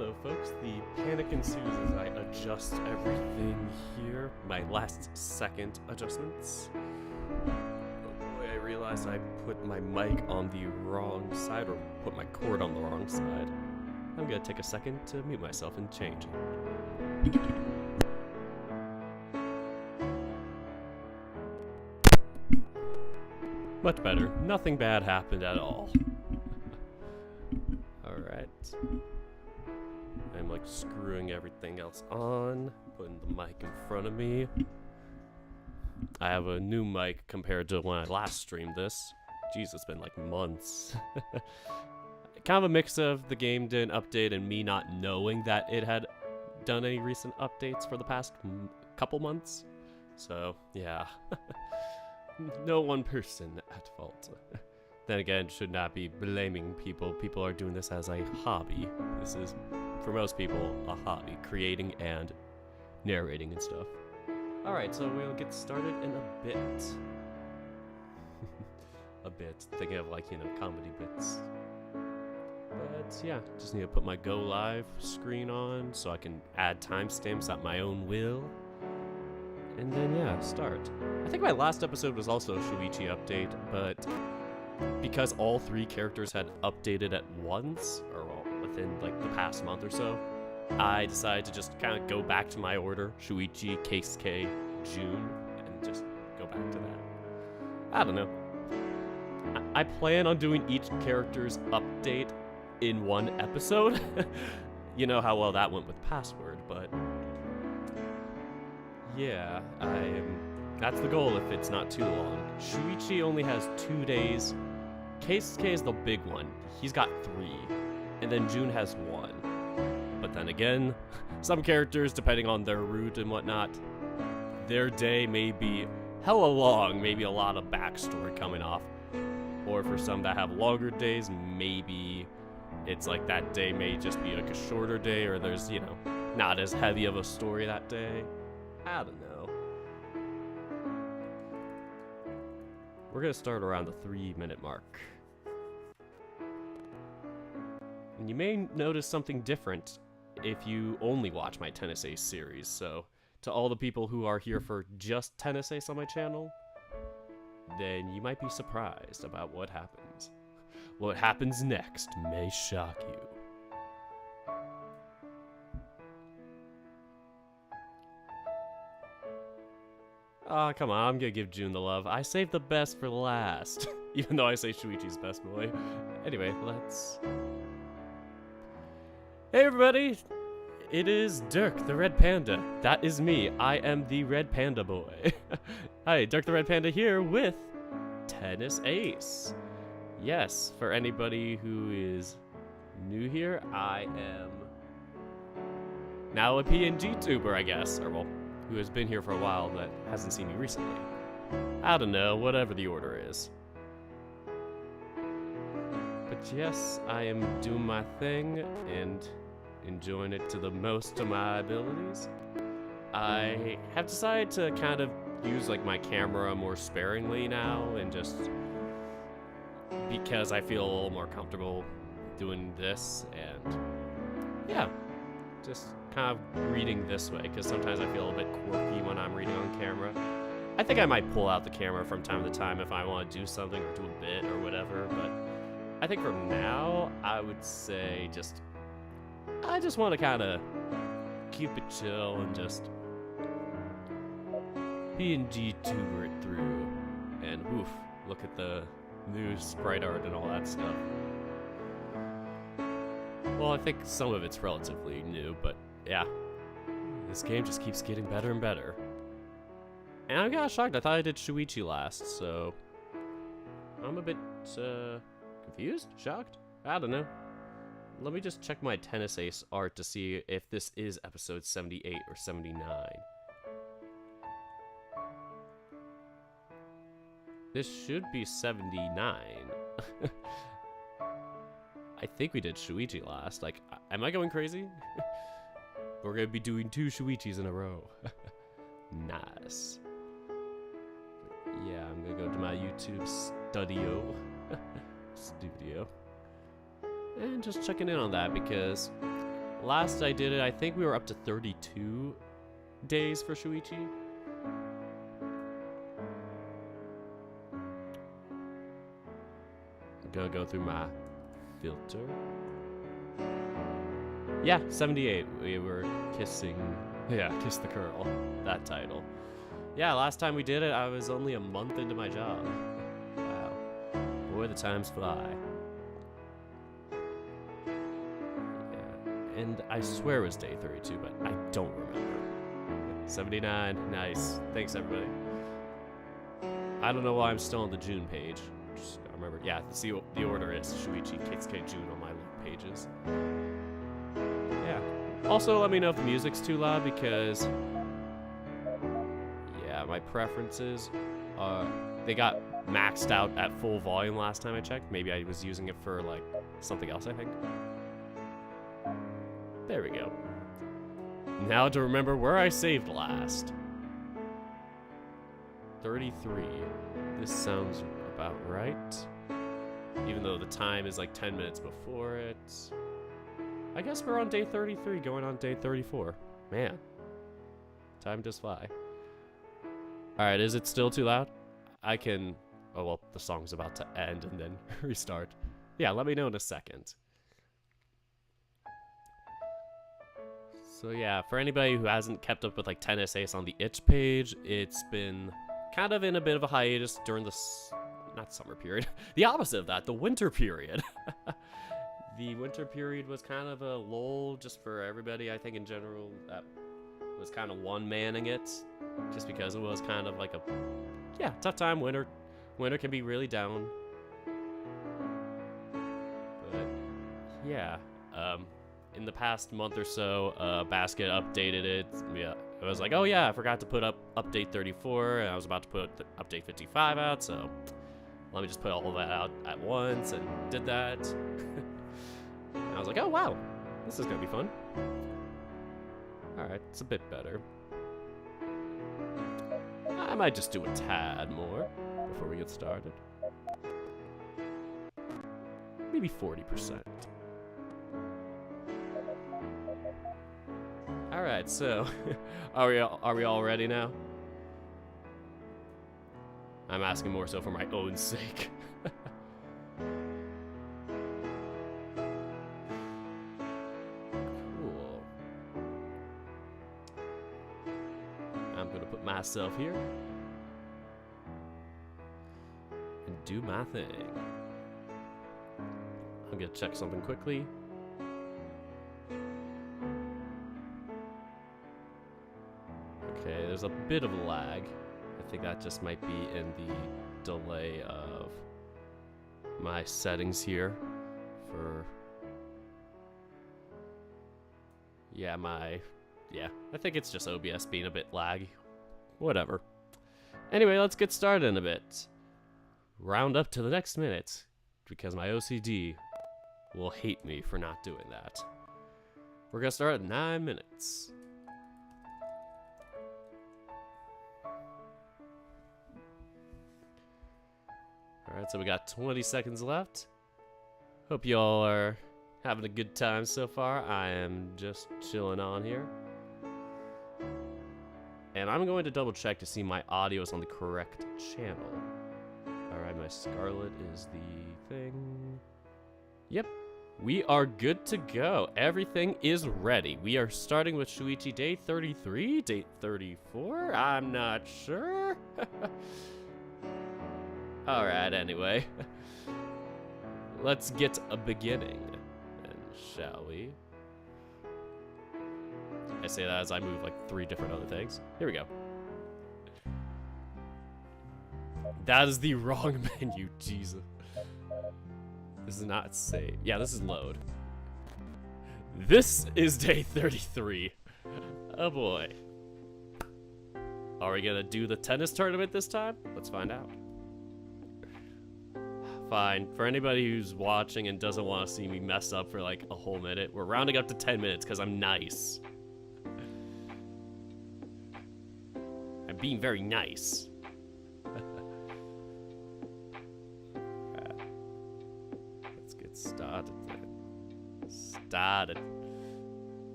Hello folks, the panic ensues as I adjust everything here. My last second adjustments. Oh boy, I realized I put my mic on the wrong side, or put my cord on the wrong side. I'm gonna take a second to mute myself and change it. Much better. Nothing bad happened at all. Alright. I'm like screwing everything else on, putting the mic in front of me. I have a new mic compared to when I last streamed this. Jeez, it's been like months. Kind of a mix of the game didn't update and me not knowing that it had done any recent updates for the past couple months. So, yeah. No one person at fault. Then again, should not be blaming people. People are doing this as a hobby. This is, for most people, a hobby. Creating and narrating and stuff. Alright, so we'll get started in a bit. A bit. Thinking of like, comedy bits. But yeah, just need to put my go live screen on so I can add timestamps at my own will. And then yeah, start. I think my last episode was also a Shoichi update, but because all three characters had updated at once, or within like the past month or so, I decided to just kind of go back to my order, Shoichi, Keisuke, June, and just go back to that. I don't know. I plan on doing each character's update in one episode. You know how well that went with Password, but yeah, that's the goal if it's not too long. Shoichi only has 2 days. Keisuke is the big one. He's got 3. And then June has 1. But then again, some characters, depending on their route and whatnot, their day may be hella long, maybe a lot of backstory coming off. Or for some that have longer days, maybe it's like that day may just be like a shorter day, or there's, not as heavy of a story that day. I don't know. We're gonna start around the 3-minute mark. And you may notice something different if you only watch my Tennis Ace series, so to all the people who are here for just Tennis Ace on my channel, then you might be surprised about what happens. What happens next may shock you. Aw, come on, I'm gonna give June the love. I saved the best for last. Even though I say Shoichi's best boy. Anyway, let's... Hey everybody! It is Dirk the Red Panda. That is me. I am the Red Panda boy. Hi, Dirk the Red Panda here with Tennis Ace. Yes, for anybody who is new here, I am now a PNG tuber, I guess. Or well, who has been here for a while but hasn't seen me recently. I don't know, whatever the order is. But yes, I am doing my thing and enjoying it to the most of my abilities. I have decided to kind of use like my camera more sparingly now, and just because I feel a little more comfortable doing this, and yeah, just kind of reading this way, because sometimes I feel a bit quirky when I'm reading on camera. I think I might pull out the camera from time to time if I want to do something or do a bit or whatever, but I think for now, I would say I just want to kind of keep it chill and just PNG tuber it through, and oof, look at the new sprite art and all that stuff. Well, I think some of it's relatively new, but yeah, this game just keeps getting better and better. And I got shocked. I thought I did Shoichi last, so I'm a bit confused? Shocked? I don't know. Let me just check my Tennis Ace art to see if this is episode 78 or 79. This should be 79. I think we did Shoichi last. Like, am I going crazy? We're gonna be doing 2 Shoichis in a row. Nice. But yeah, I'm gonna go to my YouTube studio. And just checking in on that because last I did it, I think we were up to 32 days for Shoichi. I'm gonna go through my filter. Yeah, 78. We were kissing. Yeah, Kiss the Curl. That title. Yeah, last time we did it, I was only a month into my job. Wow. Boy, the times fly. Yeah. And I swear it was day 32, but I don't remember. 79. Nice. Thanks, everybody. I don't know why I'm still on the June page. Just gotta remember. Yeah, the order is Shoichi, Kitsuke, June on my pages. Yeah. Also, let me know if the music's too loud because, yeah, my preferences, they got maxed out at full volume last time I checked. Maybe I was using it for, like, something else, I think. There we go. Now to remember where I saved last. 33. This sounds about right. Even though the time is like 10 minutes before it. I guess we're on day 33, going on day 34. Man, time does fly. Alright, is it still too loud? I can... Oh, well, the song's about to end and then restart. Yeah, let me know in a second. So yeah, for anybody who hasn't kept up with like 10 essays on the itch page, it's been kind of in a bit of a hiatus during the... not summer period. The opposite of that, the winter period. The winter period was kind of a lull just for everybody, I think, in general. That was kind of one-manning it, just because it was kind of like a, yeah, tough time. Winter can be really down. But, yeah, in the past month or so, Basket updated it. Yeah, I was like, oh yeah, I forgot to put up update 34, and I was about to put update 55 out, so let me just put all of that out at once, and did that. And I was like, oh wow, this is gonna be fun. Alright, it's a bit better. I might just do a tad more before we get started. Maybe 40%. Alright, so are we all ready now? I'm asking more so for my own sake. Cool. I'm gonna put myself here and do my thing. I'm gonna check something quickly. Okay, there's a bit of a lag. I think that just might be in the delay of my settings here for, yeah, I think it's just OBS being a bit laggy. Whatever. Anyway, let's get started in a bit. Round up to the next minute, because my OCD will hate me for not doing that. We're gonna start at 9 minutes. Alright, so we got 20 seconds left. Hope you all are having a good time so far. I am just chilling on here. And I'm going to double check to see my audio is on the correct channel. Alright, my Scarlet is the thing. Yep, we are good to go. Everything is ready. We are starting with Shoichi day 33, day 34? I'm not sure. Alright, anyway. Let's get a beginning, then, shall we? I say that as I move like 3 different other things. Here we go. That is the wrong menu, Jesus. This is not save. Yeah, this is load. This is day 33. Oh boy. Are we gonna do the tennis tournament this time? Let's find out. Fine. For anybody who's watching and doesn't want to see me mess up for like a whole minute, we're rounding up to 10 minutes because I'm nice. I'm being very nice. Let's get started then.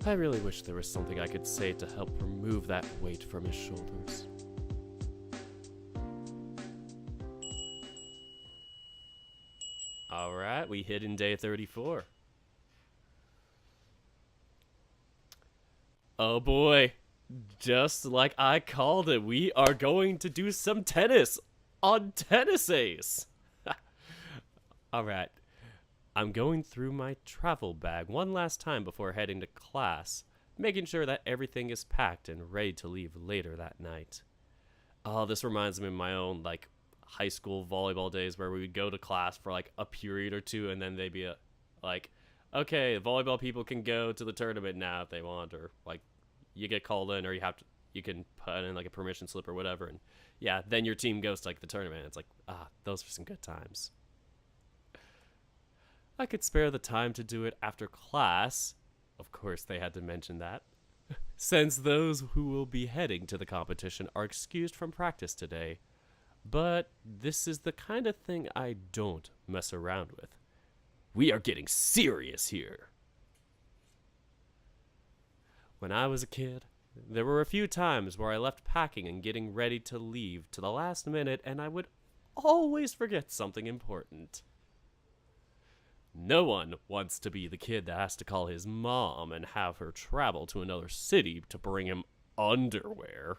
I really wish there was something I could say to help remove that weight from his shoulders. Alright, we hit in day 34. Oh boy, just like I called it, we are going to do some tennis on Tennis Ace. Alright, I'm going through my travel bag one last time before heading to class, making sure that everything is packed and ready to leave later that night. Oh, this reminds me of my own, like, high school volleyball days where we would go to class for, like, a period or two, and then they'd be, like, okay, volleyball people can go to the tournament now if they want, or, like, you get called in, or you can put in, like, a permission slip or whatever, and, yeah, then your team goes to, like, the tournament. It's like, those are some good times. I could spare the time to do it after class. Of course, they had to mention that. Since those who will be heading to the competition are excused from practice today. But this is the kind of thing I don't mess around with. We are getting serious here. When I was a kid, there were a few times where I left packing and getting ready to leave to the last minute, and I would always forget something important. No one wants to be the kid that has to call his mom and have her travel to another city to bring him underwear.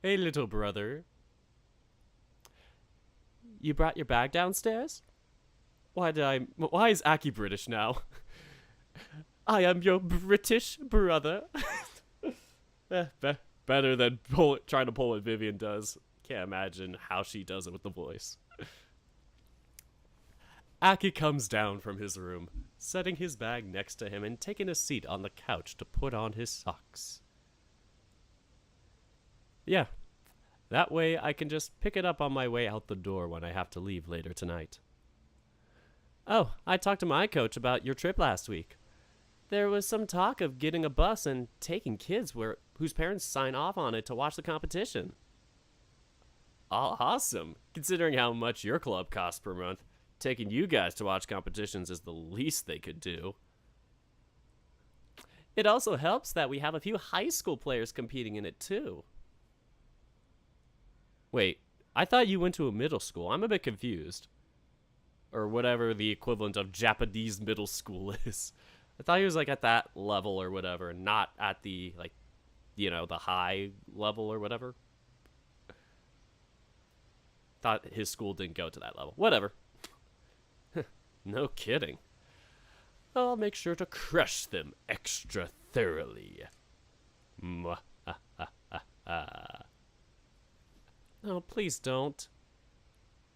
Hey, little brother. You brought your bag downstairs? Why is Aki British now? I am your British brother. Better than trying to pull what Vivian does. Can't imagine how she does it with the voice. Aki comes down from his room, setting his bag next to him and taking a seat on the couch to put on his socks. Yeah, that way I can just pick it up on my way out the door when I have to leave later tonight. Oh, I talked to my coach about your trip last week. There was some talk of getting a bus and taking kids whose parents sign off on it to watch the competition. Awesome, considering how much your club costs per month. Taking you guys to watch competitions is the least they could do. It also helps that we have a few high school players competing in it too. Wait, I thought you went to a middle school. I'm a bit confused. Or whatever the equivalent of Japanese middle school is. I thought he was like at that level or whatever, not at the, like, you know, the high level or whatever. Thought his school didn't go to that level. Whatever. No kidding. I'll make sure to crush them extra thoroughly. Oh, please don't.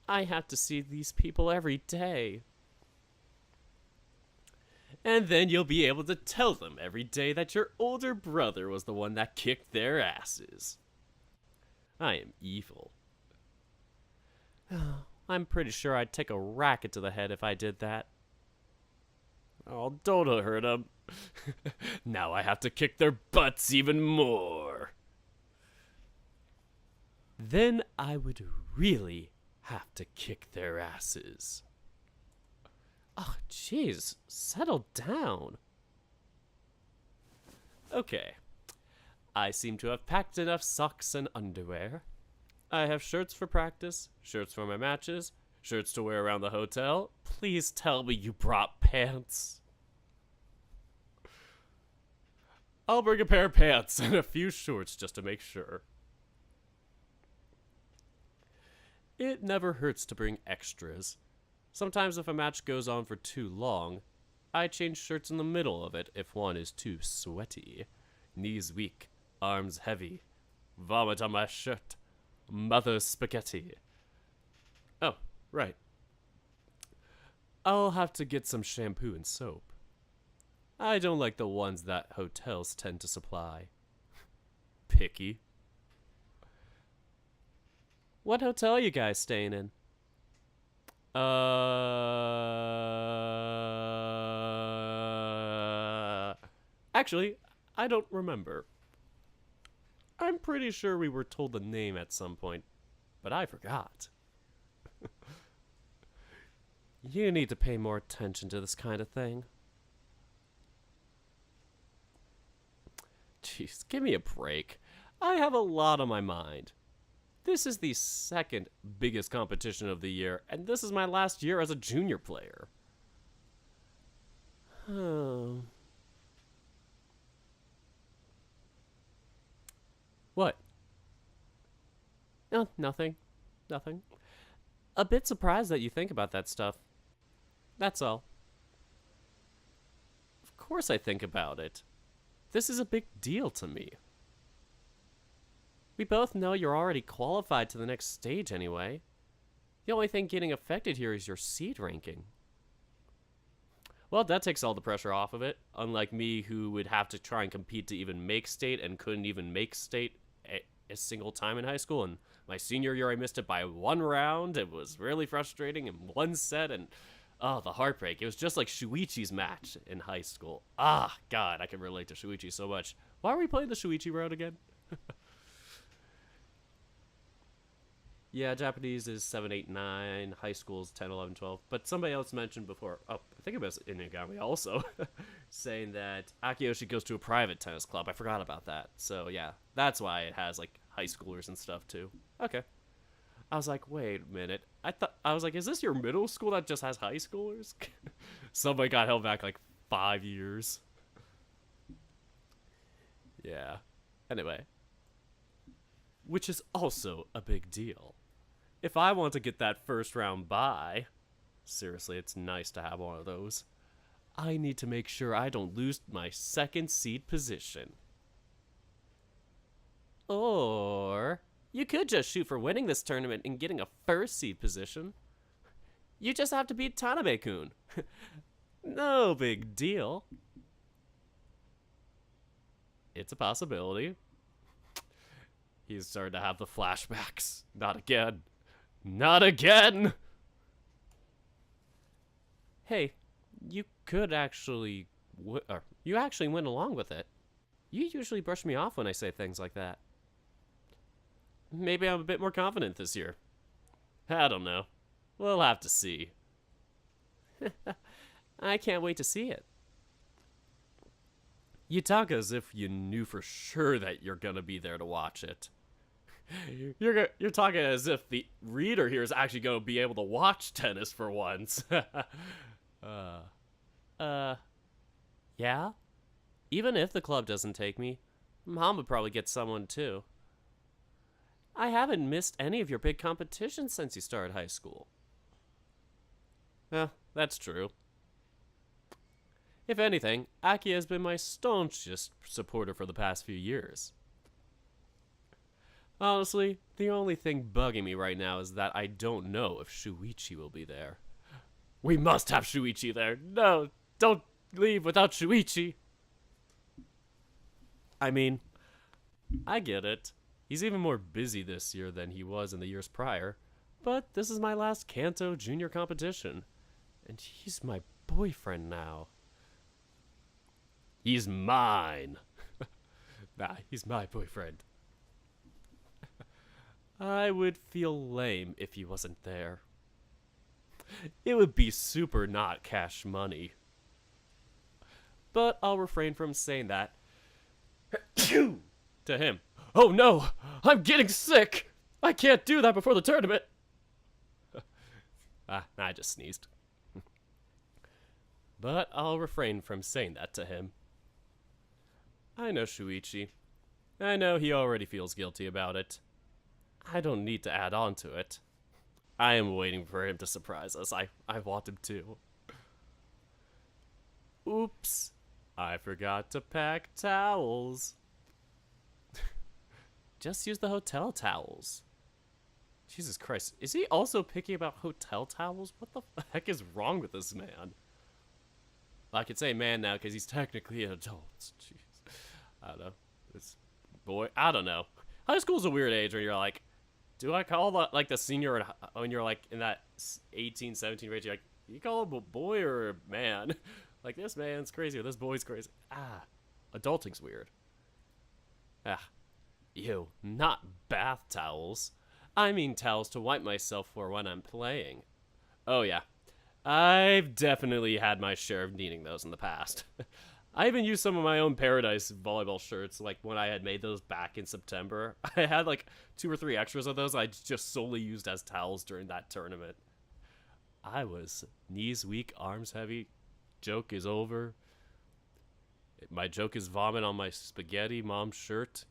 I have to see these people every day. And then you'll be able to tell them every day that your older brother was the one that kicked their asses. I am evil. I'm pretty sure I'd take a racket to the head if I did that. Oh, don't hurt them. Now I have to kick their butts even more. Then I would really have to kick their asses. Oh, jeez, settle down. Okay, I seem to have packed enough socks and underwear. I have shirts for practice, shirts for my matches, shirts to wear around the hotel. Please tell me you brought pants. I'll bring a pair of pants and a few shorts just to make sure. It never hurts to bring extras. Sometimes if a match goes on for too long, I change shirts in the middle of it if one is too sweaty. Knees weak, arms heavy. Vomit on my shirt. Mother spaghetti. Oh, right. I'll have to get some shampoo and soap. I don't like the ones that hotels tend to supply. Picky. What hotel are you guys staying in? Actually, I don't remember. I'm pretty sure we were told the name at some point, but I forgot. You need to pay more attention to this kind of thing. Jeez, give me a break. I have a lot on my mind. This is the second biggest competition of the year, and this is my last year as a junior player. Oh. What? No, nothing. Nothing. A bit surprised that you think about that stuff. That's all. Of course I think about it. This is a big deal to me. We both know you're already qualified to the next stage anyway. The only thing getting affected here is your seed ranking. Well, that takes all the pressure off of it. Unlike me, who would have to try and compete to even make state and couldn't even make state a single time in high school. And my senior year, I missed it by 1 round. It was really frustrating in 1 set. And oh, the heartbreak. It was just like Shoichi's match in high school. Ah, God, I can relate to Shoichi so much. Why are we playing the Shoichi road again? Yeah, Japanese is 7, 8, 9. High school is 10, 11, 12. But somebody else mentioned before, I think it was Inagami also, saying that Akiyoshi goes to a private tennis club. I forgot about that. So yeah, that's why it has like high schoolers and stuff too. Okay. I was like, wait a minute. I was like, is this your middle school that just has high schoolers? Somebody got held back like 5 years. Yeah. Anyway. Which is also a big deal. If I want to get that first round bye, seriously, it's nice to have one of those, I need to make sure I don't lose my second seed position. Or you could just shoot for winning this tournament and getting a first seed position. You just have to beat Tanabe-kun. No big deal. It's a possibility. He's starting to have the flashbacks. Not again. Not again! Hey, you could actually... you actually went along with it. You usually brush me off when I say things like that. Maybe I'm a bit more confident this year. I don't know. We'll have to see. I can't wait to see it. You talk as if you knew for sure that you're gonna be there to watch it. You're talking as if the reader here is actually going to be able to watch tennis for once. Yeah? Even if the club doesn't take me, Mom would probably get someone too. I haven't missed any of your big competitions since you started high school. That's true. If anything, Aki has been my staunchest supporter for the past few years. Honestly, the only thing bugging me right now is that I don't know if Shoichi will be there. We must have Shoichi there. No, don't leave without Shoichi. I mean, I get it. He's even more busy this year than he was in the years prior. But this is my last Kanto junior competition. And he's my boyfriend now. He's mine. Nah, he's my boyfriend. I would feel lame if he wasn't there. It would be super not cash money. But I'll refrain from saying that to him. Oh no! I'm getting sick! I can't do that before the tournament! I just sneezed. But I'll refrain from saying that to him. I know Shoichi. I know he already feels guilty about it. I don't need to add on to it. I am waiting for him to surprise us. I want him to. Oops. I forgot to pack towels. Just use the hotel towels. Jesus Christ. Is he also picky about hotel towels? What the heck is wrong with this man? I could say man now because he's technically an adult. Jeez. I don't know. This boy. I don't know. High school's a weird age where you're like, do I call the senior when you're like in that 18, 17 range? You're like, you call him a boy or a man? Like, this man's crazy or this boy's crazy. Adulting's weird. Ew, not bath towels. I mean towels to wipe myself for when I'm playing. Oh yeah, I've definitely had my share of needing those in the past. I even used some of my own Paradise volleyball shirts, like when I had made those back in September. I had like 2 or 3 extras of those I just solely used as towels during that tournament. I was knees weak, arms heavy. Joke is over. My joke is vomit on my spaghetti mom's shirt.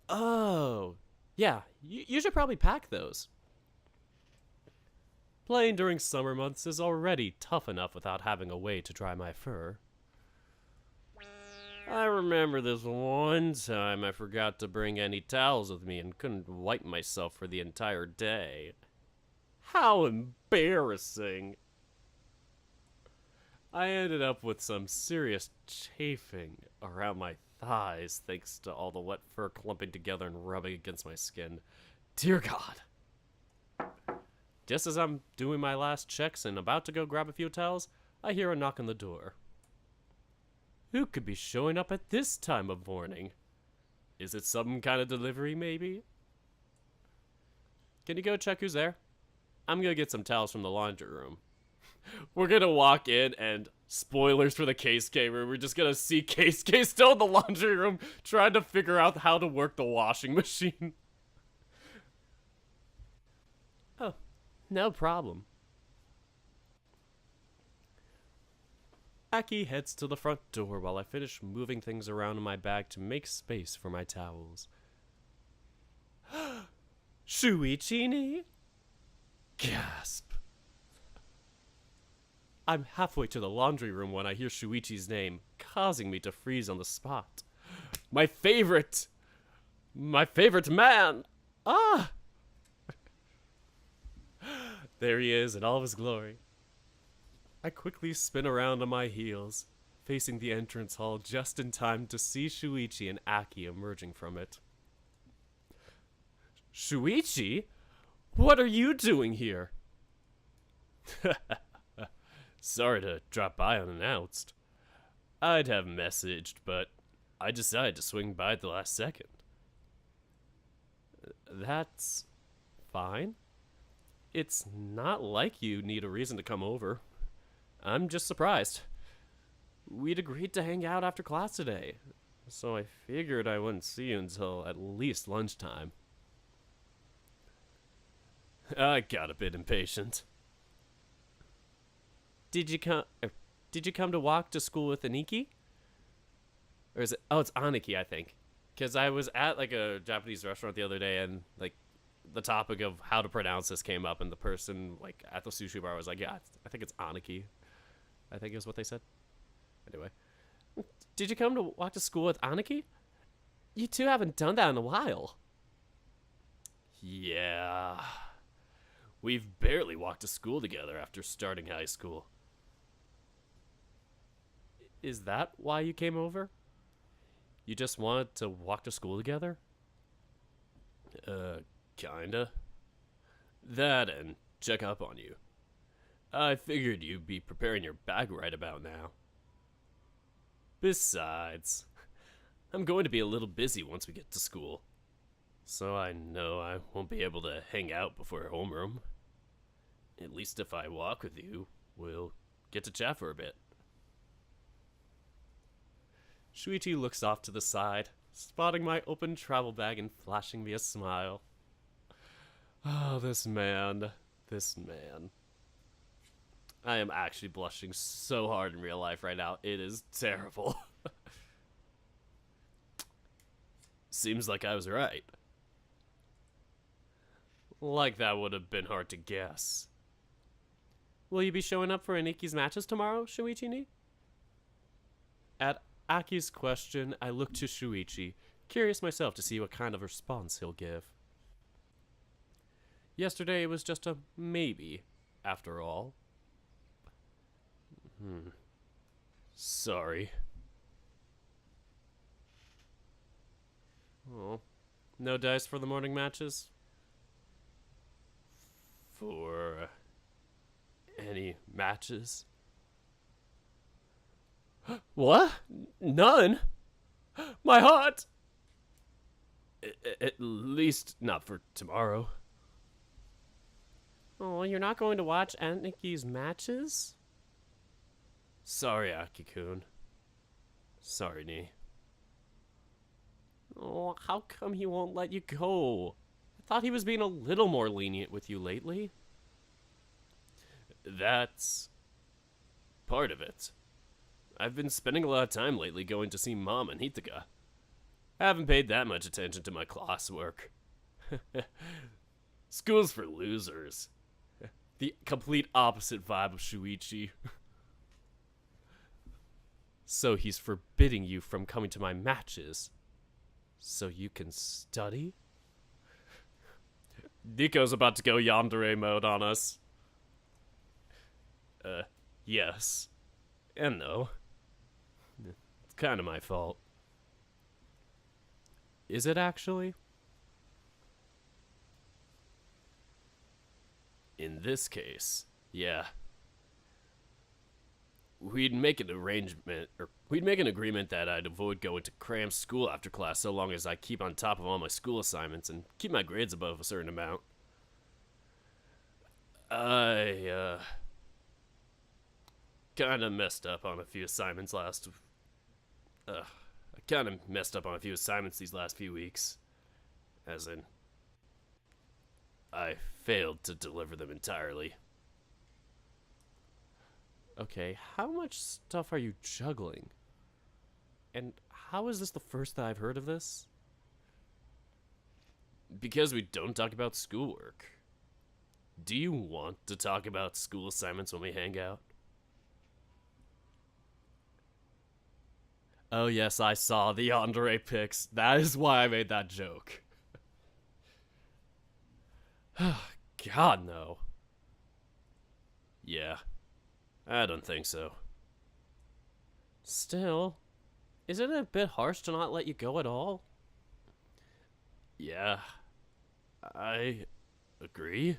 Oh, yeah, you should probably pack those. Playing during summer months is already tough enough without having a way to dry my fur. I remember this one time I forgot to bring any towels with me and couldn't wipe myself for the entire day. How embarrassing. I ended up with some serious chafing around my thighs thanks to all the wet fur clumping together and rubbing against my skin. Dear God. Just as I'm doing my last checks and about to go grab a few towels, I hear a knock on the door. Who could be showing up at this time of morning? Is it some kind of delivery, maybe? Can you go check who's there? I'm gonna get some towels from the laundry room. We're gonna walk in and, spoilers for the Case Gamer, we're just gonna see Case still in the laundry room trying to figure out how to work the washing machine. Oh, no problem. Aki heads to the front door while I finish moving things around in my bag to make space for my towels. Shoichi? Gasp. I'm halfway to the laundry room when I hear Shoichi's name, causing me to freeze on the spot. My favorite man! Ah! There he is in all of his glory. I quickly spin around on my heels, facing the entrance hall just in time to see Shoichi and Aki emerging from it. Shoichi? What are you doing here? Sorry to drop by unannounced. I'd have messaged, but I decided to swing by at the last second. That's fine. It's not like you need a reason to come over. I'm just surprised. We'd agreed to hang out after class today, so I figured I wouldn't see you until at least lunchtime. I got a bit impatient. Did you come to walk to school with Aniki? Or is it? Oh, it's Aniki, I think. Because I was at like a Japanese restaurant the other day, and like the topic of how to pronounce this came up, and the person like at the sushi bar was like, "Yeah, I think it's Aniki." I think is what they said. Anyway, did you come to walk to school with Aniki? You two haven't done that in a while. Yeah. We've barely walked to school together after starting high school. Is that why you came over? You just wanted to walk to school together? Kinda. That and check up on you. I figured you'd be preparing your bag right about now. Besides, I'm going to be a little busy once we get to school. So I know I won't be able to hang out before homeroom. At least if I walk with you, we'll get to chat for a bit. Shoichi looks off to the side, spotting my open travel bag and flashing me a smile. Oh, this man. I am actually blushing so hard in real life right now. It is terrible. Seems like I was right. Like that would have been hard to guess. Will you be showing up for Aniki's matches tomorrow, Shoichi? At Aki's question, I look to Shoichi, curious myself to see what kind of response he'll give. Yesterday was just a maybe, after all. Sorry. Oh, no dice for the morning matches? For any matches? What? None? My heart! At least not for tomorrow. Oh, you're not going to watch Aniki's matches? Sorry, Aki-kun. Sorry, Ni. Oh, how come he won't let you go? I thought he was being a little more lenient with you lately. That's part of it. I've been spending a lot of time lately going to see Mom and Hitaka. I haven't paid that much attention to my classwork. School's for losers. The complete opposite vibe of Shoichi. So he's forbidding you from coming to my matches. So you can study? Nico's about to go yandere mode on us. Yes. And no. It's kind of my fault. Is it actually? In this case, yeah. We'd make an agreement that I'd avoid going to cram school after class so long as I keep on top of all my school assignments and keep my grades above a certain amount. I kind of messed up on a few assignments these last few weeks. As in, I failed to deliver them entirely. Okay, how much stuff are you juggling? And how is this the first that I've heard of this? Because we don't talk about schoolwork. Do you want to talk about school assignments when we hang out? Oh yes, I saw the yandere pics. That is why I made that joke. God, no. Yeah, I don't think so. Still, isn't it a bit harsh to not let you go at all? Yeah, I agree.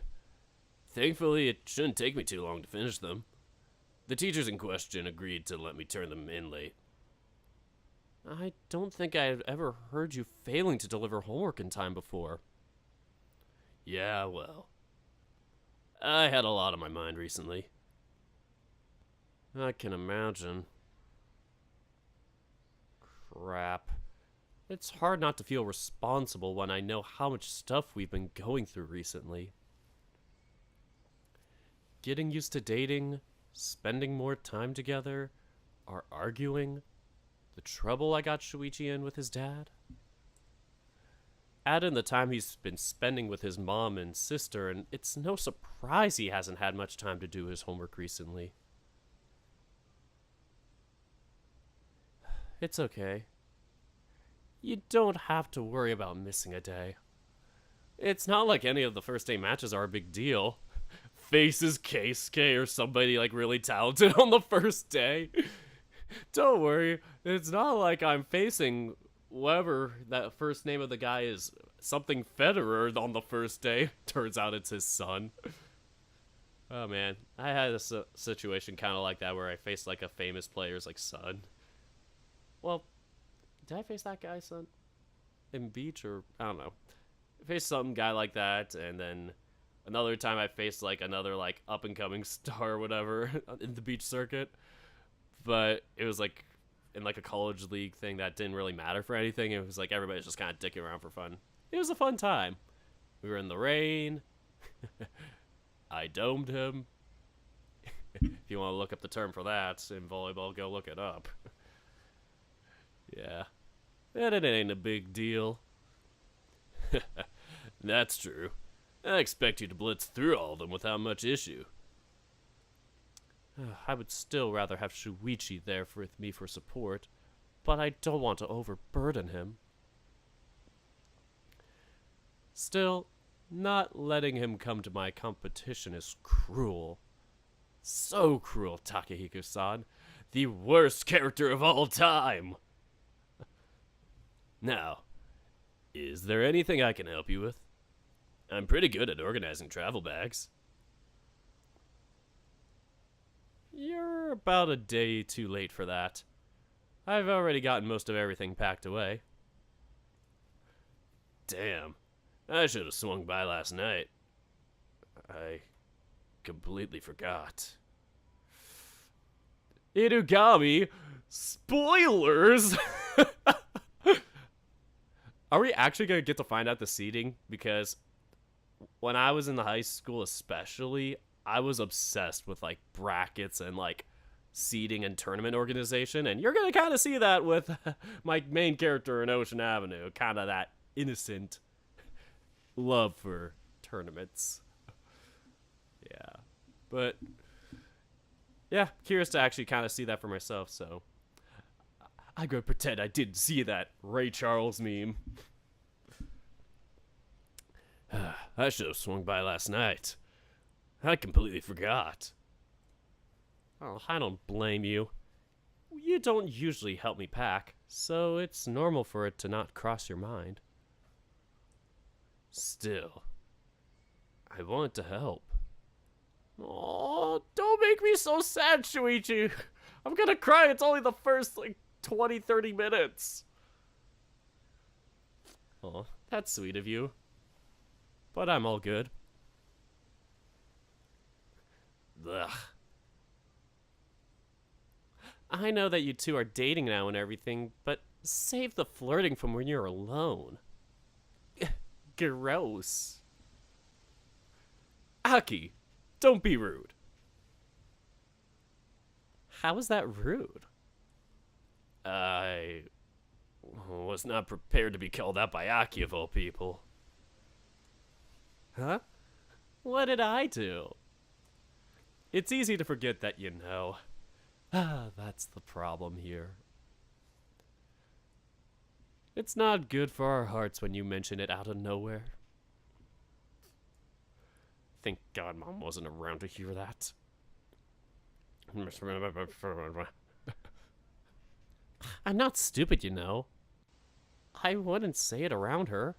Thankfully, it shouldn't take me too long to finish them. The teachers in question agreed to let me turn them in late. I don't think I've ever heard you failing to deliver homework in time before. Yeah, well, I had a lot on my mind recently. I can imagine. Crap. It's hard not to feel responsible when I know how much stuff we've been going through recently. Getting used to dating, spending more time together, our arguing, the trouble I got Shoichi in with his dad. Add in the time he's been spending with his mom and sister, and it's no surprise he hasn't had much time to do his homework recently. It's okay. You don't have to worry about missing a day. It's not like any of the first day matches are a big deal. Faces Keisuke or somebody like really talented on the first day. Don't worry, it's not like I'm facing whoever that first name of the guy is, something Federer on the first day. Turns out it's his son. Oh man, I had a situation kind of like that where I faced like a famous player's like son. Well, did I face that guy's son in Beach, or I don't know. I faced some guy like that, and then another time I faced like another like up and coming star or whatever in the Beach circuit. But it was like in like a college league thing that didn't really matter for anything. It was like everybody's just kind of dicking around for fun. It was a fun time. We were in the rain. I domed him. If you want to look up the term for that in volleyball, go look it up. Yeah. And it ain't a big deal. That's true. I expect you to blitz through all of them without much issue. I would still rather have Shoichi there with me for support, but I don't want to overburden him. Still, not letting him come to my competition is cruel. So cruel, Takehiko-san. The worst character of all time. Now, is there anything I can help you with? I'm pretty good at organizing travel bags. You're about a day too late for that. I've already gotten most of everything packed away. Damn, I should have swung by last night. I completely forgot. Inugami. Spoilers. Are we actually gonna get to find out the seeding? Because when I was in the high school, especially, I was obsessed with like brackets and like seeding and tournament organization, and you're gonna kind of see that with my main character in Ocean Avenue, kind of that innocent love for tournaments. Yeah, but yeah, curious to actually kind of see that for myself. So I go pretend I didn't see that Ray Charles meme. I should have swung by last night. I completely forgot. Oh, I don't blame you. You don't usually help me pack, so it's normal for it to not cross your mind. Still, I want to help. Oh, don't make me so sad, Shoichi. I'm gonna cry. It's only the first, 20-30 minutes. Oh, that's sweet of you. But I'm all good. Ugh. I know that you two are dating now and everything, but save the flirting from when you're alone. Gross. Aki, don't be rude. How is that rude? I was not prepared to be called out by Aki of all people. Huh? What did I do? It's easy to forget that you know. That's the problem here. It's not good for our hearts when you mention it out of nowhere. Thank God Mom wasn't around to hear that. I'm not stupid, you know. I wouldn't say it around her.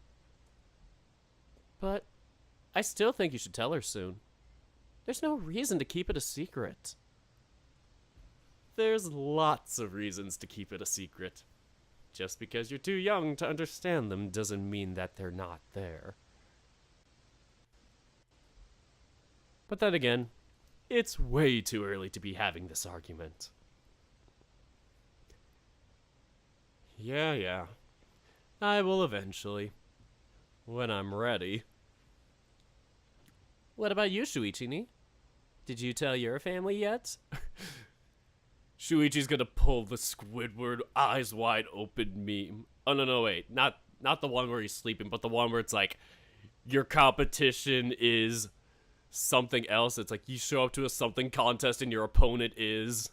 But I still think you should tell her soon. There's no reason to keep it a secret. There's lots of reasons to keep it a secret. Just because you're too young to understand them doesn't mean that they're not there. But then again, it's way too early to be having this argument. Yeah. I will eventually. When I'm ready. What about you, Shoichi? Did you tell your family yet? Shuichi's gonna pull the Squidward eyes wide open meme. Oh, no, wait. Not the one where he's sleeping, but the one where it's like, your competition is something else. It's like you show up to a something contest and your opponent is...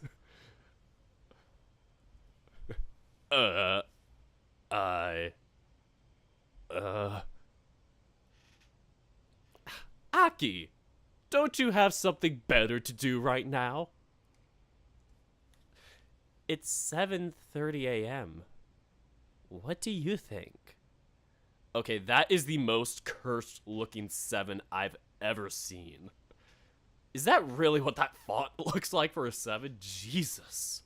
Aki, don't you have something better to do right now? It's 7:30 a.m. What do you think? Okay, that is the most cursed looking 7 I've ever seen. Is that really what that font looks like for a 7? Jesus.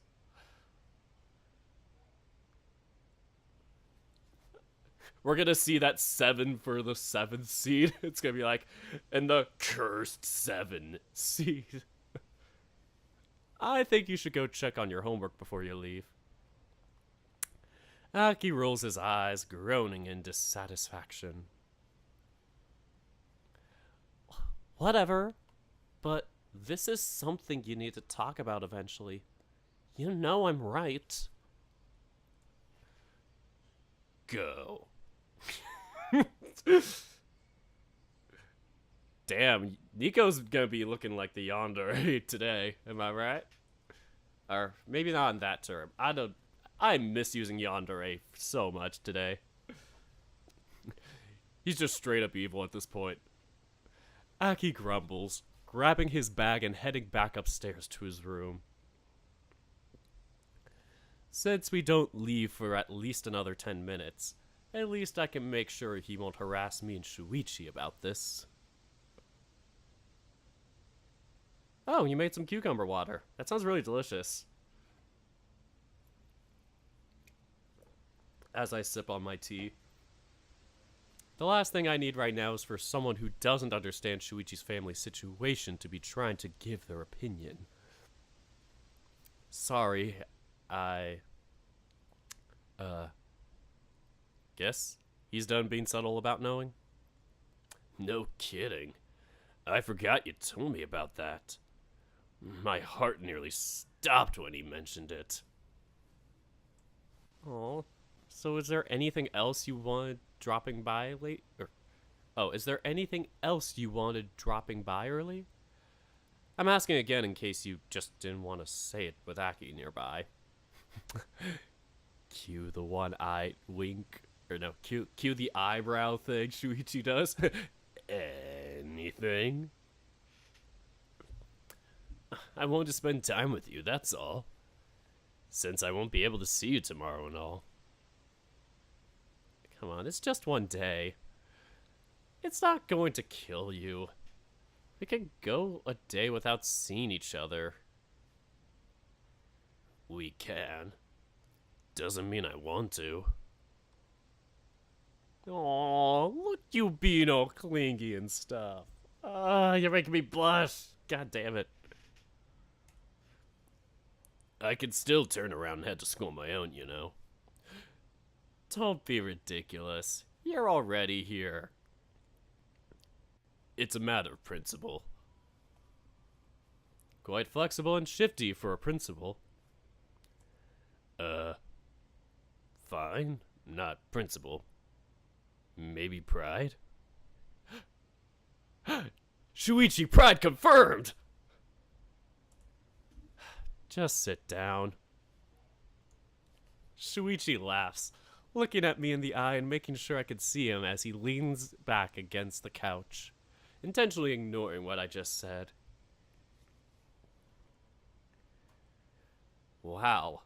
We're gonna see that 7 for the 7th seed. It's gonna be like, and the cursed 7 seed. I think you should go check on your homework before you leave. Aki rolls his eyes, groaning in dissatisfaction. Whatever, but this is something you need to talk about eventually. You know I'm right. Go. Damn, Nico's gonna be looking like the yandere today, am I right? Or maybe not in that term. I miss using yandere so much today. He's just straight up evil at this point. Aki grumbles, grabbing his bag and heading back upstairs to his room. Since we don't leave for at least another 10 minutes, at least I can make sure he won't harass me and Shoichi about this. Oh, you made some cucumber water. That sounds really delicious. As I sip on my tea. The last thing I need right now is for someone who doesn't understand Shuichi's family situation to be trying to give their opinion. Sorry, I, uh, guess he's done being subtle about knowing? No kidding. I forgot you told me about that. My heart nearly stopped when he mentioned it. Oh, so is there anything else you wanted dropping by late? Is there anything else you wanted dropping by early? I'm asking again in case you just didn't want to say it with Aki nearby. Cue the one-eyed wink. Or no, cue the eyebrow thing Shuichi does. Anything? I want to spend time with you, that's all. Since I won't be able to see you tomorrow and all. Come on, it's just one day. It's not going to kill you. We can go a day without seeing each other. We can. Doesn't mean I want to. Aw, look you being all clingy and stuff. You're making me blush. God damn it. I could still turn around and head to school on my own, you know. Don't be ridiculous. You're already here. It's a matter of principle. Quite flexible and shifty for a principal. Fine. Not principle. Maybe pride? Shoichi, pride confirmed! Just sit down. Shoichi laughs, looking at me in the eye and making sure I could see him as he leans back against the couch, intentionally ignoring what I just said. Wow,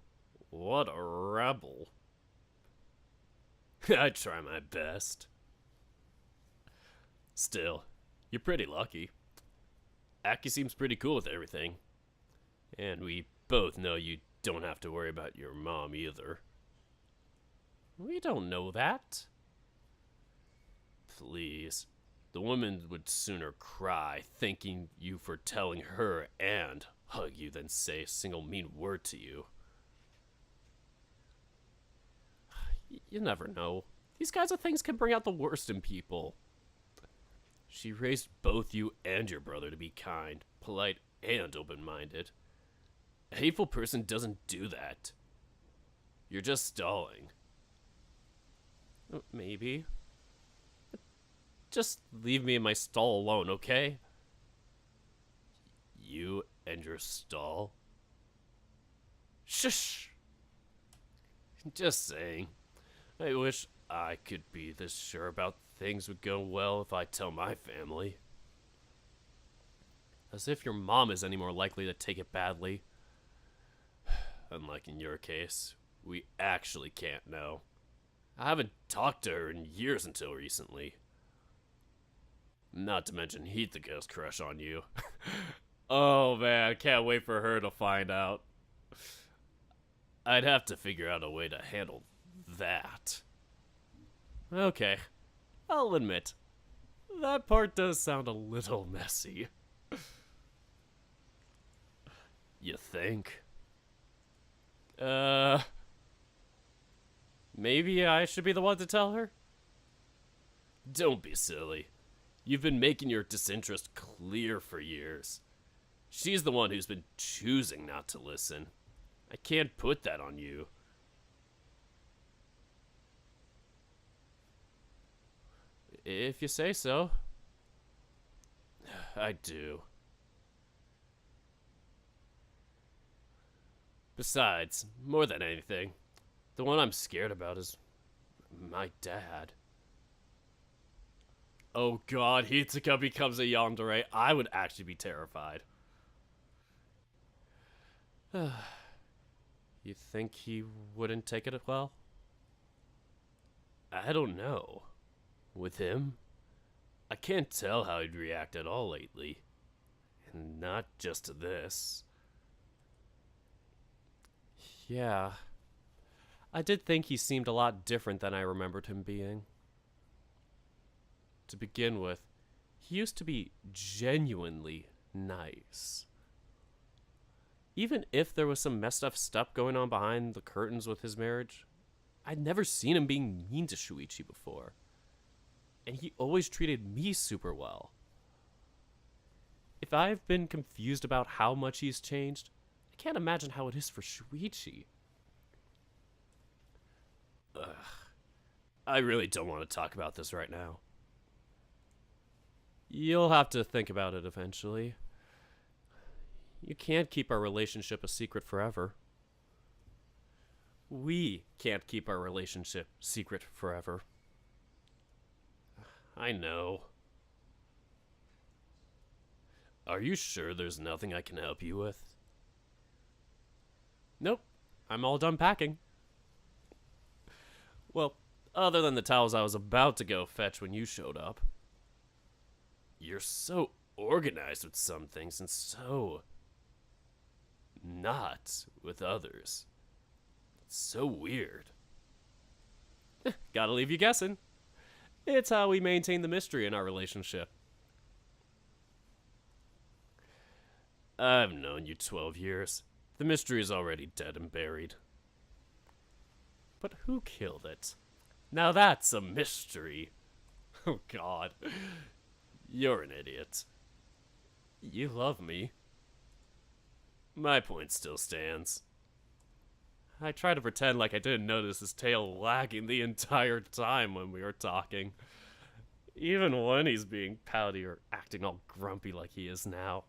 what a rebel. I try my best. Still, you're pretty lucky. Aki seems pretty cool with everything. And we both know you don't have to worry about your mom either. We don't know that. Please. The woman would sooner cry thanking you for telling her and hug you than say a single mean word to you. You never know. These kinds of things can bring out the worst in people. She raised both you and your brother to be kind, polite, and open-minded. A hateful person doesn't do that. You're just stalling. Maybe. Just leave me in my stall alone, okay? You and your stall? Shush! Just saying. I wish I could be this sure about things would go well if I tell my family. As if your mom is any more likely to take it badly. Unlike in your case, we actually can't know. I haven't talked to her in years until recently. Not to mention Hithaka's crush on you. Oh man, can't wait for her to find out. I'd have to figure out a way to handle that. Okay, I'll admit, that part does sound a little messy. You think? Maybe I should be the one to tell her? Don't be silly. You've been making your disinterest clear for years. She's the one who's been choosing not to listen. I can't put that on you. If you say so. I do. Besides, more than anything, the one I'm scared about is my dad. Oh god, Hitsuka becomes a yandere. I would actually be terrified. You think he wouldn't take it well? I don't know. With him? I can't tell how he'd react at all lately. And not just to this. Yeah. I did think he seemed a lot different than I remembered him being. To begin with, he used to be genuinely nice. Even if there was some messed up stuff going on behind the curtains with his marriage, I'd never seen him being mean to Shoichi before. And he always treated me super well. If I've been confused about how much he's changed, I can't imagine how it is for Shoichi. Ugh. I really don't want to talk about this right now. You'll have to think about it eventually. You can't keep our relationship a secret forever. We can't keep our relationship secret forever. I know. Are you sure there's nothing I can help you with? Nope. I'm all done packing. Well, other than the towels I was about to go fetch when you showed up. You're so organized with some things and so not with others. It's so weird. Gotta leave you guessing. It's how we maintain the mystery in our relationship. I've known you 12 years. The mystery is already dead and buried. But who killed it? Now that's a mystery. Oh God. You're an idiot. You love me. My point still stands. I try to pretend like I didn't notice his tail wagging the entire time when we were talking. Even when he's being pouty or acting all grumpy like he is now.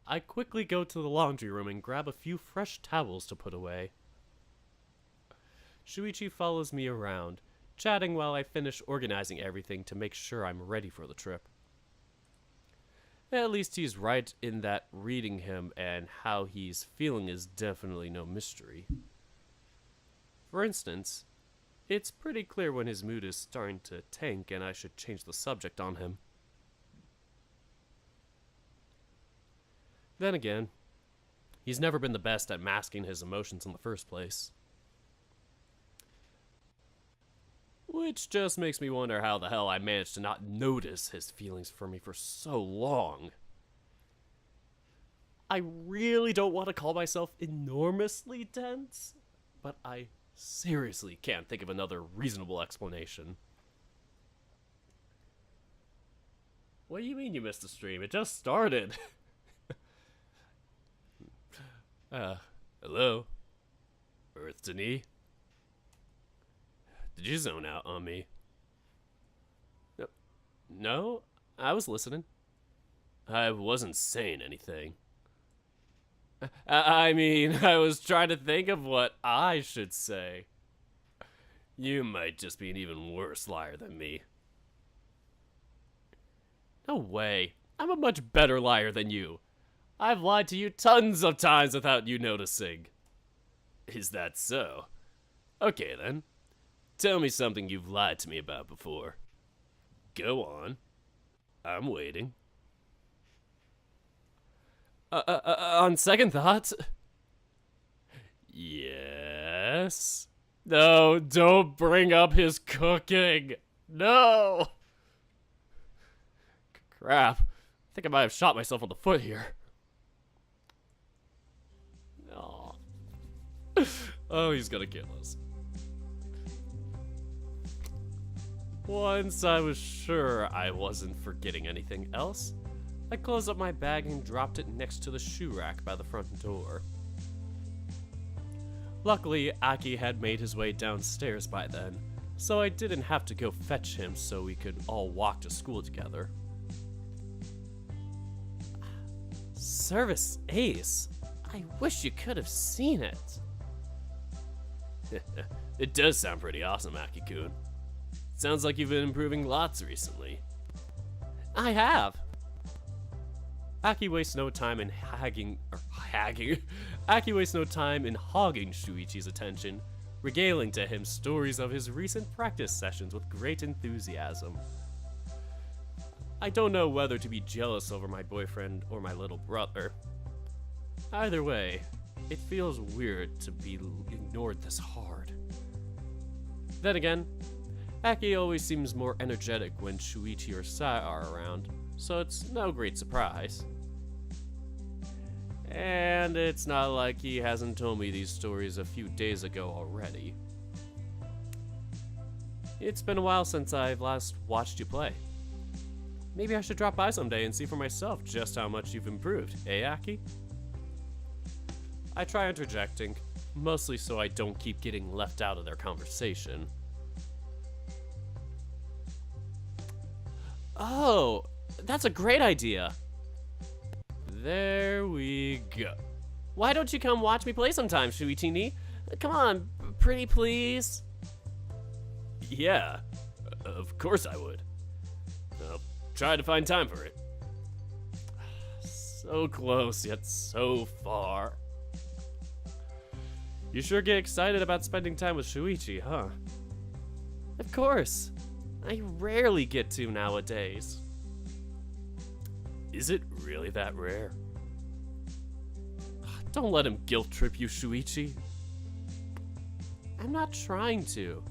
I quickly go to the laundry room and grab a few fresh towels to put away. Shoichi follows me around, chatting while I finish organizing everything to make sure I'm ready for the trip. At least he's right in that reading him and how he's feeling is definitely no mystery. For instance, it's pretty clear when his mood is starting to tank and I should change the subject on him. Then again, he's never been the best at masking his emotions in the first place. Which just makes me wonder how the hell I managed to not notice his feelings for me for so long. I really don't want to call myself enormously dense, but I seriously can't think of another reasonable explanation. What do you mean you missed the stream? It just started. Hello? Earth Denis? Did you zone out on me? No, I was listening. I wasn't saying anything. I mean, I was trying to think of what I should say. You might just be an even worse liar than me. No way. I'm a much better liar than you. I've lied to you tons of times without you noticing. Is that so? Okay then. Tell me something you've lied to me about before. Go on. I'm waiting. On second thoughts. Yes. No, don't bring up his cooking. No. Crap. I think I might have shot myself on the foot here. Oh, oh, he's gonna kill us. Once I was sure I wasn't forgetting anything else, I closed up my bag and dropped it next to the shoe rack by the front door. Luckily, Aki had made his way downstairs by then, so I didn't have to go fetch him so we could all walk to school together. Service ace. I wish you could have seen it. It does sound pretty awesome, Aki-kun. Sounds like you've been improving lots recently. I have. Aki wastes no time in Aki wastes no time in hogging Shuichi's attention, regaling to him stories of his recent practice sessions with great enthusiasm. I don't know whether to be jealous over my boyfriend or my little brother. Either way, it feels weird to be ignored this hard. Then again, Aki always seems more energetic when Shoichi or Sai are around, so it's no great surprise. And it's not like he hasn't told me these stories a few days ago already. It's been a while since I've last watched you play. Maybe I should drop by someday and see for myself just how much you've improved, eh, Aki? I try interjecting, mostly so I don't keep getting left out of their conversation. Oh, that's a great idea. There we go. Why don't you come watch me play sometime, Shoichi? Come on, pretty please. Yeah, of course I would. I'll try to find time for it. So close, yet so far. You sure get excited about spending time with Shoichi, huh? Of course. I rarely get to nowadays. Is it really that rare? Don't let him guilt trip you, Shoichi. I'm not trying to.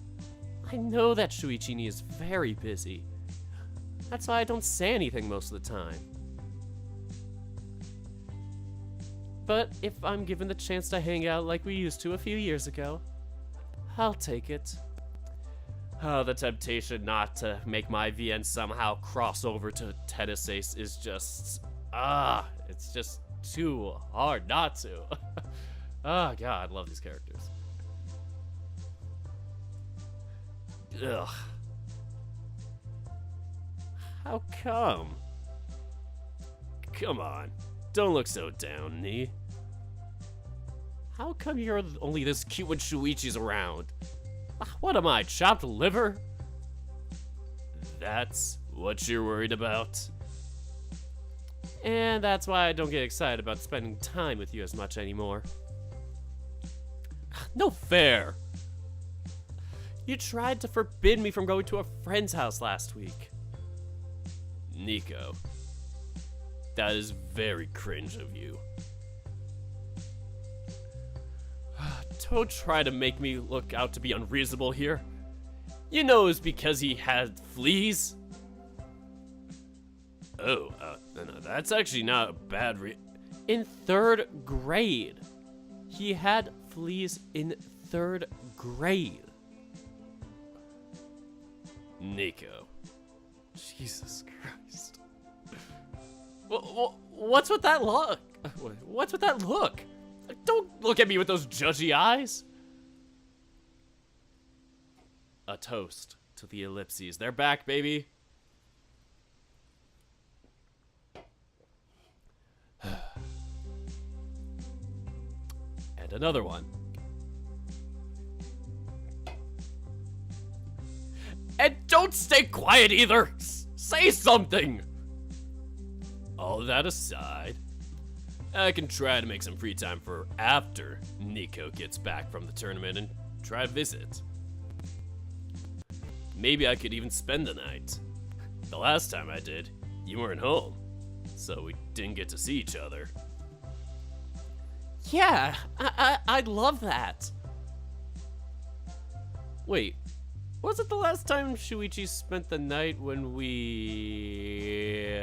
I know that Shoichi is very busy. That's why I don't say anything most of the time. But if I'm given the chance to hang out like we used to a few years ago, I'll take it. Oh, the temptation not to make my VN somehow cross over to Tennis Ace is just, it's just too hard not to. Oh god, I love these characters. Ugh. How come? Come on, don't look so down, Nee. How come you're only this cute when Shoichi's around? What am I, chopped liver? That's what you're worried about? And that's why I don't get excited about spending time with you as much anymore. No fair! You tried to forbid me from going to a friend's house last week. Nico, that is very cringe of you. Don't try to make me look out to be unreasonable here. You know it was because he had fleas. Oh, no, that's actually not a bad in 3rd grade. He had fleas in 3rd grade. Nico. Jesus Christ. What's with that look? What's with that look? Don't look at me with those judgy eyes. A toast to the ellipses. They're back, baby. And another one. And don't stay quiet either. Say something. All that aside, I can try to make some free time for after Nico gets back from the tournament and try to visit. Maybe I could even spend the night. The last time I did, you weren't home, so we didn't get to see each other. Yeah, I'd love that. Wait, was it the last time Shoichi spent the night when we...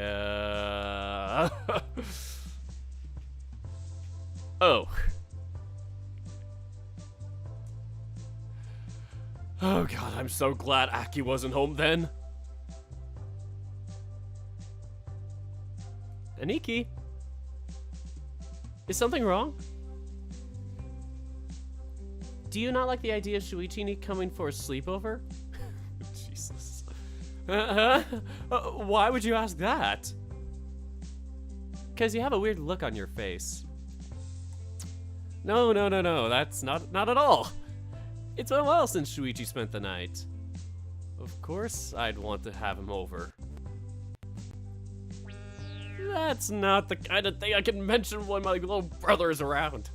Oh. Oh god, I'm so glad Aki wasn't home then. Aniki? Is something wrong? Do you not like the idea of Shoichi coming for a sleepover? Jesus. Why would you ask that? Because you have a weird look on your face. No, that's not at all. It's been a while since Shoichi spent the night. Of course I'd want to have him over. That's not the kind of thing I can mention when my little brother is around.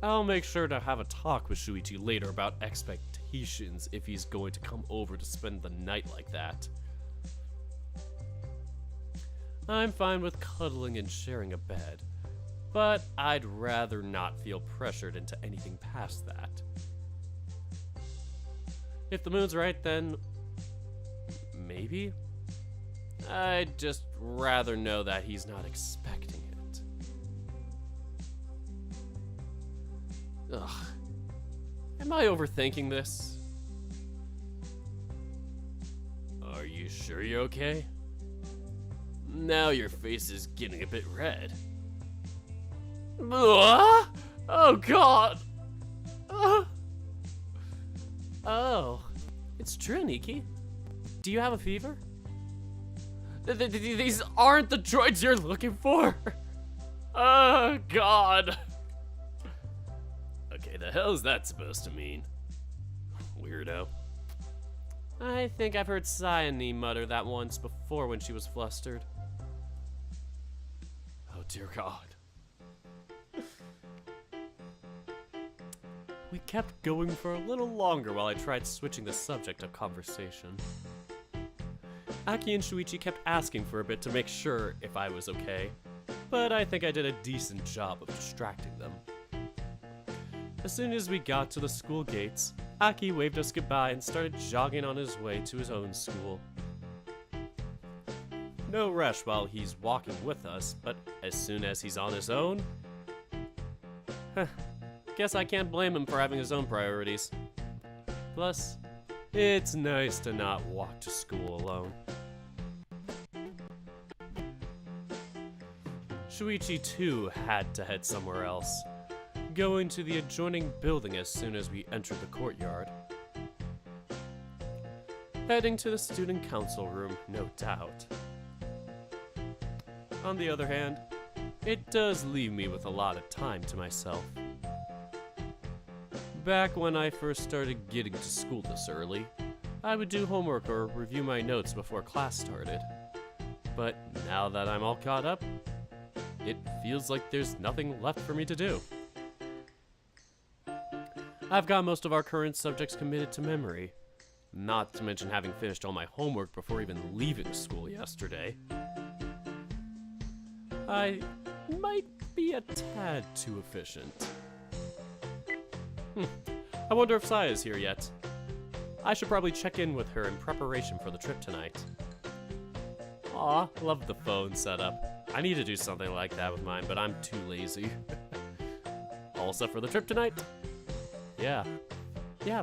I'll make sure to have a talk with Shoichi later about expectations if he's going to come over to spend the night like that. I'm fine with cuddling and sharing a bed, but I'd rather not feel pressured into anything past that. If the mood's right, then maybe? I'd just rather know that he's not expecting it. Ugh. Am I overthinking this? Are you sure you're okay? Now your face is getting a bit red. Oh god! Oh, it's true, Nikki. Do you have a fever? These aren't the droids you're looking for. Oh god. Okay, the hell is that supposed to mean? Weirdo. I think I've heard Cyane mutter that once before when she was flustered. Oh dear god. We kept going for a little longer while I tried switching the subject of conversation. Aki and Shoichi kept asking for a bit to make sure if I was okay, but I think I did a decent job of distracting them. As soon as we got to the school gates, Aki waved us goodbye and started jogging on his way to his own school. No rush while he's walking with us, but as soon as he's on his own, guess I can't blame him for having his own priorities. Plus, it's nice to not walk to school alone. Shoichi too had to head somewhere else, going to the adjoining building as soon as we entered the courtyard. Heading to the student council room, no doubt. On the other hand, it does leave me with a lot of time to myself. Back when I first started getting to school this early, I would do homework or review my notes before class started. But now that I'm all caught up, it feels like there's nothing left for me to do. I've got most of our current subjects committed to memory, not to mention having finished all my homework before even leaving school yesterday. I might be a tad too efficient. I wonder if Saya is here yet. I should probably check in with her in preparation for the trip tonight. Aw, love the phone setup. I need to do something like that with mine, but I'm too lazy. All set for the trip tonight? Yeah,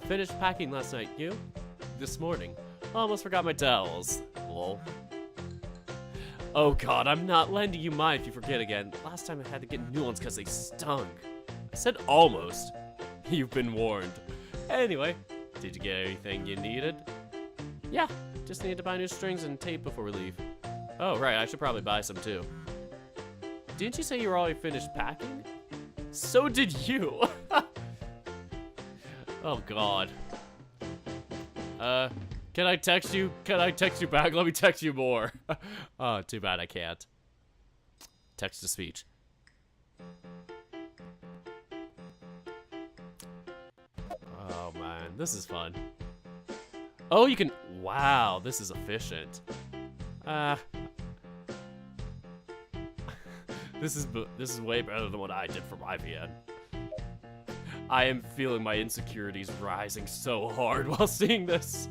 finished packing last night. You? This morning. Almost forgot my towels. Lol. Oh god, I'm not lending you mine if you forget again. Last time I had to get new ones because they stung. I said almost. You've been warned. Anyway, did you get everything you needed? Yeah, just need to buy new strings and tape before we leave. Oh, right, I should probably buy some too. Didn't you say you were already finished packing? So did you! Oh god. Can I text you? Can I text you back? Let me text you more. Oh, too bad I can't. Text to speech. Oh man, this is fun. Oh, you can, wow, this is efficient. This is way better than what I did for my VN. I am feeling my insecurities rising so hard while seeing this.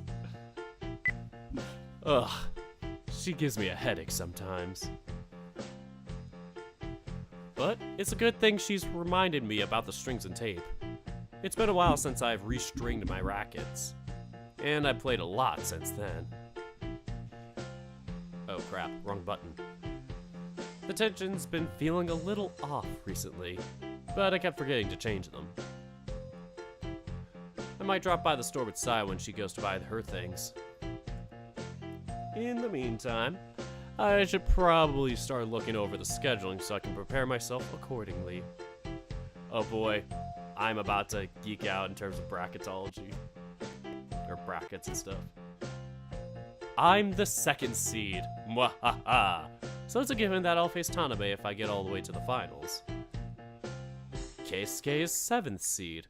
Ugh, she gives me a headache sometimes. But it's a good thing she's reminded me about the strings and tape. It's been a while since I've restringed my rackets, and I've played a lot since then. Oh crap, wrong button. The tension's been feeling a little off recently, but I kept forgetting to change them. I might drop by the store with Sai when she goes to buy her things. In the meantime, I should probably start looking over the scheduling so I can prepare myself accordingly. Oh boy, I'm about to geek out in terms of bracketology. Or brackets and stuff. I'm the second seed. Mwahaha. So it's a given that I'll face Tanabe if I get all the way to the finals. Keisuke is 7th seed.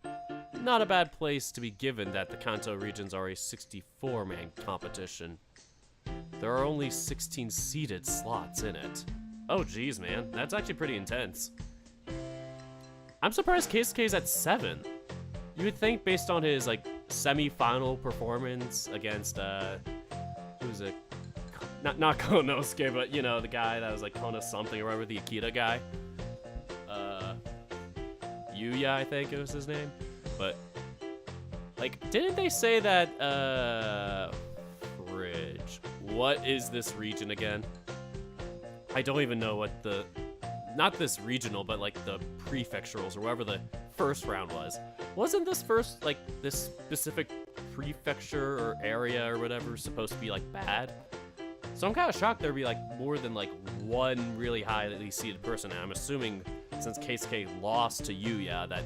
Not a bad place to be given that the Kanto regions are a 64-man competition. There are only 16 seated slots in it. Oh geez, man, that's actually pretty intense. I'm surprised Keisuke's at 7. You would think based on his like semi-final performance against who's it? not Konosuke, but you know, the guy that was like Kono something or whatever, the Akita guy. Yuya, I think it was his name. But like, didn't they say that fridge? What is this region again? I don't even know what the, not this regional, but like the prefecturals or whatever the first round was. Wasn't this first, like, this specific prefecture or area or whatever supposed to be like bad? So I'm kind of shocked there'd be like more than like one really highly seeded person. And I'm assuming since Keisuke lost to Yuya that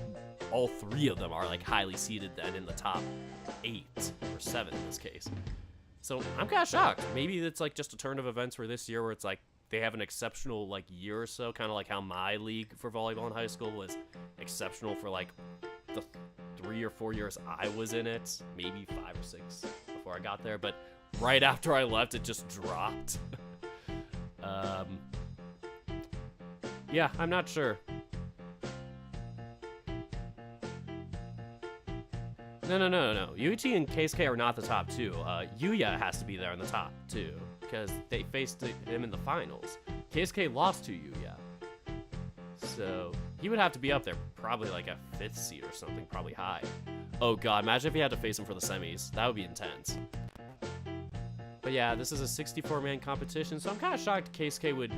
all three of them are like highly seeded and in the top 8 or 7 in this case. So I'm kind of shocked. Maybe it's like just a turn of events for this year where it's like they have an exceptional like year or so, kind of like how my league for volleyball in high school was exceptional for like the 3 or 4 years I was in it, maybe 5 or 6 before I got there, but right after I left it just dropped. Yeah, I'm not sure. No. Yuichi and Keisuke are not the top 2. Yuya has to be there in the top 2 because they faced him in the finals. Keisuke lost to Yuya. So he would have to be up there, probably like a 5th seed or something, probably high. Oh god, imagine if he had to face him for the semis. That would be intense. But yeah, this is a 64-man competition, so I'm kind of shocked Keisuke would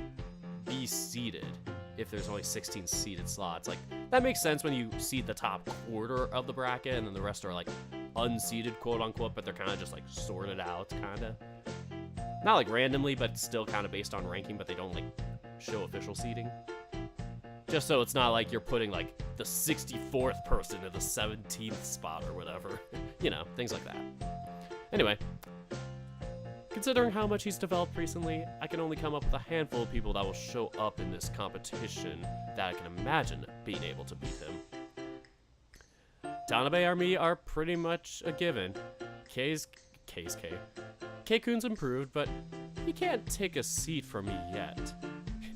be seeded if there's only 16 seeded slots. Like, that makes sense when you seed the top quarter of the bracket, and then the rest are like unseeded, quote-unquote, but they're kind of just like sorted out, kind of. Not like randomly, but still kind of based on ranking, but they don't like show official seeding. Just so it's not like you're putting like the 64th person in the 17th spot or whatever. You know, things like that. Anyway, considering how much he's developed recently, I can only come up with a handful of people that will show up in this competition that I can imagine being able to beat him. Tanabe and me are pretty much a given. Keikun's improved, but he can't take a seat from me yet.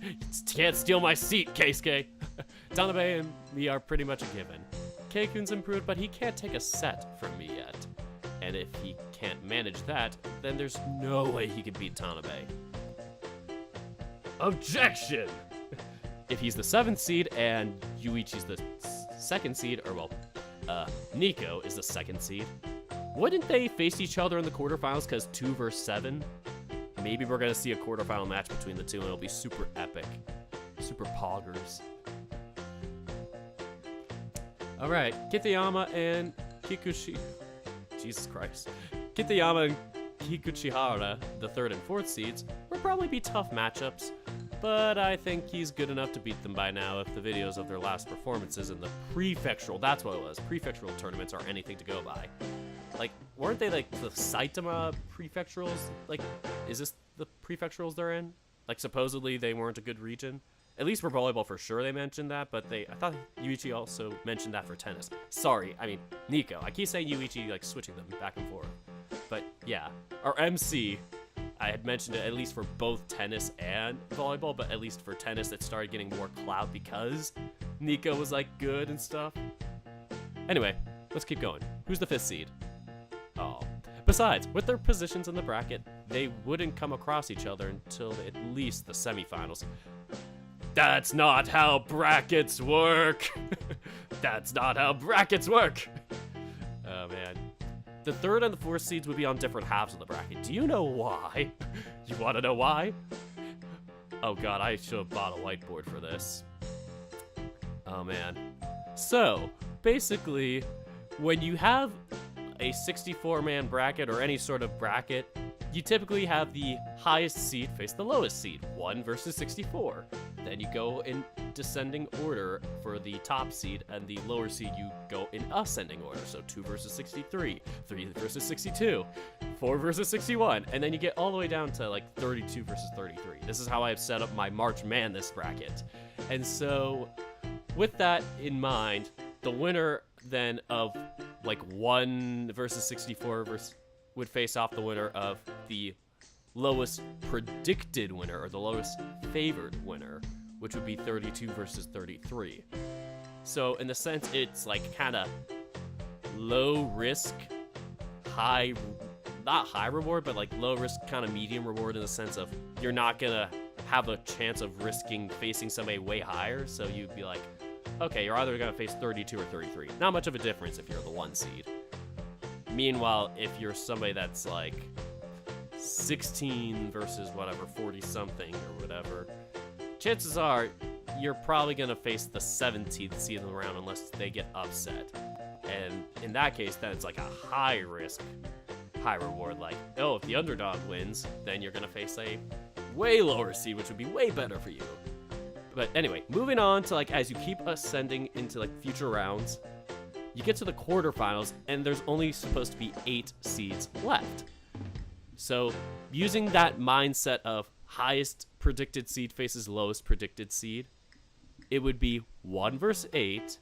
You can't steal my seat, Keisuke! Tanabe and me are pretty much a given. Keikun's improved, but he can't take a set from me yet. And if he can't manage that, then there's no way he can beat Tanabe. Objection! If he's the 7th seed and Yuichi's the 2nd seed, or well, Nico is the 2nd seed, wouldn't they face each other in the quarterfinals because 2 versus 7? Maybe we're gonna see a quarterfinal match between the two and it'll be super epic. Super poggers. Alright, Kitayama and Kikuchi... Jesus Christ. Kitayama and Kikuchihara, the 3rd and 4th seeds, will probably be tough matchups, but I think he's good enough to beat them by now if the videos of their last performances in the prefectural, that's what it was, prefectural tournaments are anything to go by. Like, weren't they like the Saitama prefecturals? Like, is this the prefecturals they're in? Like, supposedly they weren't a good region? At least for volleyball for sure they mentioned that, but I thought Yuichi also mentioned that for tennis. Sorry, I mean, Nico. I keep saying Yuichi, like, switching them back and forth. But, yeah. Our MC, I had mentioned it at least for both tennis and volleyball, but at least for tennis it started getting more clout because Nico was, like, good and stuff. Anyway, let's keep going. Who's the 5th seed? Oh. Besides, with their positions in the bracket, they wouldn't come across each other until at least the semifinals. That's not how brackets work! That's not how brackets work! Oh man. The 3rd and the 4th seeds would be on different halves of the bracket. Do you know why? You want to know why? Oh god, I should have bought a whiteboard for this. Oh man. So, basically, when you have a 64-man bracket or any sort of bracket, you typically have the highest seed face the lowest seed, 1 versus 64. Then you go in descending order for the top seed, and the lower seed you go in ascending order. So 2 versus 63, 3 versus 62, 4 versus 61, and then you get all the way down to like 32 versus 33. This is how I have set up my March Madness bracket. And so with that in mind, the winner then of like 1 versus 64 would face off the winner of the lowest predicted winner, or the lowest favored winner, which would be 32 versus 33. So in the sense, it's like kind of low risk, high not high reward, but like low risk, kind of medium reward in the sense of you're not gonna have a chance of risking facing somebody way higher. So you'd be like, okay, you're either gonna face 32 or 33. Not much of a difference if you're the 1 seed. Meanwhile, if you're somebody that's like 16 versus whatever, 40 something or whatever, chances are you're probably gonna face the 17th seed in the round unless they get upset. And in that case, then it's like a high risk, high reward. Like, oh, if the underdog wins, then you're gonna face a way lower seed, which would be way better for you. But anyway, moving on to like as you keep ascending into like future rounds, you get to the quarterfinals, and there's only supposed to be 8 seeds left. So using that mindset of highest predicted seed faces lowest predicted seed, it would be 1 versus 8,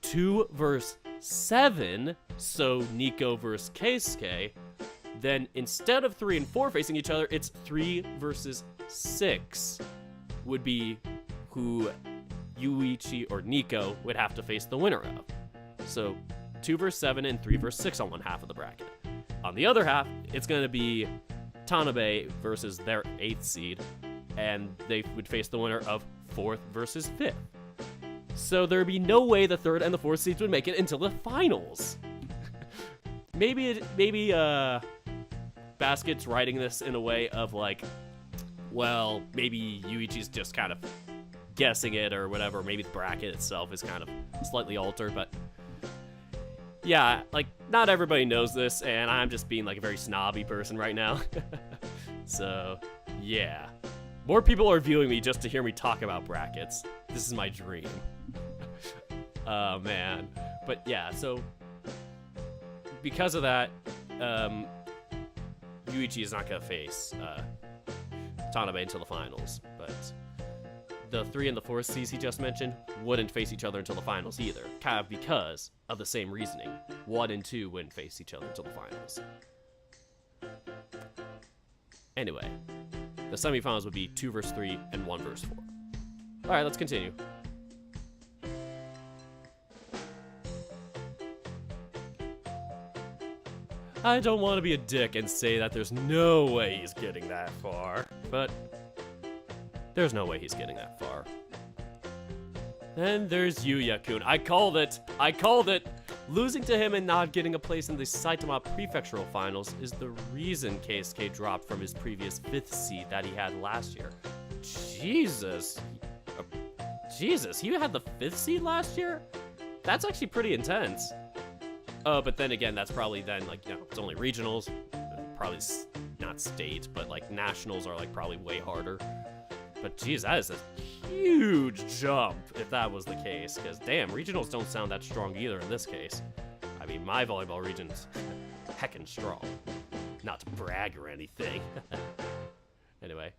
2 versus 7, so Nico versus Keisuke. Then instead of 3 and 4 facing each other, it's 3 versus 6 would be who Shoichi or Nico would have to face the winner of. So 2 versus 7 and 3 versus 6 on one half of the bracket. On the other half, it's going to be Tanabe versus their 8th seed, and they would face the winner of 4th versus 5th. So there'd be no way the 3rd and the 4th seeds would make it until the finals. maybe Basket's writing this in a way of like, well, maybe Yuichi's just kind of guessing it or whatever. Maybe the bracket itself is kind of slightly altered, but yeah, like not everybody knows this, and I'm just being like a very snobby person right now. So yeah, more people are viewing me just to hear me talk about brackets. This is my dream. Oh man. But yeah, so because of that, Yuichi is not gonna face Tanabe until the finals, but the 3 and the 4 seeds he just mentioned wouldn't face each other until the finals either, kind of because of the same reasoning. 1 and 2 wouldn't face each other until the finals. Anyway, the semifinals would be 2 versus 3 and 1 versus 4. Alright, let's continue. I don't want to be a dick and say that there's no way he's getting that far, but there's no way he's getting that far. Then there's Yuya-kun. I called it! I called it! Losing to him and not getting a place in the Saitama Prefectural Finals is the reason Keisuke dropped from his previous 5th seed that he had last year. Jesus. Jesus, he had the 5th seed last year? That's actually pretty intense. But then again, that's probably then, like, you know, it's only regionals. Probably not state, but, like, nationals are, like, probably way harder. But, geez, that is a huge jump if that was the case. Because, damn, regionals don't sound that strong either in this case. I mean, my volleyball region's heckin' strong. Not to brag or anything. Anyway.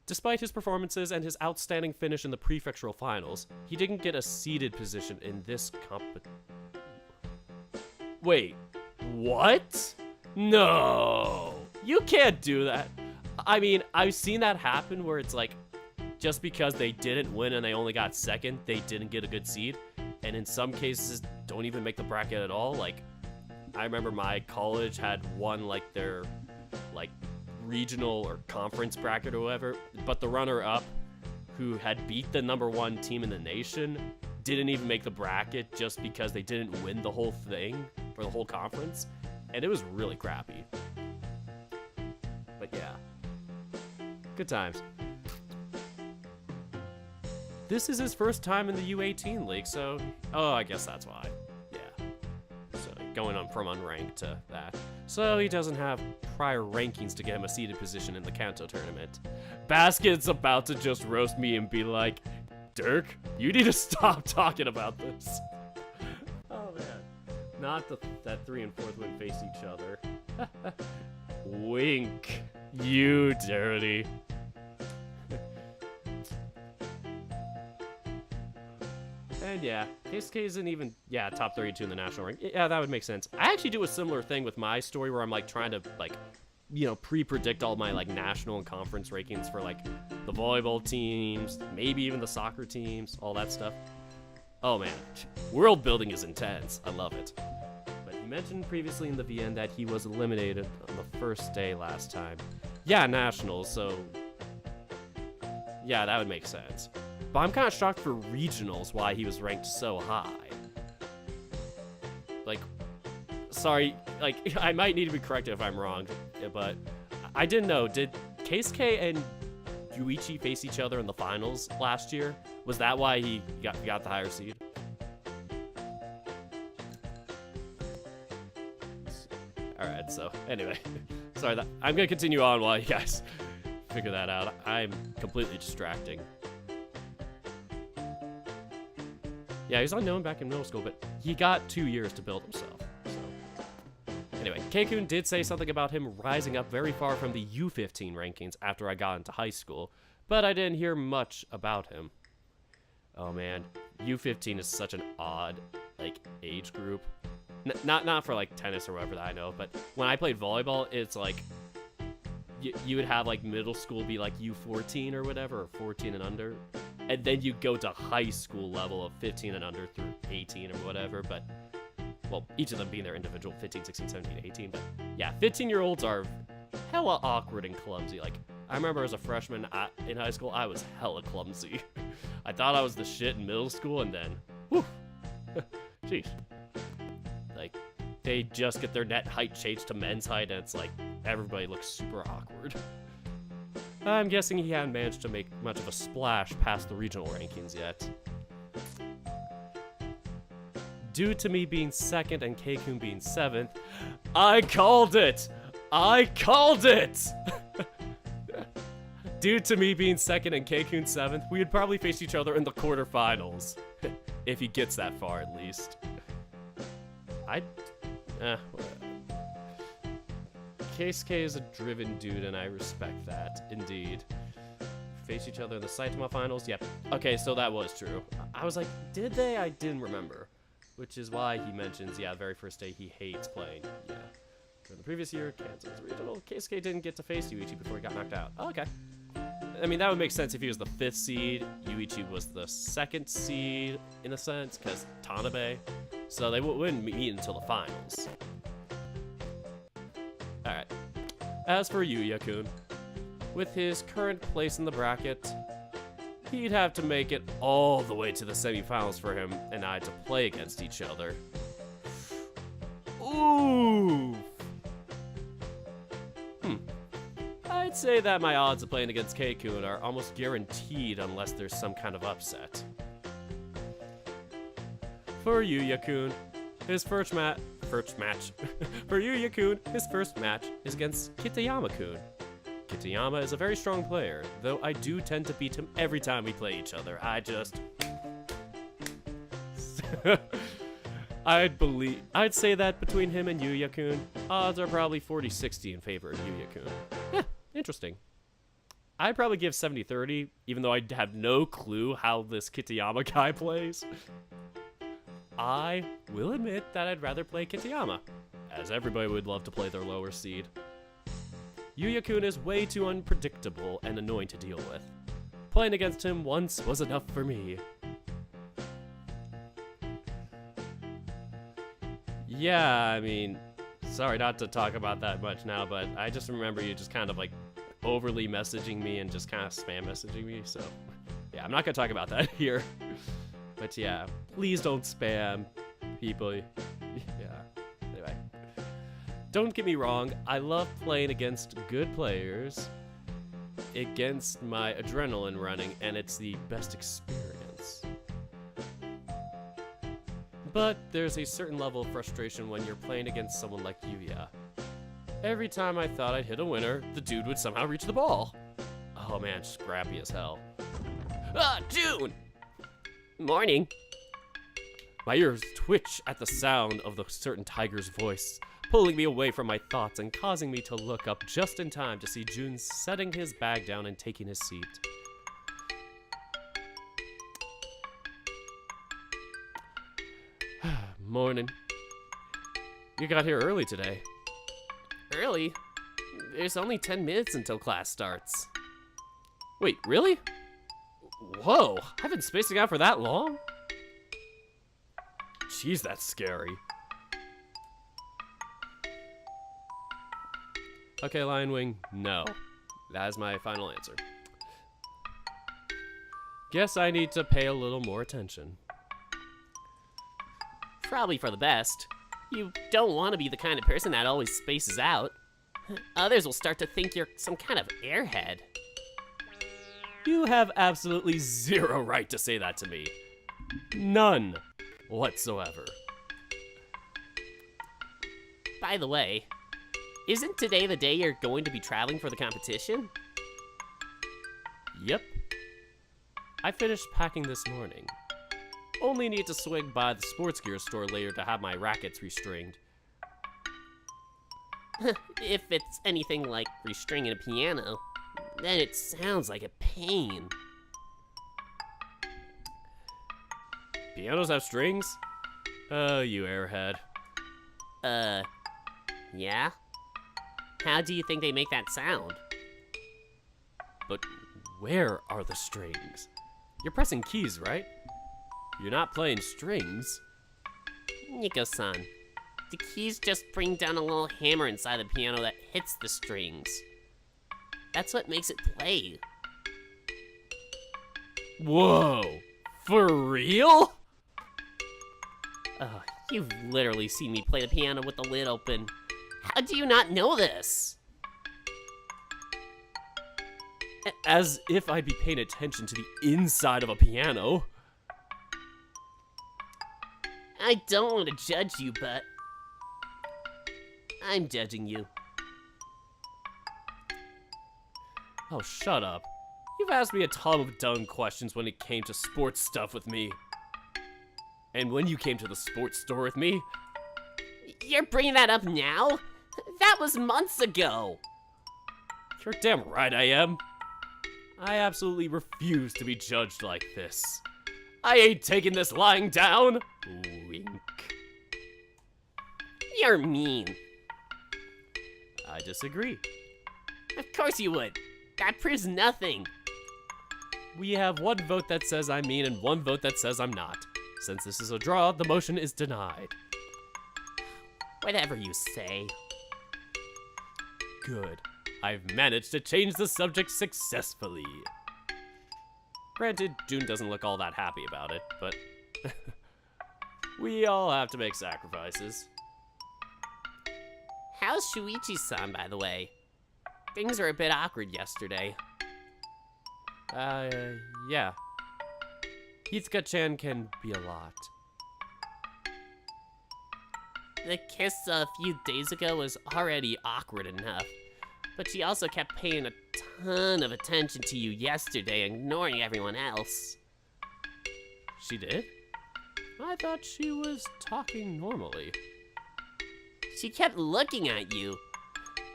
Despite his performances and his outstanding finish in the prefectural finals, he didn't get a seeded position in this competition. Wait, what? No, you can't do that. I mean, I've seen that happen where it's like, just because they didn't win and they only got 2nd, they didn't get a good seed. And in some cases, don't even make the bracket at all. Like, I remember my college had won, like, their, like, regional or conference bracket or whatever, but the runner-up, who had beat the #1 team in the nation, didn't even make the bracket just because they didn't win the whole thing, or the whole conference, and it was really crappy. But yeah, good times. This is his first time in the U18 league, so, oh, I guess that's why. Yeah, so going on from unranked to that. So he doesn't have prior rankings to get him a seeded position in the Kanto tournament. Basket's about to just roast me and be like, Dirk, you need to stop talking about this. Oh man. Not that 3 and 4th wouldn't face each other. Wink. You dirty. And yeah, Keisuke isn't even, top 32 in the national rank. Yeah, that would make sense. I actually do a similar thing with my story where I'm like trying to like, you know, pre-predict all my like national and conference rankings for like the volleyball teams, maybe even the soccer teams, all that stuff. Oh man, world building is intense. I love it. But mentioned previously in the VN that he was eliminated on the first day last time. Yeah, nationals, so yeah, that would make sense. But I'm kind of shocked for regionals why he was ranked so high. Like, sorry, like, I might need to be corrected if I'm wrong, but I didn't know. Did Keisuke and Shoichi face each other in the finals last year? Was that why he got the higher seed? Alright, so anyway, sorry, I'm gonna continue on while you guys figure that out. I'm completely distracting. Yeah, he was unknown back in middle school, but he got 2 years to build himself. So anyway, Keikun did say something about him rising up very far from the U15 rankings after I got into high school, but I didn't hear much about him. Oh man, U15 is such an odd, like, age group. Not for like tennis or whatever that I know, but when I played volleyball, it's like you would have like middle school be like U14 or whatever, or 14 and under, and then you go to high school level of 15 and under through 18 or whatever. But well, each of them being their individual 15, 16, 17, 18. But yeah, 15-year-olds are hella awkward and clumsy. Like, I remember as a freshman in high school, I was hella clumsy. I thought I was the shit in middle school, and then, whew, jeez. Like, they just get their net height changed to men's height, and it's like, everybody looks super awkward. I'm guessing he hadn't managed to make much of a splash past the regional rankings yet. Due to me being second and Keikun being 7th, I called it! I called it! Due to me being second and Keikun 7th, we would probably face each other in the quarterfinals. If he gets that far, at least. Keisuke is a driven dude, and I respect that, indeed. Face each other in the Saitama finals? Yep. Okay, so that was true. I was like, did they? I didn't remember. Which is why he mentions, yeah, the very first day he hates playing. Yeah. For the previous year, Kansas Regional, Keisuke didn't get to face Yuichi before he got knocked out. Oh, okay. I mean, that would make sense if he was the 5th seed. Yuichi was the 2nd seed, in a sense, because Tanabe. So they wouldn't meet until the finals. Alright. As for Yuya-kun, with his current place in the bracket, he'd have to make it all the way to the semifinals for him and I to play against each other. Ooh. I'd say that my odds of playing against Keikun are almost guaranteed unless there's some kind of upset. For Yuya-kun, his first match. For Yuya-kun, his first match is against Kitayama-kun. Kitayama is a very strong player, though I do tend to beat him every time we play each other. I'd say that between him and Yuya-kun, odds are probably 40-60 in favor of Yuya-kun. Yeah, interesting. I'd probably give 70-30, even though I have no clue how this Kitayama guy plays. I will admit that I'd rather play Kitayama, as everybody would love to play their lower seed. Yuya-kun is way too unpredictable and annoying to deal with. Playing against him once was enough for me. Yeah, I mean, sorry not to talk about that much now, but I just remember you just kind of like overly messaging me and just kind of spam messaging me, so yeah, I'm not gonna talk about that here. But yeah, please don't spam people. Yeah, anyway. Don't get me wrong, I love playing against good players, against my adrenaline running, and it's the best experience. But there's a certain level of frustration when you're playing against someone like Yuya. Every time I thought I'd hit a winner, the dude would somehow reach the ball. Oh man, scrappy as hell. Ah, June! Morning. My ears twitch at the sound of the certain tiger's voice, pulling me away from my thoughts and causing me to look up just in time to see Jun setting his bag down and taking his seat. Morning. You got here early today. Early? There's only 10 minutes until class starts. Wait, really? Whoa, I've been spacing out for that long? Jeez, that's scary. Okay, Lion Wing, no. That is my final answer. Guess I need to pay a little more attention. Probably for the best. You don't want to be the kind of person that always spaces out. Others will start to think you're some kind of airhead. You have absolutely zero right to say that to me. None whatsoever. By the way, isn't today the day you're going to be traveling for the competition? Yep. I finished packing this morning. Only need to swing by the sports gear store later to have my rackets restringed. If it's anything like restringing a piano, then it sounds like a pain. Pianos have strings? Oh, you airhead. Yeah? How do you think they make that sound? But where are the strings? You're pressing keys, right? You're not playing strings. Nico-san, the keys just bring down a little hammer inside the piano that hits the strings. That's what makes it play. Whoa! For real? Oh, you've literally seen me play the piano with the lid open. How do you not know this? As if I'd be paying attention to the inside of a piano. I don't want to judge you, but I'm judging you. Oh, shut up. You've asked me a ton of dumb questions when it came to sports stuff with me. And when you came to the sports store with me, You're bringing that up now? That was months ago. you're damn right I am. I absolutely refuse to be judged like this. I ain't taking this lying down. Wink. You're mean. I disagree. Of course you would. That proves nothing. We have one vote that says I'm mean and one vote that says I'm not. Since this is a draw, the motion is denied. Whatever you say. Good. I've managed to change the subject successfully. Granted, June doesn't look all that happy about it, but we all have to make sacrifices. How's Shoichi-san, by the way? Things were a bit awkward yesterday. Yeah. Hitsuka-chan can be a lot. The kiss a few days ago was already awkward enough, but she also kept paying a ton of attention to you yesterday, ignoring everyone else. She did? I thought she was talking normally. She kept looking at you.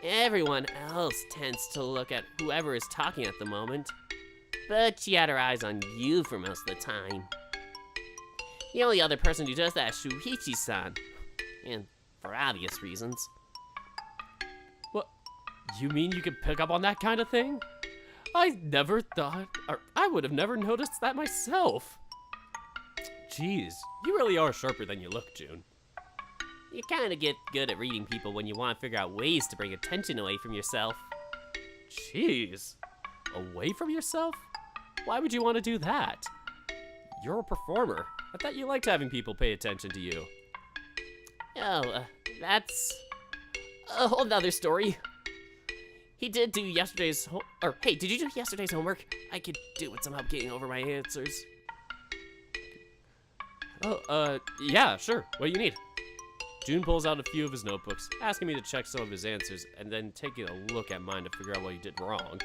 Everyone else tends to look at whoever is talking at the moment, but she had her eyes on you for most of the time. The only other person who does that is Shuichi-san, and for obvious reasons. What? You mean you could pick up on that kind of thing? I never thought, or I would have never noticed that myself. Jeez, you really are sharper than you look, June. You kind of get good at reading people when you want to figure out ways to bring attention away from yourself. Jeez. Away from yourself? Why would you want to do that? You're a performer. I thought you liked having people pay attention to you. Oh, that's a whole nother story. He did do yesterday's hey, did you do yesterday's homework? I could do with some help getting over my answers. Oh, yeah, sure. What do you need? June pulls out a few of his notebooks, asking me to check some of his answers, and then taking a look at mine to figure out what he did wrong.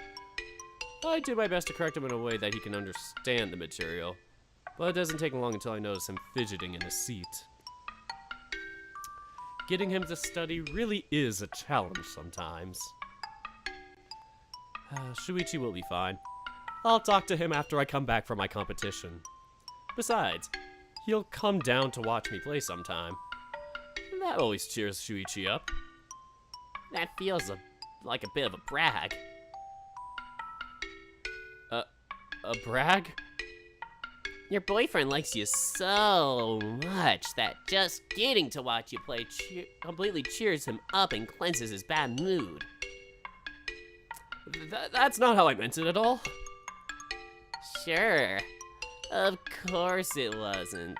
I do my best to correct him in a way that he can understand the material, but it doesn't take long until I notice him fidgeting in his seat. Getting him to study really is a challenge sometimes. Shuichi will be fine. I'll talk to him after I come back from my competition. Besides, he'll come down to watch me play sometime. That always cheers Shuichi up. That feels like a bit of a brag. A brag? Your boyfriend likes you so much that just getting to watch you play completely cheers him up and cleanses his bad mood. That's not how I meant it at all. Sure. Of course it wasn't.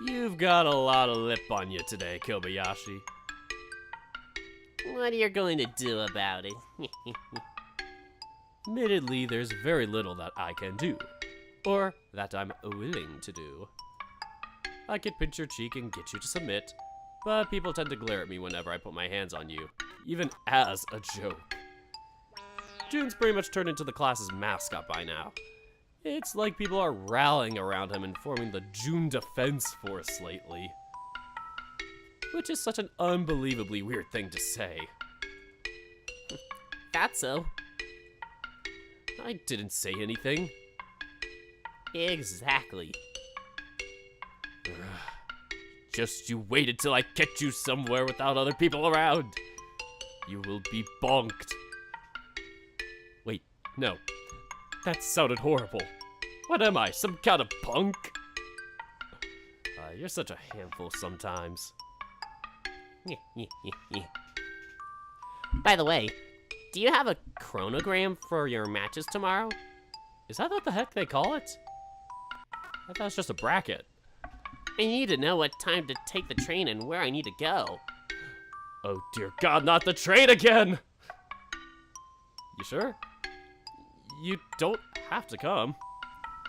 You've got a lot of lip on you today, Kobayashi. What are you going to do about it? Admittedly, there's very little that I can do, or that I'm willing to do. I could pinch your cheek and get you to submit, but people tend to glare at me whenever I put my hands on you, even as a joke. June's pretty much turned into the class's mascot by now. It's like people are rallying around him and forming the June Defense Force lately. Which is such an unbelievably weird thing to say. That's so. I didn't say anything. Exactly. Just you wait until I catch you somewhere without other people around. You will be bonked. Wait, no. That sounded horrible. What am I, some kind of punk? You're such a handful sometimes. By the way, do you have a chronogram for your matches tomorrow? Is that what the heck they call it? I thought it was just a bracket. I need to know what time to take the train and where I need to go. Oh dear God, not the train again! You sure? You don't have to come.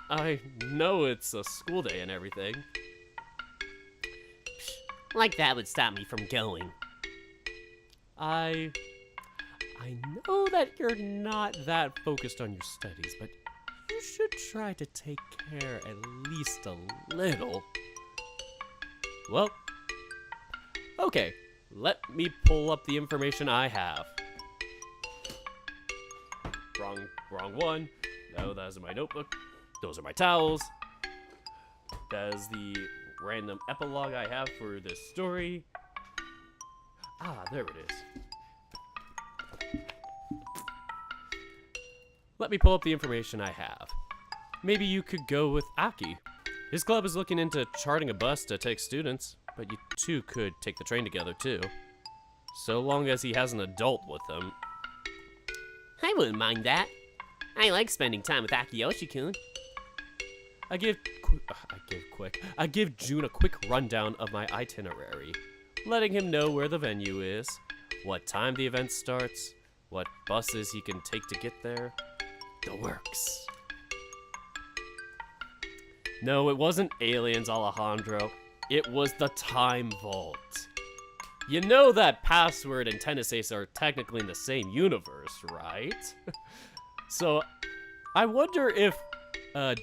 I know it's a school day and everything. Like that would stop me from going. I know that you're not that focused on your studies, but you should try to take care at least a little. Well, okay, let me pull up the information I have. Wrong one. No, that isn't my notebook. Those are my towels. That is the random epilogue I have for this story. Ah, there it is. Let me pull up the information I have. Maybe you could go with Aki. His club is looking into charting a bus to take students, but you two could take the train together too. So long as he has an adult with him. I wouldn't mind that. I like spending time with Akiyoshi-kun. I give June a quick rundown of my itinerary, letting him know where the venue is, what time the event starts, what buses he can take to get there. The works. No, it wasn't aliens, Alejandro. It was the Time Vault. You know that password and Tennis Ace are technically in the same universe, right? So, I wonder if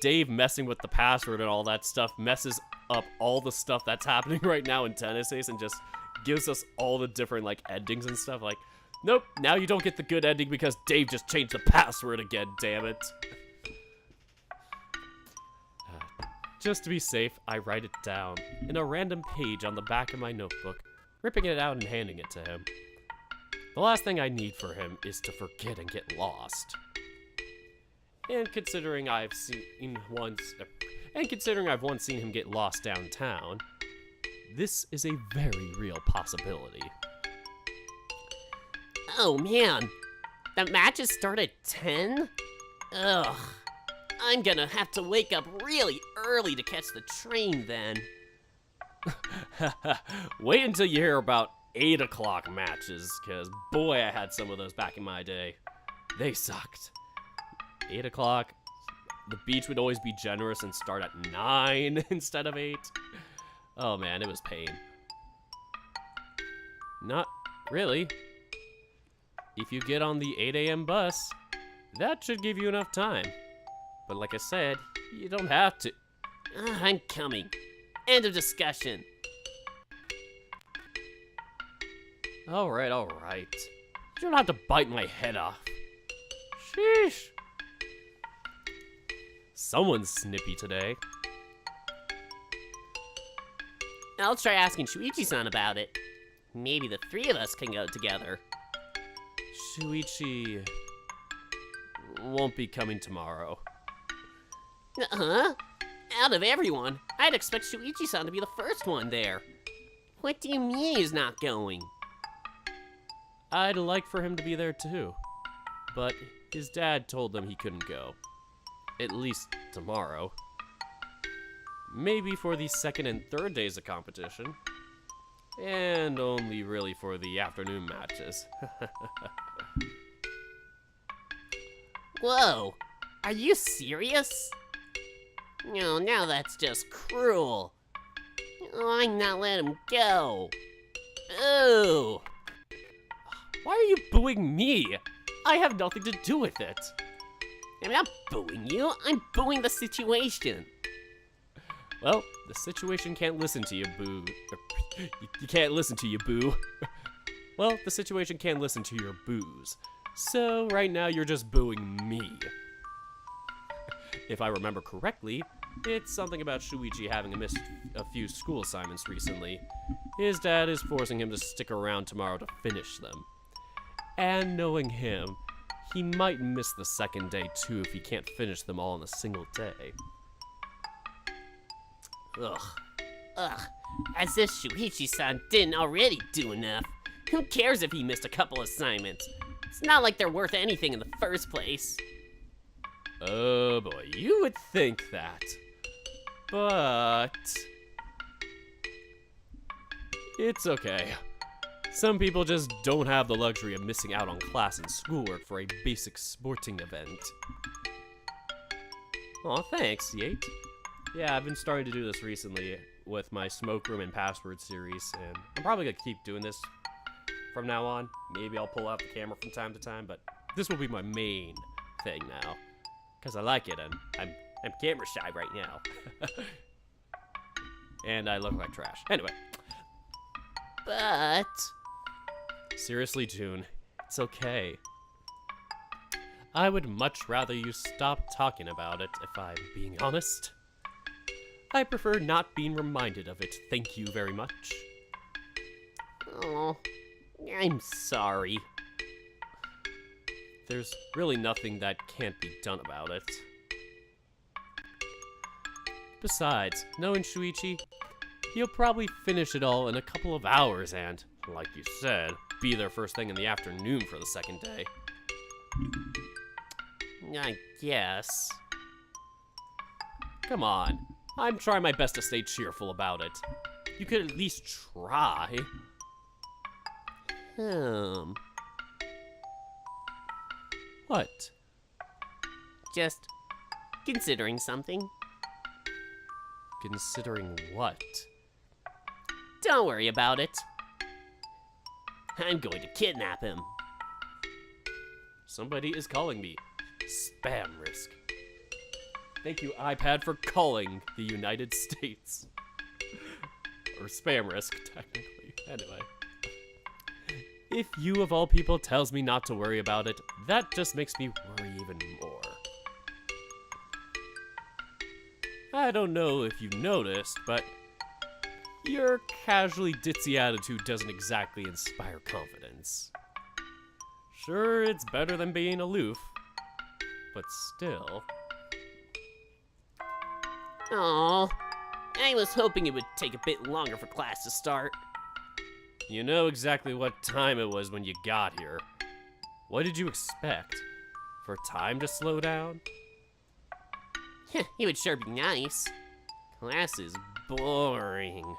Dave messing with the password and all that stuff messes up all the stuff that's happening right now in Tennis Ace and just gives us all the different, like, endings and stuff. Like, nope, now you don't get the good ending because Dave just changed the password again, damn it. Just to be safe, I write it down in a random page on the back of my notebook, ripping it out and handing it to him. The last thing I need for him is to forget and get lost. And considering I've once seen him get lost downtown, this is a very real possibility. Oh man, the matches start at 10? Ugh, I'm gonna have to wake up really early to catch the train then. Wait until you hear about 8 o'clock matches, because boy, I had some of those back in my day. They sucked. 8 o'clock, the beach would always be generous and start at 9 instead of 8. Oh man, it was pain. Not really. If you get on the 8 a.m. bus, that should give you enough time. But like I said, you don't have to. I'm coming. End of discussion. Alright. You don't have to bite my head off. Sheesh. Someone's snippy today. I'll try asking Shoichi-san about it. Maybe the three of us can go together. Shoichi won't be coming tomorrow. Huh? Out of everyone, I'd expect Shoichi-san to be the first one there. What do you mean he's not going? I'd like for him to be there too, but his dad told him he couldn't go. At least tomorrow. Maybe for the second and third days of competition. And only really for the afternoon matches. Whoa, are you serious? No, now that's just cruel. Oh, I'm not letting him go. Ooh. Why are you booing me? I have nothing to do with it. I'm not booing you, I'm booing the situation. Well, the situation can't listen to you, boo. You can't listen to you, boo. Well, the situation can't listen to your boos. So right now you're just booing me. If I remember correctly, it's something about Shoichi having missed a few school assignments recently. His dad is forcing him to stick around tomorrow to finish them. And knowing him, he might miss the second day too if he can't finish them all in a single day. Ugh. As if Shoichi-san didn't already do enough. Who cares if he missed a couple assignments? It's not like they're worth anything in the first place. Oh boy, you would think that. But it's okay. Some people just don't have the luxury of missing out on class and schoolwork for a basic sporting event. Aw, thanks, Yate. Yeah, I've been starting to do this recently with my Smoke Room and Password series, and I'm probably gonna keep doing this from now on. Maybe I'll pull out the camera from time to time, but this will be my main thing now. Because I like it, and I'm camera shy right now. And I look like trash. Anyway. But Seriously, June, it's okay. I would much rather you stop talking about it, if I'm being honest. I prefer not being reminded of it, thank you very much. oh, I'm sorry. There's really nothing that can't be done about it. Besides, knowing Shoichi, he'll probably finish it all in a couple of hours and, like you said, be there first thing in the afternoon for the second day. I guess. Come on, I'm trying my best to stay cheerful about it. You could at least try. What? Just considering something. Considering what? Don't worry about it. I'm going to kidnap him. Somebody is calling me. Spam risk. Thank you, iPad, for calling the United States. Or spam risk, technically. Anyway. If you, of all people, tells me not to worry about it, that just makes me worry even more. I don't know if you noticed, but your casually ditzy attitude doesn't exactly inspire confidence. Sure, it's better than being aloof, but still. Aw, I was hoping it would take a bit longer for class to start. You know exactly what time it was when you got here. What did you expect? For time to slow down? It would sure be nice. Class is boring.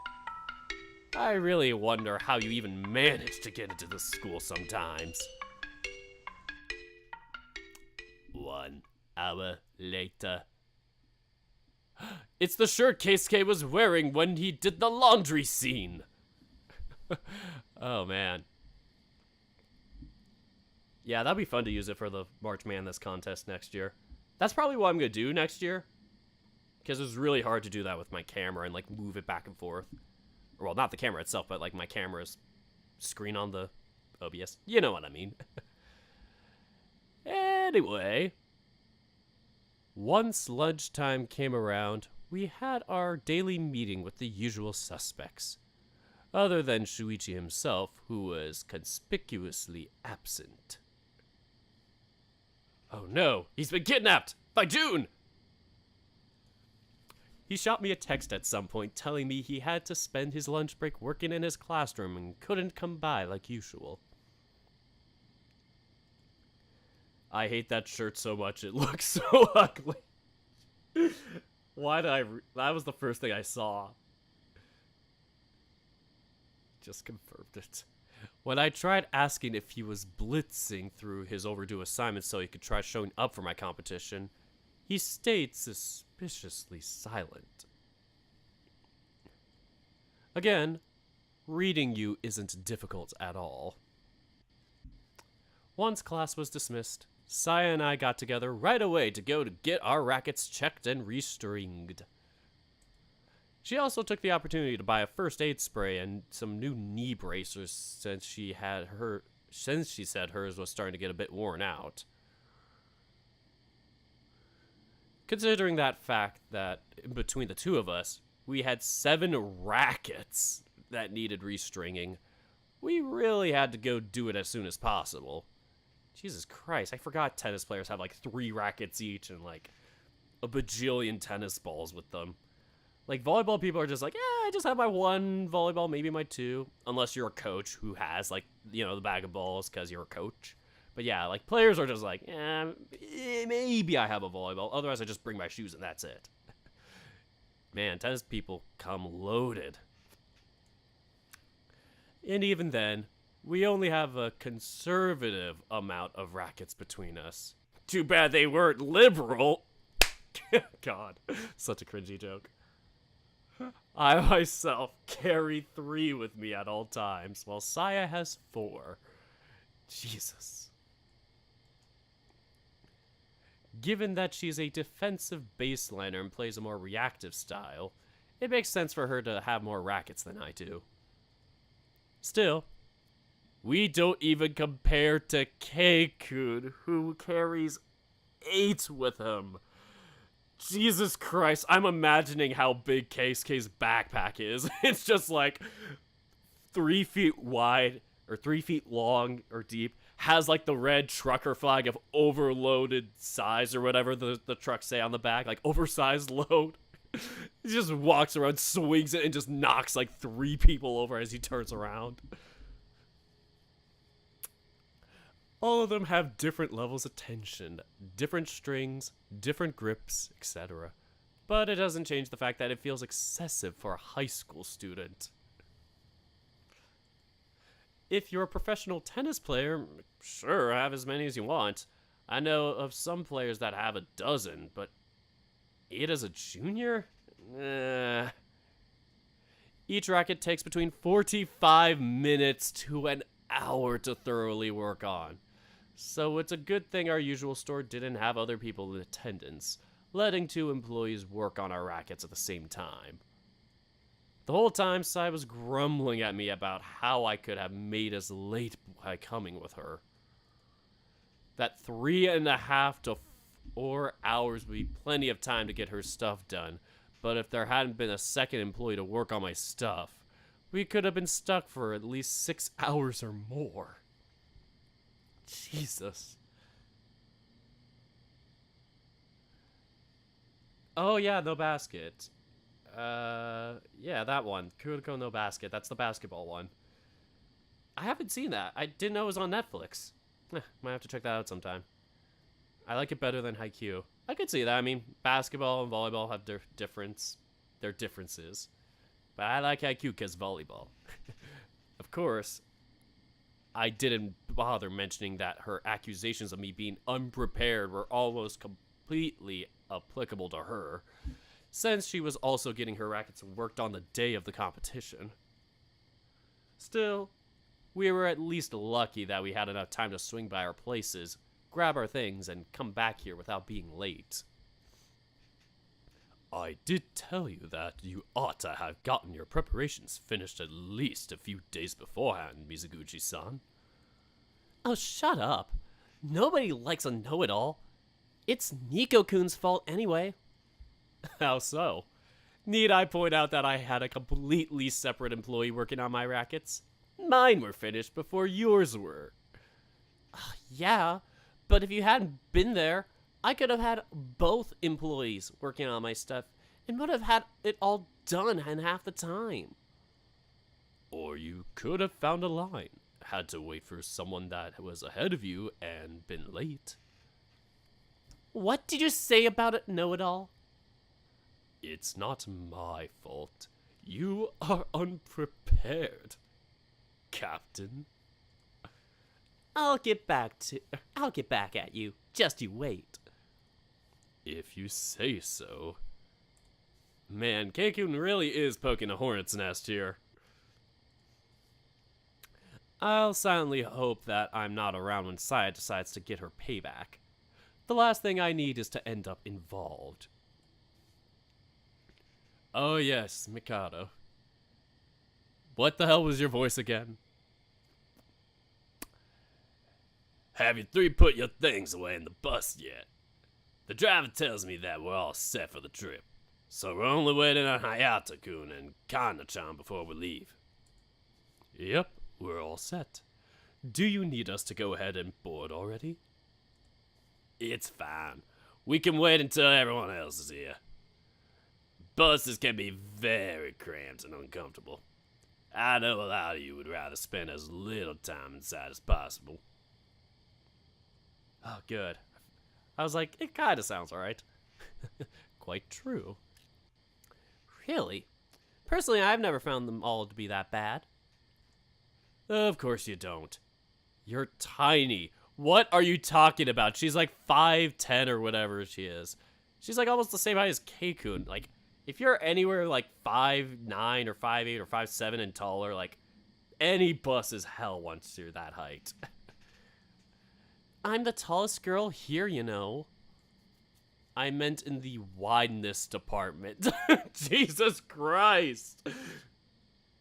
I really wonder how you even manage to get into this school sometimes. 1 hour later. It's the shirt Keisuke was wearing when he did the laundry scene. Oh, man. Yeah, that'd be fun to use it for the March Madness contest next year. That's probably what I'm going to do next year. Because it's really hard to do that with my camera and, like, move it back and forth. Or, well, not the camera itself, but, like, my camera's screen on the OBS. You know what I mean. Anyway. Once lunchtime came around, we had our daily meeting with the usual suspects. Other than Shoichi himself, who was conspicuously absent. Oh no, he's been kidnapped! By June! He shot me a text at some point telling me he had to spend his lunch break working in his classroom and couldn't come by like usual. I hate that shirt so much. It looks so ugly. Why did that was the first thing I saw. Just confirmed it. When I tried asking if he was blitzing through his overdue assignments so he could try showing up for my competition, he stayed suspiciously silent. Again, reading you isn't difficult at all. Once class was dismissed, Saya and I got together right away to go to get our rackets checked and restringed. She also took the opportunity to buy a first aid spray and some new knee bracers since she said hers was starting to get a bit worn out. Considering that fact that between the two of us, we had 7 rackets that needed restringing, we really had to go do it as soon as possible. Jesus Christ, I forgot tennis players have like 3 rackets each and like a bajillion tennis balls with them. Like, volleyball people are just like, yeah, I just have my 1 volleyball, maybe my 2. Unless you're a coach who has, like, you know, the bag of balls because you're a coach. But yeah, like, players are just like, maybe I have a volleyball. Otherwise, I just bring my shoes and that's it. Man, tennis people come loaded. And even then, we only have a conservative amount of rackets between us. Too bad they weren't liberal. God, such a cringy joke. I myself carry 3 with me at all times, while Saya has 4. Jesus. Given that she's a defensive baseliner and plays a more reactive style, it makes sense for her to have more rackets than I do. Still, we don't even compare to K-kun, who carries 8 with him. Jesus Christ, I'm imagining how big KSK's backpack is. It's just like 3 feet wide, or 3 feet long, or deep, has like the red trucker flag of overloaded size, or whatever the trucks say on the back, like oversized load. He just walks around, swings it, and just knocks like 3 people over as he turns around. All of them have different levels of tension, different strings, different grips, etc. But it doesn't change the fact that it feels excessive for a high school student. If you're a professional tennis player, sure, have as many as you want. I know of some players that have a dozen, but 8 as a junior? Each racket takes between 45 minutes to an hour to thoroughly work on. So it's a good thing our usual store didn't have other people in attendance, letting 2 employees work on our rackets at the same time. The whole time, Sai was grumbling at me about how I could have made us late by coming with her. That 3.5 to 4 hours would be plenty of time to get her stuff done, but if there hadn't been a second employee to work on my stuff, we could have been stuck for at least 6 hours or more. Jesus. Oh yeah, no basket. Yeah, that one. Kuroko no basket. That's the basketball one. I haven't seen that. I didn't know it was on Netflix. Might have to check that out sometime. I like it better than Haikyuu. I could see that. I mean, basketball and volleyball have their differences. But I like Haikyuu because volleyball. Of course, I didn't bother mentioning that her accusations of me being unprepared were almost completely applicable to her, since she was also getting her rackets worked on the day of the competition. Still, we were at least lucky that we had enough time to swing by our places, grab our things, and come back here without being late. I did tell you that you ought to have gotten your preparations finished at least a few days beforehand, Mizuguchi-san. Oh, shut up. Nobody likes a know-it-all. It's Nico-kun's fault anyway. How so? Need I point out that I had a completely separate employee working on my rackets? Mine were finished before yours were. Yeah, but if you hadn't been there, I could have had both employees working on my stuff and would have had it all done in half the time. Or you could have found a line, had to wait for someone that was ahead of you and been late. What did you say about it, know-it-all? It's not my fault. You are unprepared, Captain. I'll get back at you. Just you wait. If you say so. Man, Keikun really is poking a hornet's nest here. I'll silently hope that I'm not around when Saya decides to get her payback. The last thing I need is to end up involved. Oh yes, Mikado. What the hell was your voice again? Have you three put your things away in the bus yet? The driver tells me that we're all set for the trip, so we're only waiting on Hayata-kun and Kana-chan before we leave. Yep, we're all set. Do you need us to go ahead and board already? It's fine. We can wait until everyone else is here. Buses can be very cramped and uncomfortable. I know a lot of you would rather spend as little time inside as possible. Oh, good. I was like, it kind of sounds alright. Quite true. Really? Personally, I've never found them all to be that bad. Of course you don't. You're tiny. What are you talking about? She's like 5'10" or whatever she is. She's like almost the same height as Keikun. Like, if you're anywhere like 5'9" or 5'8" or 5'7" and taller, like, any bus is hell once you're that height. I'm the tallest girl here, you know. I meant in the wideness department. Jesus Christ.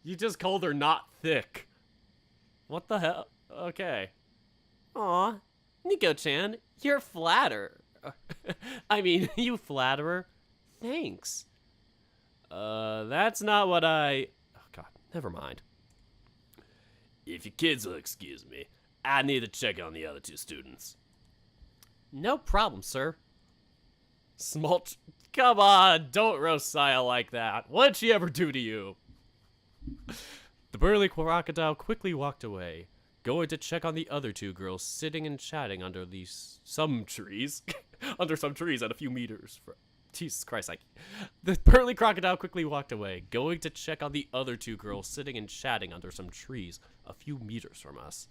You just called her not thick. What the hell? Okay. Aw, Nico-chan, you're flatter. I mean, you flatterer. Thanks. That's not what I... Oh, God, never mind. If you kids will excuse me, I need to check on the other two students. No problem, sir. Come on, don't roast Saya like that. What'd she ever do to you? The burly crocodile quickly walked away, going to check on the other two girls sitting and chatting under some trees. Under some trees at a few meters from... Jesus Christ, The burly crocodile quickly walked away, going to check on the other two girls sitting and chatting under some trees a few meters from us,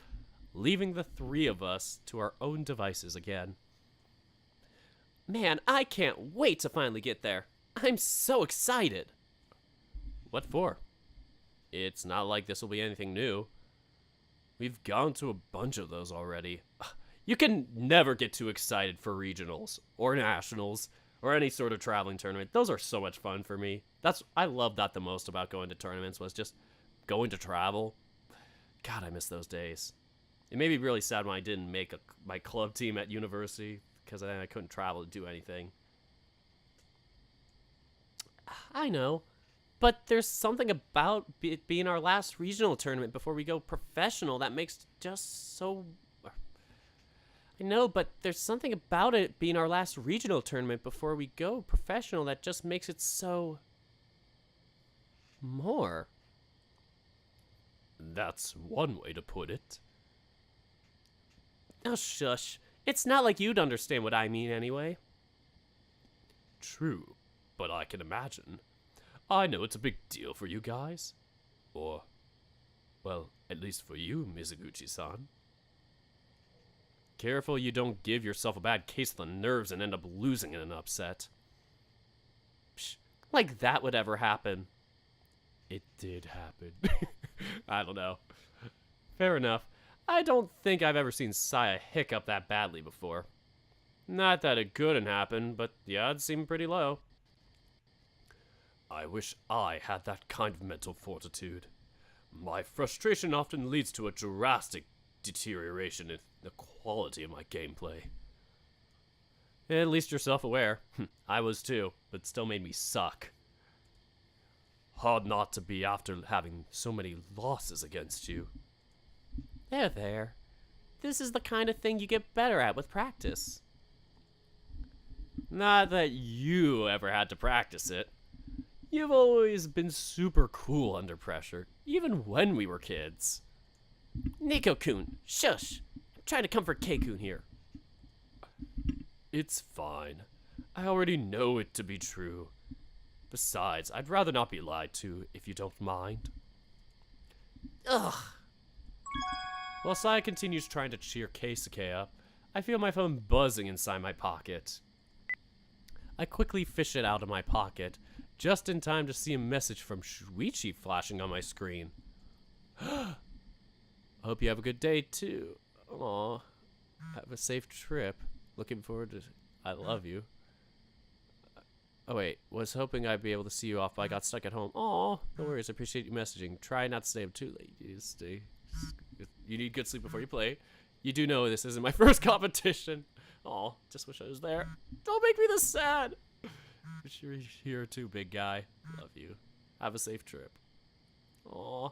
leaving the three of us to our own devices again. Man, I can't wait to finally get there. I'm so excited. What for? It's not like this will be anything new. We've gone to a bunch of those already. You can never get too excited for regionals or nationals or any sort of traveling tournament. Those are so much fun for me. I love that the most about going to tournaments was just going to travel. God, I miss those days. It made me really sad when I didn't make my club team at university because then I couldn't travel to do anything. I know, but there's something about it being our last regional tournament before we go professional that makes just so... I know, but there's something about it being our last regional tournament before we go professional that just makes it so... more. That's one way to put it. Oh, shush. It's not like you'd understand what I mean anyway. True, but I can imagine. I know it's a big deal for you guys. Or, well, at least for you, Mizuguchi-san. Careful you don't give yourself a bad case of the nerves and end up losing in an upset. Psh, like that would ever happen. It did happen. I don't know. Fair enough. I don't think I've ever seen Saya hiccup that badly before. Not that it couldn't happen, but the odds seem pretty low. I wish I had that kind of mental fortitude. My frustration often leads to a drastic deterioration in the quality of my gameplay. At least you're self-aware. I was too, but still made me suck. Hard not to be after having so many losses against you. There. This is the kind of thing you get better at with practice. Not that you ever had to practice it. You've always been super cool under pressure, even when we were kids. Nico-kun, shush. I'm trying to comfort Keikun here. It's fine. I already know it to be true. Besides, I'd rather not be lied to, if you don't mind. Ugh. While Saya continues trying to cheer Keisuke up, I feel my phone buzzing inside my pocket. I quickly fish it out of my pocket, just in time to see a message from Shoichi flashing on my screen. Hope you have a good day, too. Aw. Have a safe trip. Looking forward to... I love you. Oh, wait. Was hoping I'd be able to see you off, but I got stuck at home. Aw. No worries. I appreciate you messaging. Try not to stay up too late. You need good sleep before you play. You do know this isn't my first competition. Aw. Just wish I was there. Don't make me this sad. Wish you were here, too, big guy. Love you. Have a safe trip. Aw.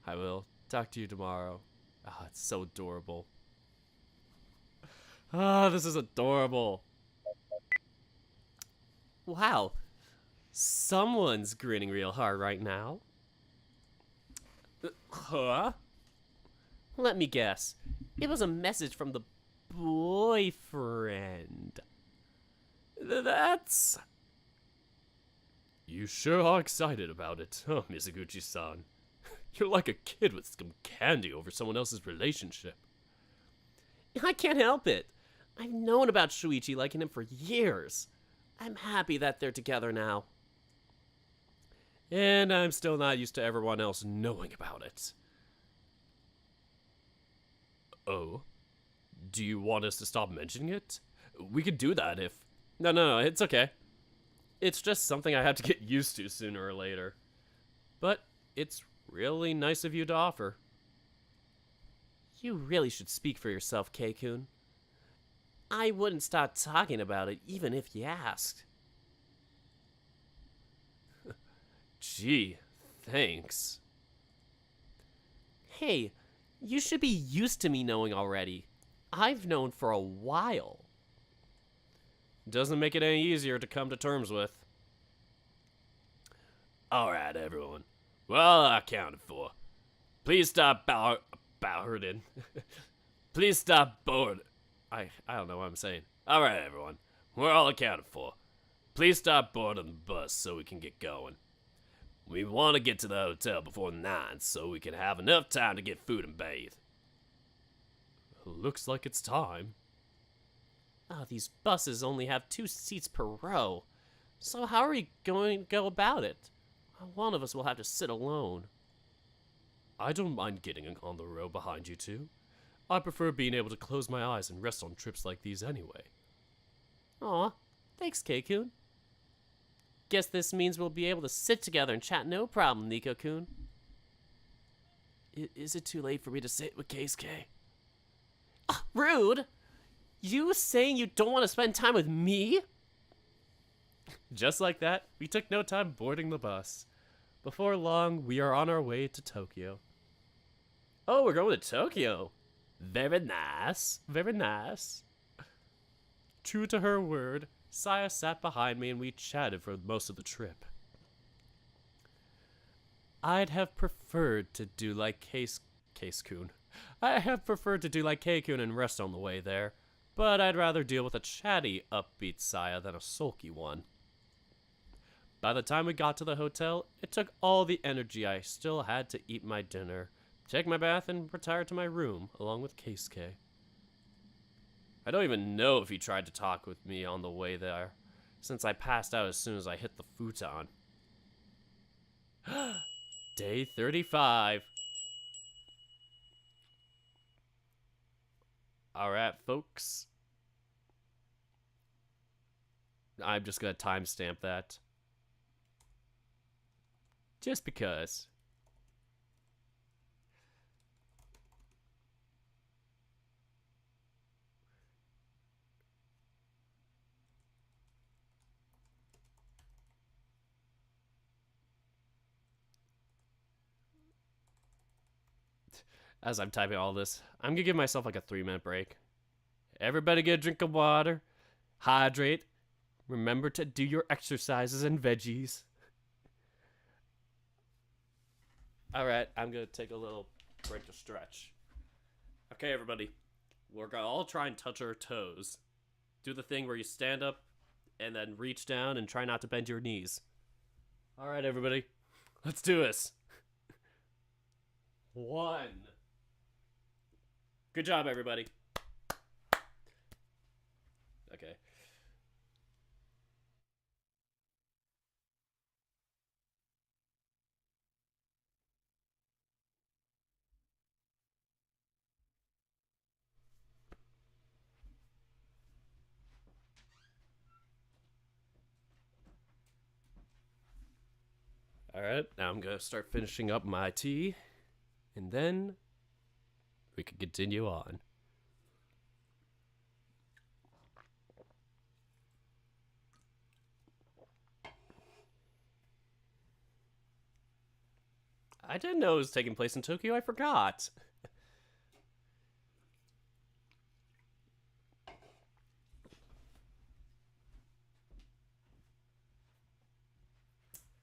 I will. Talk to you tomorrow. Ah, it's so adorable. Ah, this is adorable. Wow. Someone's grinning real hard right now. Huh? Let me guess. It was a message from the boyfriend. That's... You sure are excited about it, huh, Mizuguchi-san? You're like a kid with some candy over someone else's relationship. I can't help it. I've known about Shoichi, liking him for years. I'm happy that they're together now. And I'm still not used to everyone else knowing about it. Oh? Do you want us to stop mentioning it? We could do that if... No, it's okay. It's just something I have to get used to sooner or later. But it's really nice of you to offer. You really should speak for yourself, Kei-kun. I wouldn't stop talking about it even if you asked. Gee, thanks. Hey, you should be used to me knowing already. I've known for a while. Doesn't make it any easier to come to terms with. Alright, everyone. Well accounted for. Please stop boarding. Please stop bored. I don't know what I'm saying. Alright, everyone. We're all accounted for. Please stop boarding the bus so we can get going. We want to get to the hotel before 9 so we can have enough time to get food and bathe. Looks like it's time. Oh, these buses only have 2 seats per row. So how are we going to go about it? One of us will have to sit alone. I don't mind getting on the row behind you two. I prefer being able to close my eyes and rest on trips like these anyway. Aw, thanks, Kei-kun. Guess this means we'll be able to sit together and chat no problem, Nico-kun. Is it too late for me to sit with Keisuke? Rude! You saying you don't want to spend time with me? Just like that, we took no time boarding the bus. Before long, we are on our way to Tokyo. Oh, we're going to Tokyo. Very nice, very nice. True to her word, Saya sat behind me and we chatted for most of the trip. I'd have preferred to do like Case-kun. I have preferred to do like Kei-kun and rest on the way there, but I'd rather deal with a chatty, upbeat Saya than a sulky one. By the time we got to the hotel, it took all the energy I still had to eat my dinner, take my bath, and retire to my room, along with Keisuke. I don't even know if he tried to talk with me on the way there, since I passed out as soon as I hit the futon. Day 35. Alright, folks. I'm just gonna timestamp that. Just because. As I'm typing all this, I'm gonna give myself like a 3-minute break. Everybody get a drink of water, hydrate, remember to do your exercises and veggies. Alright, I'm gonna take a little break to stretch. Okay, everybody, we're gonna all try and touch our toes. do the thing where you stand up and then reach down and try not to bend your knees. All right, everybody. Let's do this. 1. Good job, everybody. Okay. All right, now I'm going to start finishing up my tea, and then we can continue on. I didn't know it was taking place in Tokyo. I forgot.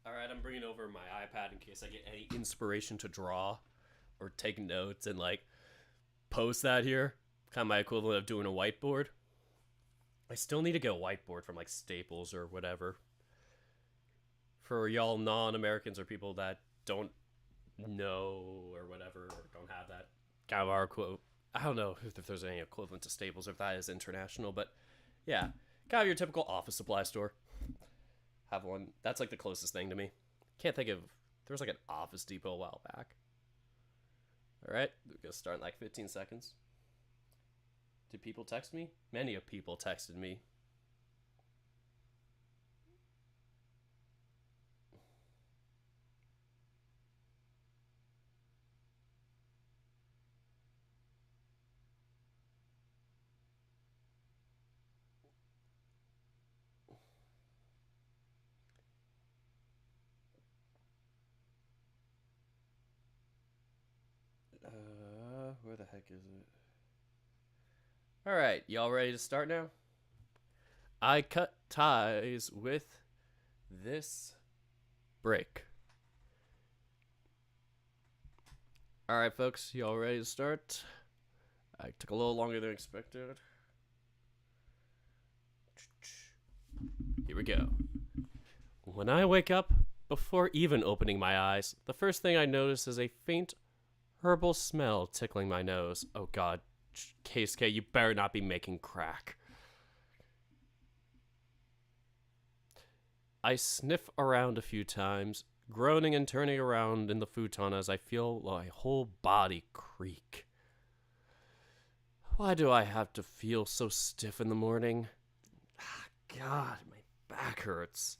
All right, I'm bringing over my iPad in case I get any inspiration to draw or take notes and like post that here. Kind of my equivalent of doing a whiteboard. I still need to get a whiteboard from like Staples or whatever. For y'all non-Americans or people that don't know or whatever, or don't have that kind of our quote. I don't know if there's any equivalent to Staples or if that is international, but yeah, kind of your typical office supply store. Have one. That's like the closest thing to me. Can't think of. There was like an Office Depot a while back. All right, we're gonna start in like 15 seconds. Did people text me? Many of people texted me. Where the heck is it? All right, y'all ready to start now? I cut ties with this break. All right, folks, y'all ready to start? I took a little longer than expected. Here we go. When I wake up, before even opening my eyes, the first thing I notice is a faint herbal smell tickling my nose. Oh god, Case K, you better not be making crack. I sniff around a few times, groaning and turning around in the futon as I feel my whole body creak. Why do I have to feel so stiff in the morning? God, my back hurts.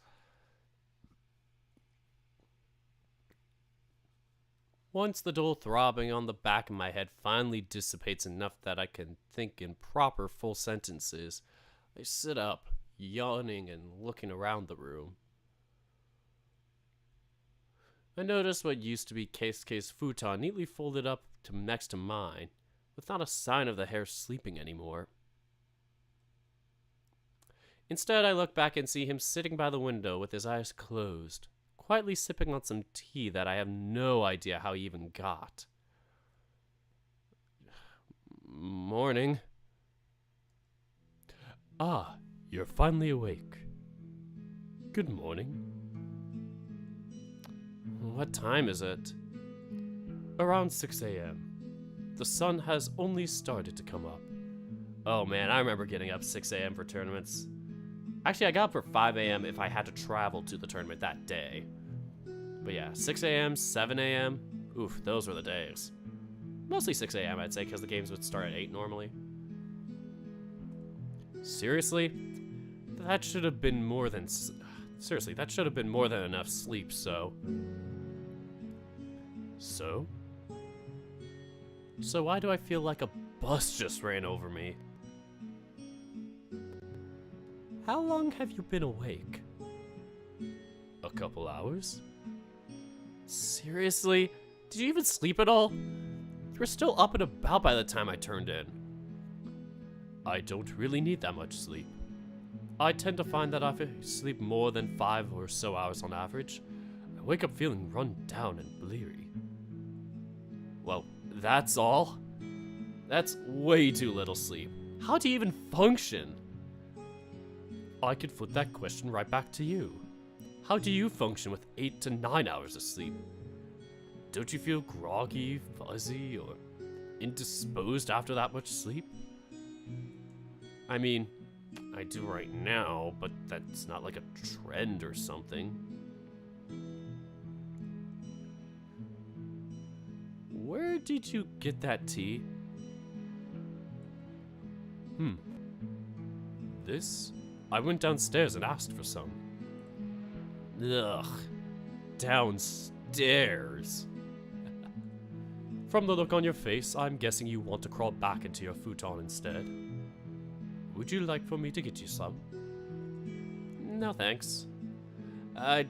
Once the dull throbbing on the back of my head finally dissipates enough that I can think in proper full sentences, I sit up, yawning and looking around the room. I notice what used to be Case futon neatly folded up next to mine, with not a sign of the hair sleeping anymore. Instead, I look back and see him sitting by the window with his eyes closed, quietly sipping on some tea that I have no idea how he even got. Morning. Ah, you're finally awake. Good morning. What time is it? Around 6 a.m. The sun has only started to come up. Oh man, I remember getting up 6 a.m. for tournaments. Actually, I got up for 5 a.m. if I had to travel to the tournament that day. But yeah, 6 a.m., 7 a.m., oof, those were the days. Mostly 6 a.m., I'd say, because the games would start at 8 normally. Seriously? That should have been more than... Seriously, that should have been more than enough sleep, so... So? So why do I feel like a bus just ran over me? How long have you been awake? A couple hours? Seriously? Did you even sleep at all? You were still up and about by the time I turned in. I don't really need that much sleep. I tend to find that if I sleep more than 5 or so hours on average, I wake up feeling run down and bleary. Well, that's all? That's way too little sleep. How do you even function? I could flip that question right back to you. How do you function with 8 to 9 hours of sleep? Don't you feel groggy, fuzzy, or indisposed after that much sleep? I mean, I do right now, but that's not like a trend or something. Where did you get that tea? This? I went downstairs and asked for some. Ugh. Downstairs. From the look on your face, I'm guessing you want to crawl back into your futon instead. Would you like for me to get you some? No thanks. I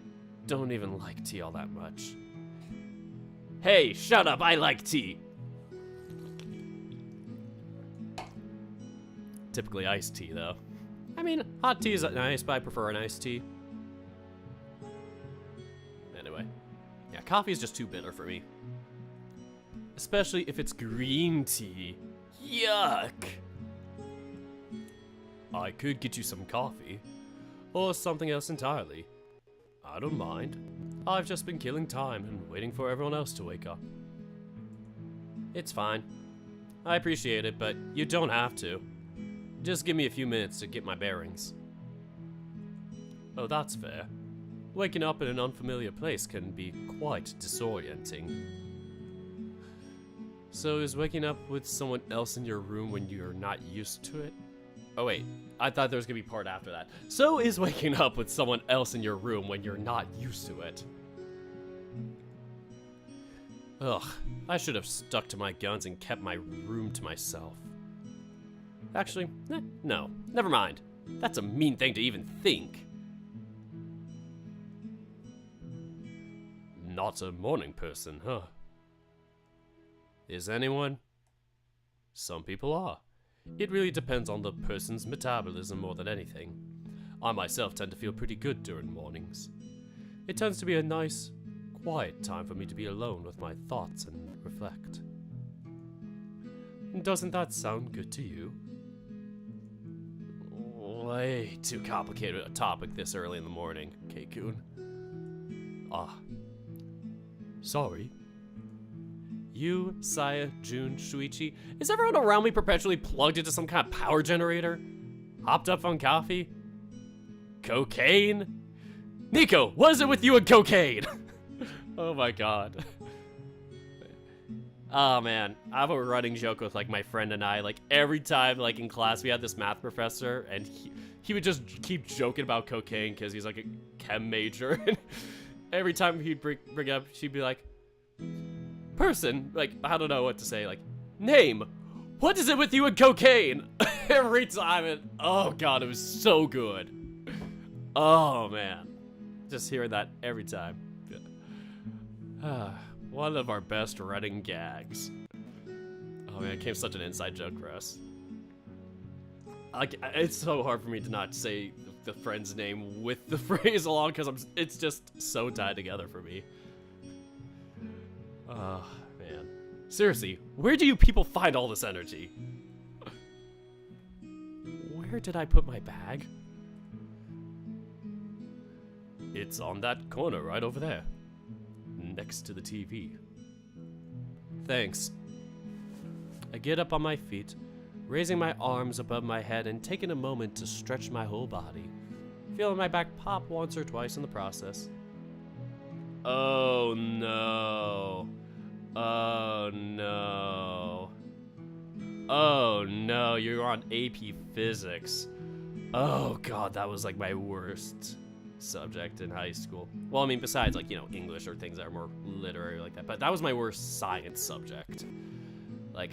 don't even like tea all that much. Hey, shut up, I like tea! Typically iced tea, though. I mean, hot tea is nice, but I prefer an iced tea. Anyway. Yeah, coffee is just too bitter for me. Especially if it's green tea. Yuck! I could get you some coffee. Or something else entirely. I don't mind. I've just been killing time and waiting for everyone else to wake up. It's fine. I appreciate it, but you don't have to. Just give me a few minutes to get my bearings. Oh, that's fair. Waking up in an unfamiliar place can be quite disorienting. So is waking up with someone else in your room when you're not used to it? Oh wait, I thought there was gonna be part after that. So is waking up with someone else in your room when you're not used to it? Ugh, I should have stuck to my guns and kept my room to myself. Actually, no, never mind. That's a mean thing to even think. Not a morning person, huh? Is anyone? Some people are. It really depends on the person's metabolism more than anything. I myself tend to feel pretty good during mornings. It tends to be a nice, quiet time for me to be alone with my thoughts and reflect. Doesn't that sound good to you? Way too complicated a topic this early in the morning, Keikun. Sorry. You, Saya, June, Shoichi, is everyone around me perpetually plugged into some kind of power generator? Hopped up on coffee? Cocaine? Nico, what is it with you and cocaine? Oh my god. Oh man, I have a running joke with like my friend and I, like every time like in class we had this math professor and he would just keep joking about cocaine because he's like a chem major. And every time he'd bring up, she'd be like, person, like, I don't know what to say, like, name, what is it with you and cocaine? Every time, and oh god, it was so good. Oh man, just hearing that every time. One of our best running gags. Oh man, it became such an inside joke for us. It's so hard for me to not say the friend's name with the phrase along because it's just so tied together for me. Oh, man. Seriously, where do you people find all this energy? Where did I put my bag? It's on that corner right over there. Next to the TV. Thanks. I get up on my feet, raising my arms above my head and taking a moment to stretch my whole body, feeling my back pop once or twice in the process. Oh no. Oh no. Oh no, you're on AP Physics. Oh god, that was like my worst subject in high school. Well, I mean, besides like, you know, English or things that are more literary like that, but that was my worst science subject. Like,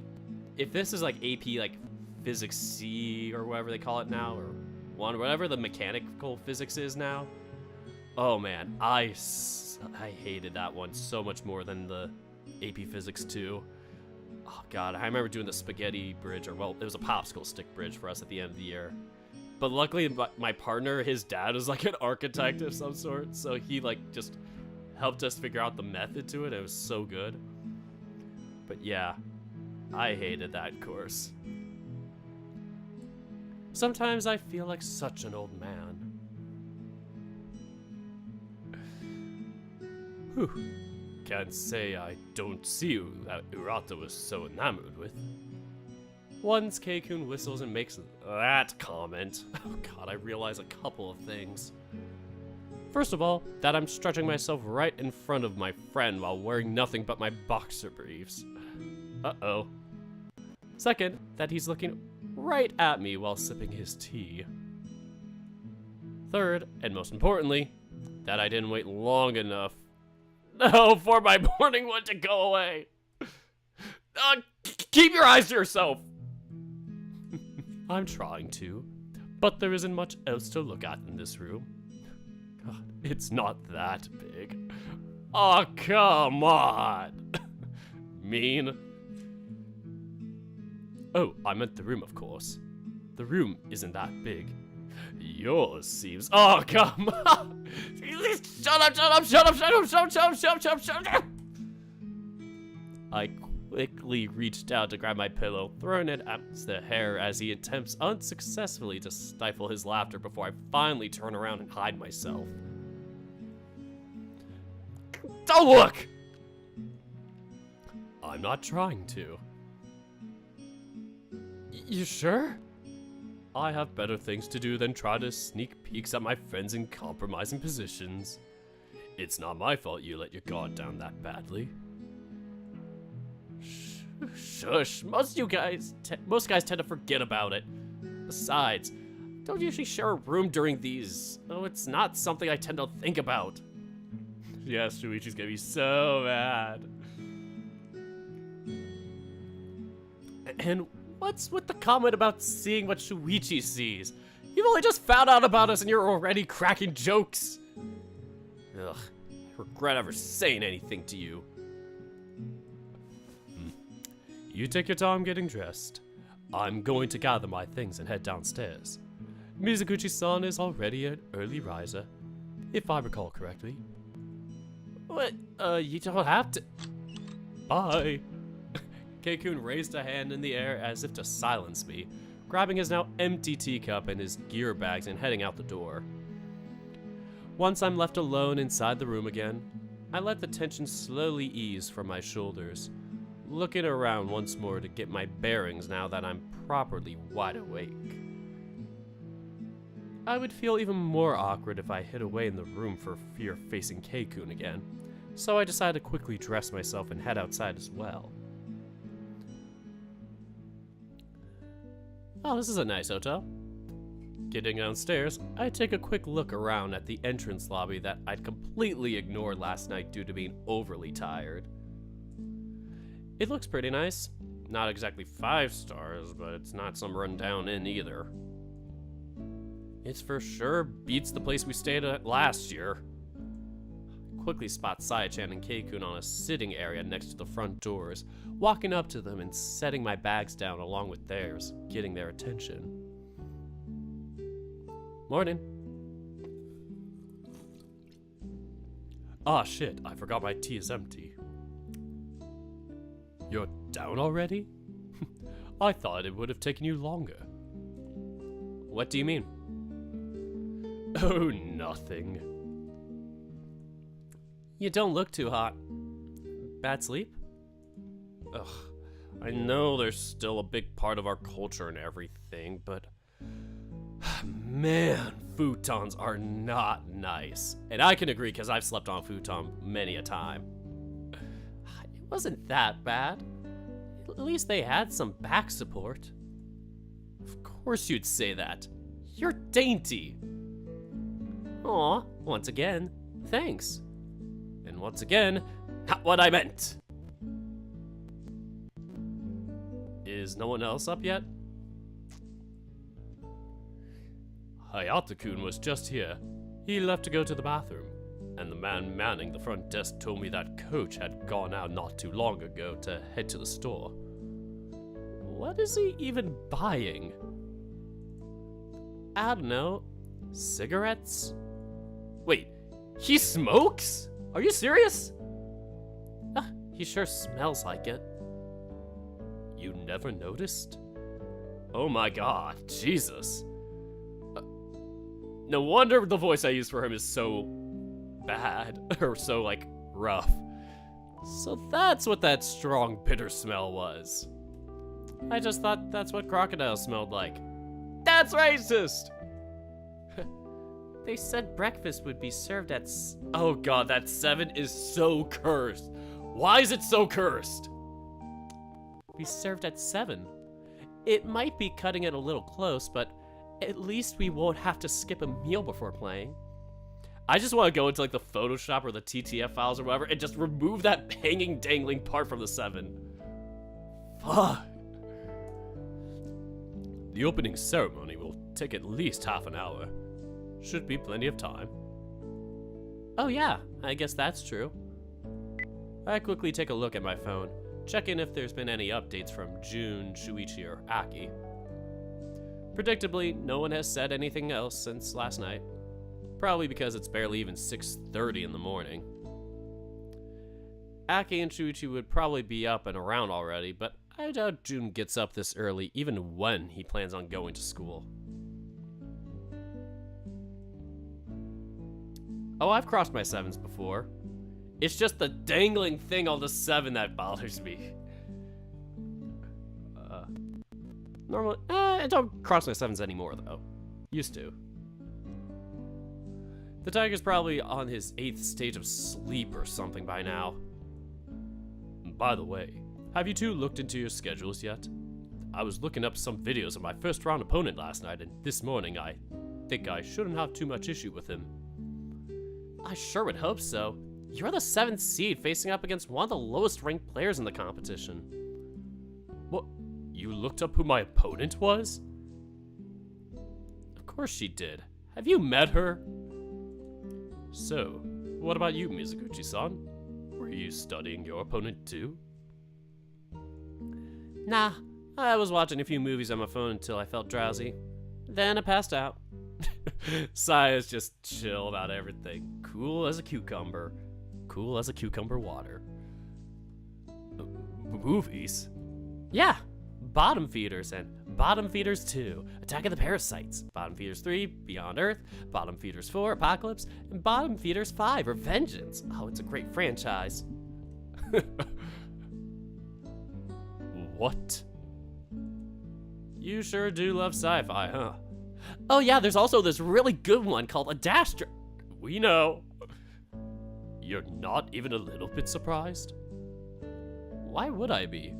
if this is like AP like Physics C or whatever they call it now, or whatever the mechanical physics is now, oh man, I hated that one so much more than the AP Physics 2. Oh god, I remember doing the spaghetti bridge, or well, it was a popsicle stick bridge for us at the end of the year. But luckily, my partner, his dad was like an architect of some sort, so he like just helped us figure out the method to it. It was so good. But yeah, I hated that course. Sometimes I feel like such an old man. Whew. Can't say I don't see who that Urata was so enamored with. Once Keikun whistles and makes that comment, oh god, I realize a couple of things. First of all, that I'm stretching myself right in front of my friend while wearing nothing but my boxer briefs. Uh-oh. Second, that he's looking right at me while sipping his tea. Third, and most importantly, that I didn't wait long enough for my morning wood to go away. Keep your eyes to yourself. I'm trying to, but there isn't much else to look at in this room. God, it's not that big. Oh, come on. Mean. Oh, I meant the room, of course. The room isn't that big. Yours seems. Oh, come on! Shut up! I quickly reached out to grab my pillow, throwing it at the hair as he attempts unsuccessfully to stifle his laughter before I finally turn around and hide myself. Don't look! I'm not trying to. You sure? I have better things to do than try to sneak peeks at my friends in compromising positions. It's not my fault you let your guard down that badly. Shush, most guys tend to forget about it. Besides, I don't usually share a room during these. Oh, it's not something I tend to think about. Yes, Shoichi's gonna be so mad. And what's with the comment about seeing what Shoichi sees? You've only just found out about us and you're already cracking jokes. Ugh, I regret ever saying anything to you. You take your time getting dressed. I'm going to gather my things and head downstairs. Mizuguchi-san is already an early riser, if I recall correctly. What? You don't have to. Bye. Keikun raised a hand in the air as if to silence me, grabbing his now empty teacup and his gear bags and heading out the door. Once I'm left alone inside the room again, I let the tension slowly ease from my shoulders, looking around once more to get my bearings now that I'm properly wide awake. I would feel even more awkward if I hid away in the room for fear of facing Keikun again, so I decided to quickly dress myself and head outside as well. Oh, this is a nice hotel. Getting downstairs, I take a quick look around at the entrance lobby that I'd completely ignored last night due to being overly tired. It looks pretty nice. Not exactly 5 stars, but it's not some rundown inn either. It's for sure beats the place we stayed at last year. Quickly spot Saya-chan and Keikun on a sitting area next to the front doors, walking up to them and setting my bags down along with theirs, getting their attention. Morning. Ah, shit, I forgot my tea is empty. You're down already? I thought it would have taken you longer. What do you mean? Oh, nothing. You don't look too hot. Bad sleep? Ugh, I know there's still a big part of our culture and everything, but man, futons are not nice. And I can agree because I've slept on a futon many a time. It wasn't that bad. At least they had some back support. Of course you'd say that. You're dainty. Aw, once again, thanks. And once again, not what I meant. Is no one else up yet? Hayata-kun was just here. He left to go to the bathroom, and the man manning the front desk told me that Coach had gone out not too long ago to head to the store. What is he even buying? I don't know. Cigarettes? Wait, he smokes? Are you serious? He sure smells like it. You never noticed? Oh my god, Jesus. No wonder the voice I used for him is so bad, or so, like, Rough. So that's what that strong, bitter smell was. I just thought that's what crocodile smelled like. That's racist! They said breakfast would be served at Oh god, that 7 is so cursed. Why is it so cursed? be served at 7. It might be cutting it a little close, but at least we won't have to skip a meal before playing. I just want to go into like the Photoshop or the TTF files or whatever and just remove that hanging, dangling part from the 7. Fuck. The opening ceremony will take at least half an hour. Should be plenty of time. Oh yeah, I guess that's true. I quickly take a look at my phone, checking if there's been any updates from June, Shoichi, or Aki. Predictably, no one has said anything else since last night. Probably because it's barely even 6:30 in the morning. Aki and Shoichi would probably be up and around already, but I doubt June gets up this early even when he plans on going to school. Oh, I've crossed my 7s before. It's just the dangling thing on the 7 that bothers me. Normally, I don't cross my 7s anymore though. Used to. The tiger's probably on his 8th stage of sleep or something by now. By the way, have you two looked into your schedules yet? I was looking up some videos of my first round opponent last night, and this morning I think I shouldn't have too much issue with him. I sure would hope so. You're the 7th seed facing up against one of the lowest ranked players in the competition. What? You looked up who my opponent was? Of course she did. Have you met her? So, what about you, Mizuguchi-san? Were you studying your opponent too? Nah, I was watching a few movies on my phone until I felt drowsy. Then I passed out. Saya's just chill about everything. Cool as a cucumber. Cool as a cucumber water. Movies? Yeah, Bottom Feeders and Bottom Feeders 2, Attack of the Parasites, Bottom Feeders 3, Beyond Earth, Bottom Feeders 4, Apocalypse, and Bottom Feeders 5, Revengeance. Oh, it's a great franchise. What? You sure do love sci-fi, huh? Oh yeah, there's also this really good one called Adastra. We know. You're not even a little bit surprised? Why would I be?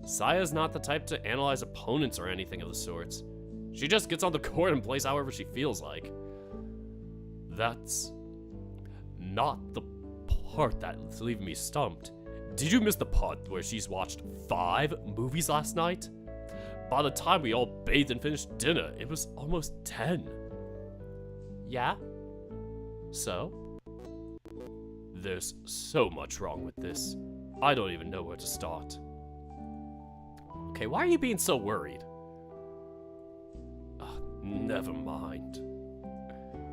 Saya's not the type to analyze opponents or anything of the sorts. She just gets on the court and plays however she feels like. That's not the part that's leaving me stumped. Did you miss the part where she's watched 5 movies last night? By the time we all bathed and finished dinner, it was almost 10. Yeah? So? There's so much wrong with this. I don't even know where to start. Okay, why are you being so worried? Never mind.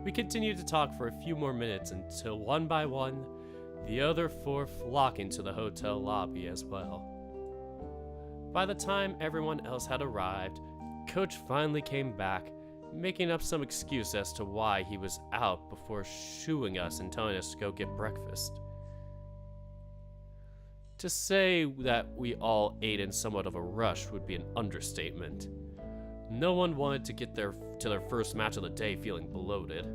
We continued to talk for a few more minutes until one by one, the other 4 flock into the hotel lobby as well. By the time everyone else had arrived, Coach finally came back, making up some excuse as to why he was out before shooing us and telling us to go get breakfast. To say that we all ate in somewhat of a rush would be an understatement. No one wanted to get to their first match of the day feeling bloated.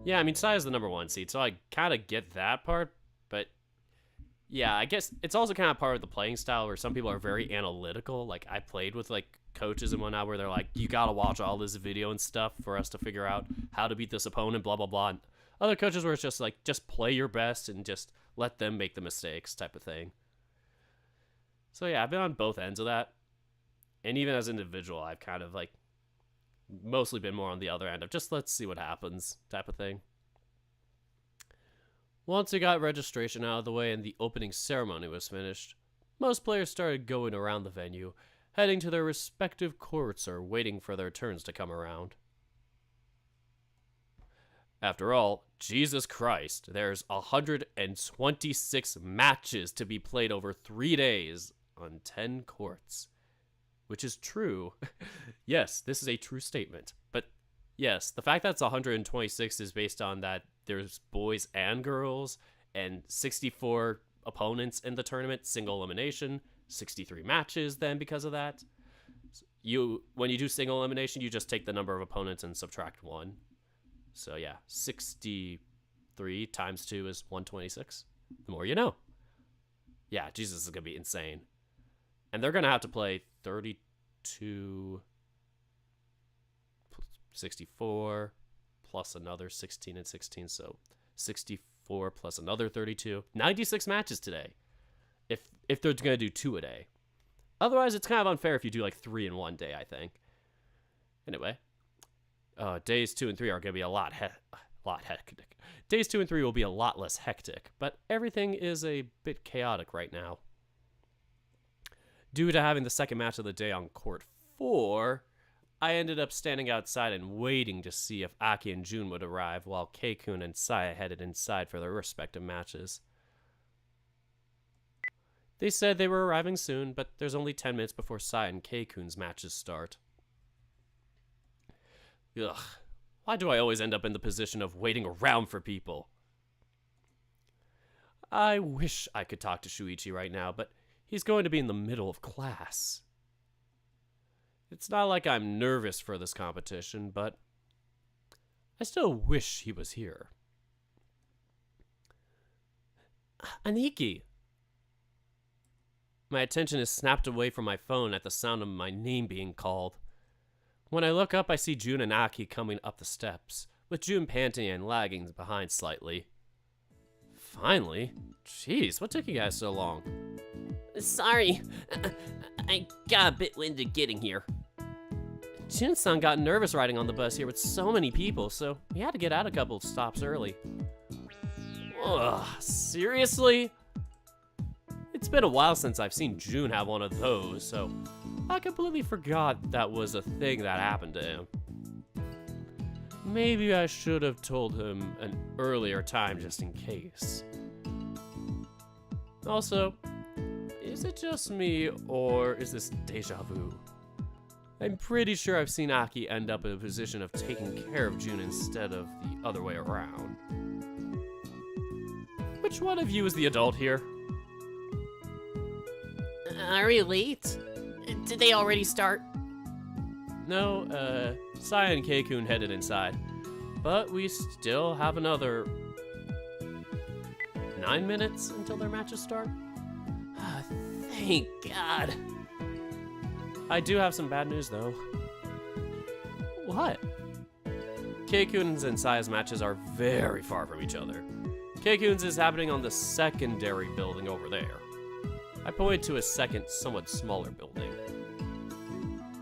Yeah, I mean, Saya's the number 1 seed, so I kind of get that part, but yeah, I guess it's also kind of part of the playing style where some people are very analytical. Like, I played with, like, coaches and whatnot where they're like, you gotta watch all this video and stuff for us to figure out how to beat this opponent, blah, blah, blah. And other coaches where it's just like, just play your best and just let them make the mistakes type of thing. So yeah, I've been on both ends of that. And even as an individual, I've kind of, like, mostly been more on the other end of just let's see what happens type of thing. Once we got registration out of the way and the opening ceremony was finished, most players started going around the venue, heading to their respective courts or waiting for their turns to come around. After all, Jesus Christ, there's 126 matches to be played over 3 days on 10 courts. Which is true. Yes, this is a true statement. But Yes, the fact that it's 126 is based on that there's boys and girls, and 64 opponents in the tournament, single elimination, 63 matches then because of that. When you do single elimination, you just take the number of opponents and subtract 1. So yeah, 63 times 2 is 126. The more you know. Yeah, Jesus, is going to be insane. And they're going to have to play 32, 64, plus another 16 and 16, so 64 plus another 32. 96 matches today, if they're going to do 2 a day. Otherwise, it's kind of unfair if you do like 3 in one day, I think. Anyway, days 2 and 3 are going to be a lot hectic. Days 2 and 3 will be a lot less hectic, but everything is a bit chaotic right now. Due to having the second match of the day on court 4, I ended up standing outside and waiting to see if Aki and Jun would arrive while Keikun and Saya headed inside for their respective matches. They said they were arriving soon, but there's only 10 minutes before Saya and Keikun's matches start. Ugh, why do I always end up in the position of waiting around for people? I wish I could talk to Shoichi right now, but he's going to be in the middle of class. It's not like I'm nervous for this competition, but I still wish he was here. Aniki! My attention is snapped away from my phone at the sound of my name being called. When I look up, I see Jun and Aki coming up the steps, with Jun panting and lagging behind slightly. Finally? Jeez, what took you guys so long? Sorry, I got a bit winded getting here. Jun-san got nervous riding on the bus here with so many people, so we had to get out a couple of stops early. Ugh, seriously? It's been a while since I've seen Jun have one of those, so I completely forgot that was a thing that happened to him. Maybe I should have told him an earlier time just in case. Also, is it just me, or is this deja vu? I'm pretty sure I've seen Aki end up in a position of taking care of Jun instead of the other way around. Which one of you is the adult here? Are we late? Did they already start? No, Saya and Keikun headed inside. But we still have another 9 minutes until their matches start. Thank God. I do have some bad news, though. What? Keikun's and Saya's matches are very far from each other. Keikun's is happening on the secondary building over there. I pointed to a second, somewhat smaller building.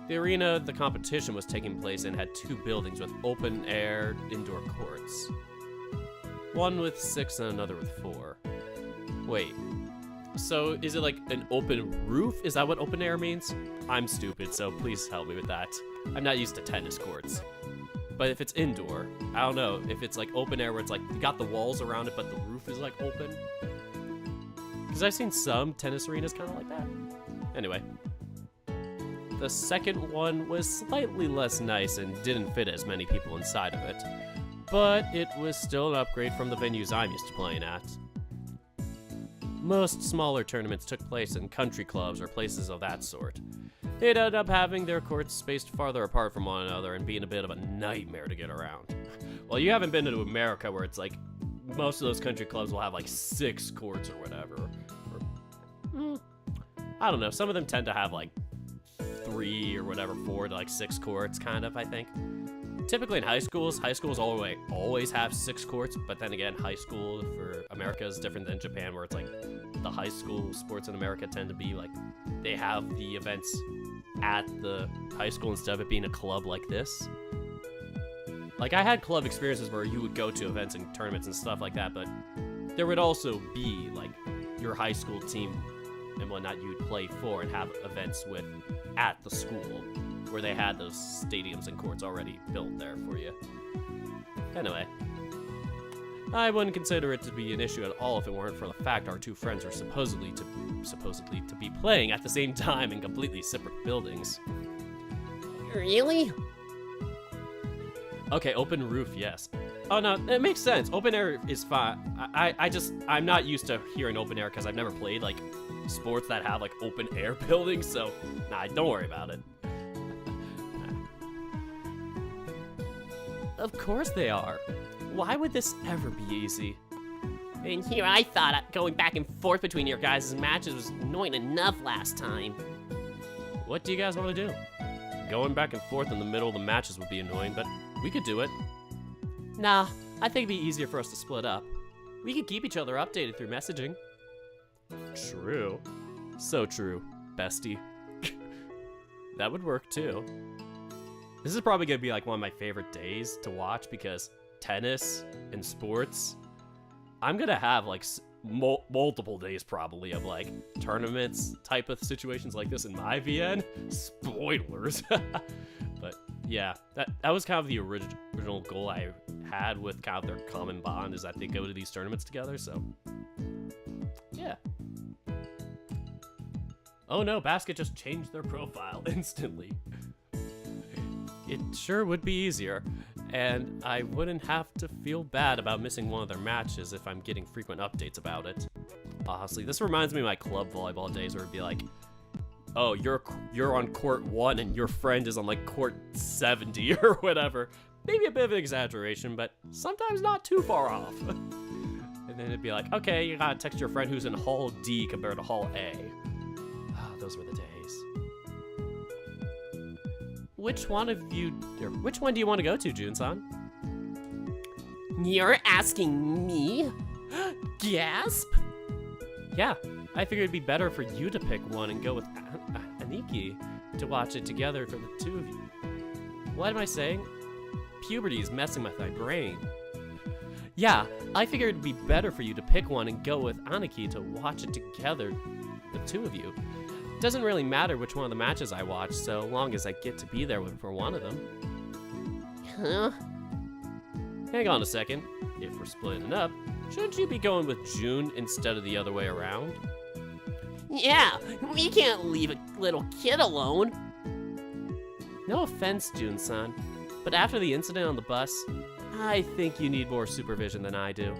The arena the competition was taking place in had 2 buildings with open-air indoor courts. One with 6 and another with 4. Wait. So, is it like an open roof? Is that what open air means? I'm stupid, so please help me with that. I'm not used to tennis courts. But if it's indoor, I don't know. If it's like open air where it's like, you got the walls around it, but the roof is like open. Because I've seen some tennis arenas kind of like that. Anyway. The second one was slightly less nice and didn't fit as many people inside of it. But it was still an upgrade from the venues I'm used to playing at. Most smaller tournaments took place in country clubs or places of that sort. They'd end up having their courts spaced farther apart from one another and being a bit of a nightmare to get around. Well, you haven't been to America where it's like, most of those country clubs will have like 6 courts or whatever. Or, I don't know, some of them tend to have like 3 or whatever, 4 to like 6 courts kind of, I think. Typically in high schools always have 6 courts, but then again, high school for America is different than Japan, where it's like the high school sports in America tend to be like, they have the events at the high school instead of it being a club like this. Like, I had club experiences where you would go to events and tournaments and stuff like that, but there would also be like your high school team and whatnot you'd play for and have events with at the school, where they had those stadiums and courts already built there for you. Anyway, I wouldn't consider it to be an issue at all if it weren't for the fact our 2 friends are supposedly to be playing at the same time in completely separate buildings. Really? Okay, open roof, yes. Oh no, it makes sense. Open air is fine. I'm not used to hearing open air because I've never played like sports that have like open air buildings, so nah, don't worry about it. Of course they are. Why would this ever be easy? And here I thought going back and forth between your guys' matches was annoying enough last time. What do you guys want to do? Going back and forth in the middle of the matches would be annoying, but we could do it. Nah, I think it'd be easier for us to split up. We could keep each other updated through messaging. True. So true, bestie. That would work too. This is probably gonna be like one of my favorite days to watch because tennis and sports, I'm gonna have like multiple days probably of like tournaments type of situations like this in my VN. Spoilers. But yeah, that was kind of the original goal I had with kind of their common bond is that they go to these tournaments together, so yeah. Oh no, Basket just changed their profile instantly. It sure would be easier, and I wouldn't have to feel bad about missing one of their matches if I'm getting frequent updates about it. Honestly, this reminds me of my club volleyball days where it'd be like, oh, you're on court 1 and your friend is on like court 70 or whatever. Maybe a bit of an exaggeration, but sometimes not too far off. And then it'd be like, okay, you gotta text your friend who's in Hall D compared to Hall A. Ah, those were the days. Which one do you want to go to, Jun-san? You're asking me? Gasp! Yeah, I figured it'd be better for you to pick one and go with Aniki to watch it together for the two of you. What am I saying? Puberty is messing with my brain. Yeah, I figured it'd be better for you to pick one and go with Aniki to watch it together, the two of you. Doesn't really matter which one of the matches I watch, so long as I get to be there for one of them. Huh? Hang on a second. If we're splitting up, shouldn't you be going with June instead of the other way around? Yeah, we can't leave a little kid alone. No offense, Jun-san, but after the incident on the bus, I think you need more supervision than I do.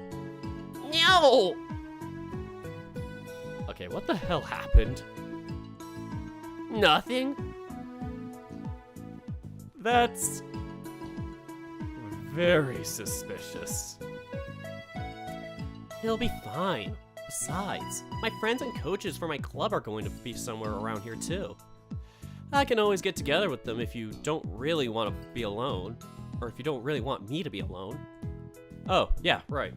No! Okay, what the hell happened? Nothing. That's very suspicious. He'll be fine. Besides, my friends and coaches for my club are going to be somewhere around here too. I can always get together with them if you don't really want to be alone, or if you don't really want me to be alone. Oh, yeah, right.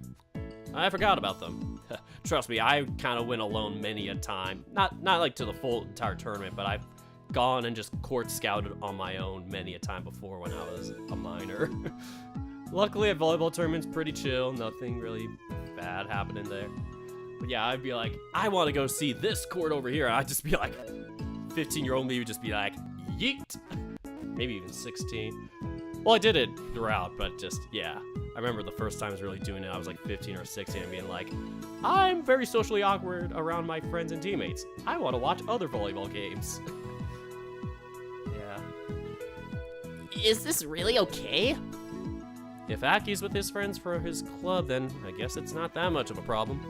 I forgot about them. Trust me, I kind of went alone many a time. Not like to the full entire tournament, but I've gone and just court scouted on my own many a time before when I was a minor. Luckily at volleyball tournaments, pretty chill. Nothing really bad happening there. But yeah, I'd be like, I want to go see this court over here. And I'd just be like, 15-year-old me would just be like, yeet. Maybe even 16. Well, I did it throughout, but just, yeah. I remember the first time I was really doing it, I was like 15 or 16 and being like, I'm very socially awkward around my friends and teammates. I want to watch other volleyball games. Yeah. Is this really okay? If Aki's with his friends for his club, then I guess it's not that much of a problem.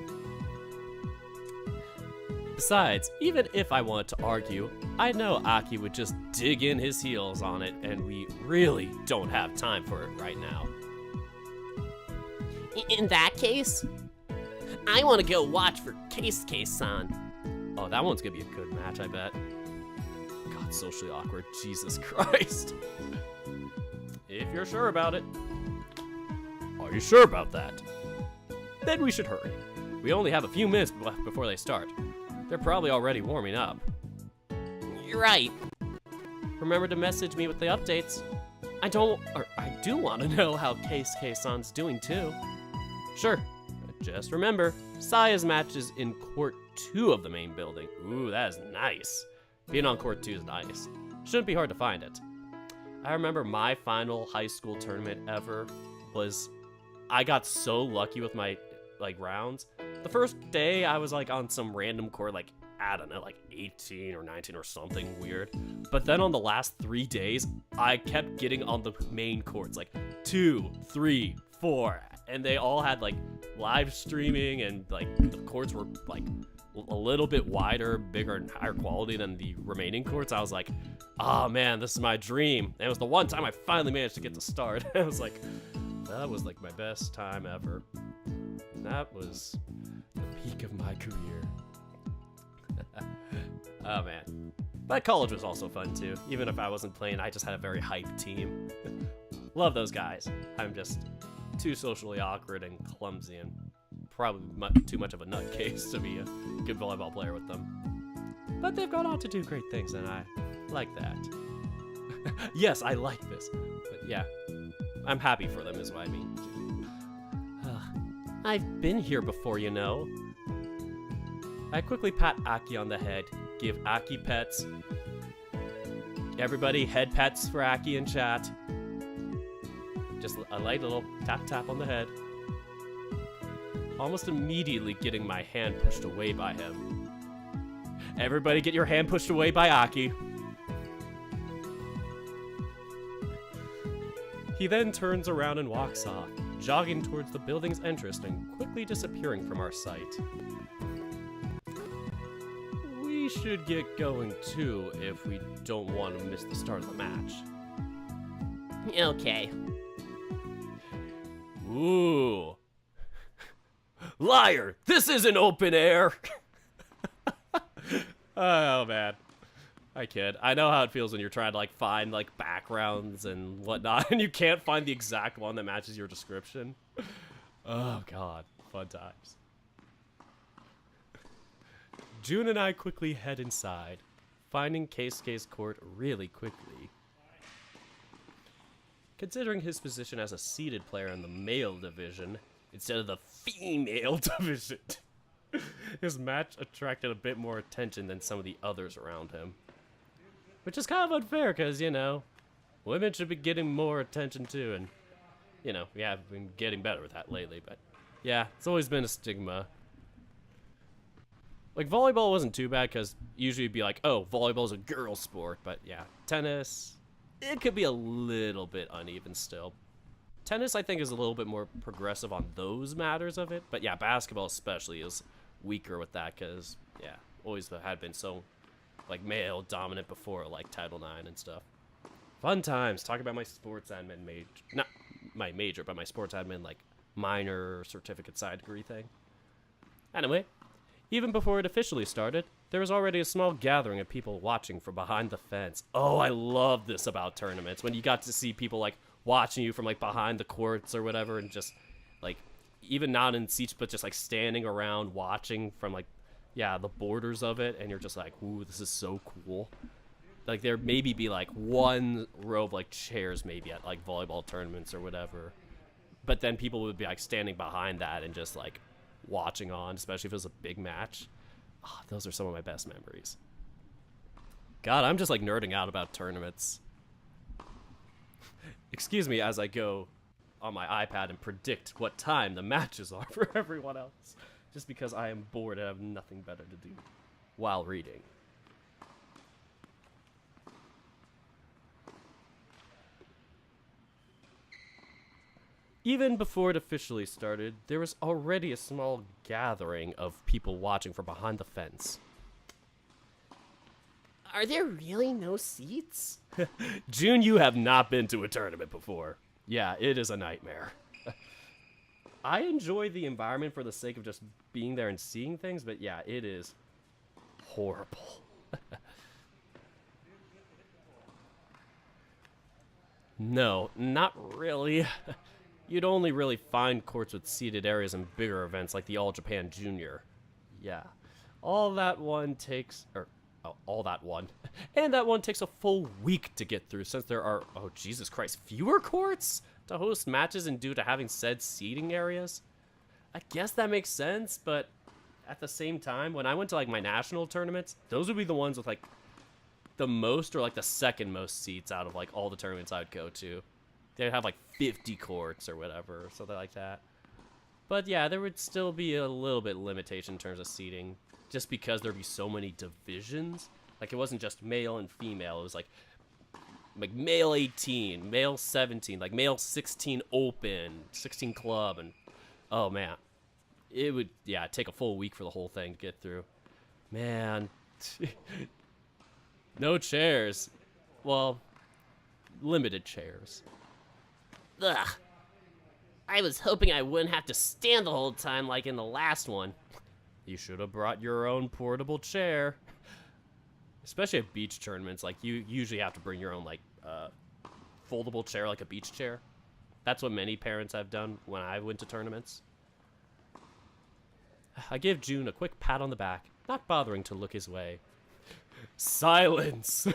Besides, even if I wanted to argue, I know Aki would just dig in his heels on it, and we really don't have time for it right now. In that case, I want to go watch for Case-san. Oh, that one's gonna be a good match, I bet. God, socially awkward. Jesus Christ. If you're sure about it. Are you sure about that? Then we should hurry. We only have a few minutes left before they start. They're probably already warming up. You're right. Remember to message me with the updates. I do want to know how Case-san's doing too. Sure. Just remember, Saya's match is in Court 2 of the main building. Ooh, that is nice. Being on Court 2 is nice. Shouldn't be hard to find it. I remember my final high school tournament ever was, I got so lucky with my, rounds. The first day, I was, on some random court, I don't know, like 18 or 19 or something weird. But then on the last 3 days, I kept getting on the main courts, like 2, 3, 4, and they all had like live streaming, and like the courts were like a little bit wider, bigger, and higher quality than the remaining courts. I was like, oh man, this is my dream. And it was the one time I finally managed to get to start. I was like, that was like my best time ever. And that was the peak of my career. Oh man. But college was also fun too. Even if I wasn't playing, I just had a very hyped team. Love those guys. I'm just too socially awkward and clumsy and probably too much of a nutcase to be a good volleyball player with them. But they've gone on to do great things, and I like that. Yes, I like this. But yeah, I'm happy for them is what I mean. I've been here before, you know. I quickly pat Aki on the head, give Aki pets. Everybody head pets for Aki in chat. Just a light little tap on the head. Almost immediately getting my hand pushed away by him. Everybody get your hand pushed away by Aki. He then turns around and walks off, jogging towards the building's entrance and quickly disappearing from our sight. We should get going too if we don't want to miss the start of the match. Okay. Ooh. Liar! This isn't open air! Oh, man. I kid. I know how it feels when you're trying to, like, find, like, backgrounds and whatnot, and you can't find the exact one that matches your description. Oh, God. Fun times. June and I quickly head inside, finding Keisuke's court really quickly. Considering his position as a seeded player in the male division, instead of the female division, his match attracted a bit more attention than some of the others around him. Which is kind of unfair, because, you know, women should be getting more attention too, and, you know, we have been getting better with that lately, but, yeah, it's always been a stigma. Like, volleyball wasn't too bad, because usually it'd be like, oh, volleyball's a girl sport, but, yeah, tennis, it could be a little bit uneven still. Tennis, I think, is a little bit more progressive on those matters of it, but, yeah, basketball especially is weaker with that, because, yeah, always had been so, like, male dominant before, like Title IX and stuff. Fun times. Talk about my sports admin major. Not my major, but my sports admin, like, minor certificate side degree thing. Anyway, even before it officially started, there was already a small gathering of people watching from behind the fence. Oh, I love this about tournaments, when you got to see people, like, watching you from, like, behind the courts or whatever, and just, like, even not in seats, but just, like, standing around watching from, like, yeah, the borders of it, and you're just like, ooh, this is so cool. Like, there maybe be, like, one row of, like, chairs maybe at, like, volleyball tournaments or whatever. But then people would be, like, standing behind that and just, like, watching on, especially if it was a big match. Oh, those are some of my best memories. God, I'm just, like, nerding out about tournaments. Excuse me as I go on my iPad and predict what time the matches are for everyone else. Just because I am bored and have nothing better to do while reading. Even before it officially started, there was already a small gathering of people watching from behind the fence. Are there really no seats? June, you have not been to a tournament before. Yeah, it is a nightmare. I enjoy the environment for the sake of just being there and seeing things, but yeah, it is horrible. No, not really. You'd only really find courts with seated areas in bigger events like the All Japan Junior. Yeah. All that one takes a full week to get through, since there are, oh Jesus Christ, fewer courts to host matches and due to having said seating areas. I guess that makes sense, but at the same time, when I went to, like, my national tournaments, those would be the ones with, like, the most or, like, the second most seats out of, like, all the tournaments I'd go to. They'd have, like, 50 courts or whatever, or something like that. But yeah, there would still be a little bit limitation in terms of seating, just because there'd be so many divisions. Like, it wasn't just male and female. It was like male 18, male 17, like male 16 open, 16 club, and oh man, it would, yeah, take a full week for the whole thing to get through. Man, no chairs. Well, limited chairs. Ugh. I was hoping I wouldn't have to stand the whole time like in the last one. You should have brought your own portable chair. Especially at beach tournaments, like, you usually have to bring your own, like, foldable chair, like a beach chair. That's what many parents have done when I went to tournaments. I give June a quick pat on the back, not bothering to look his way. Silence!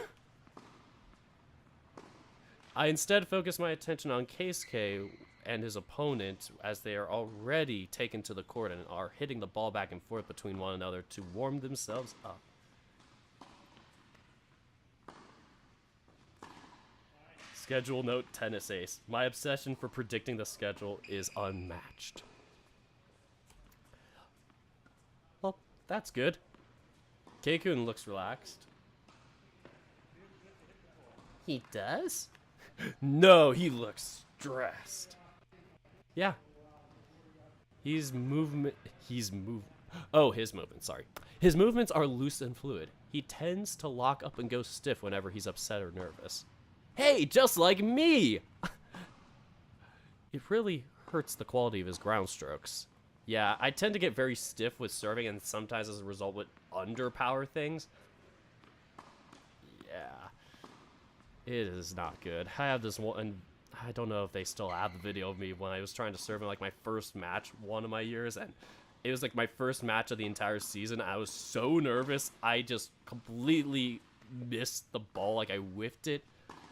I instead focus my attention on Keisuke and his opponent, as they are already taken to the court and are hitting the ball back and forth between one another to warm themselves up. Schedule note: tennis ace. My obsession for predicting the schedule is unmatched. Well, that's good. Keikun looks relaxed. He does? No, he looks stressed. Yeah. His movement, sorry. His movements are loose and fluid. He tends to lock up and go stiff whenever he's upset or nervous. Hey, just like me! It really hurts the quality of his ground strokes. Yeah, I tend to get very stiff with serving, and sometimes as a result would underpower things. Yeah. It is not good. I have this one, and I don't know if they still have the video of me when I was trying to serve in like my first match one of my years, and it was like my first match of the entire season. I was so nervous, I just completely missed the ball. Like, I whiffed it,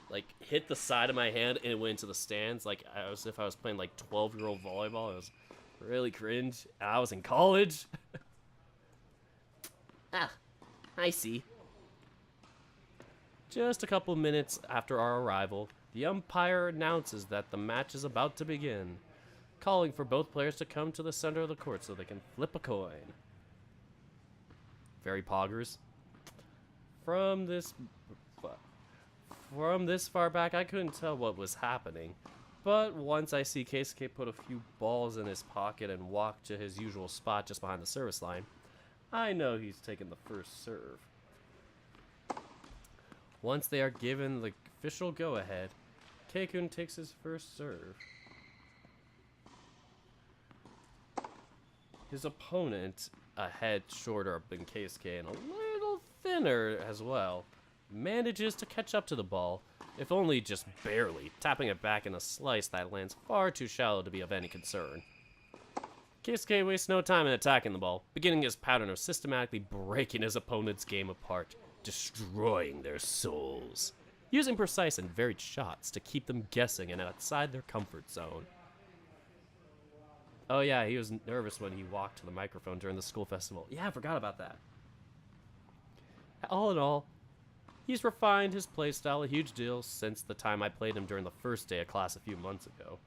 like hit the side of my hand, and it went into the stands. Like, as if I was playing like 12-year-old volleyball. It was really cringe, and I was in college. Ah, I see. Just a couple minutes after our arrival, the umpire announces that the match is about to begin, calling for both players to come to the center of the court so they can flip a coin. Very poggers. From this far back, I couldn't tell what was happening, but once I see Keisuke put a few balls in his pocket and walk to his usual spot just behind the service line, I know he's taking the first serve. Once they are given the official go-ahead, Keikun takes his first serve. His opponent, a head shorter than Keisuke and a little thinner as well, manages to catch up to the ball, if only just barely, tapping it back in a slice that lands far too shallow to be of any concern. Keisuke wastes no time in attacking the ball, beginning his pattern of systematically breaking his opponent's game apart, destroying their souls, using precise and varied shots to keep them guessing and outside their comfort zone. Oh yeah, he was nervous when he walked to the microphone during the school festival. Yeah, I forgot about that. All in all, he's refined his playstyle a huge deal since the time I played him during the first day of class a few months ago.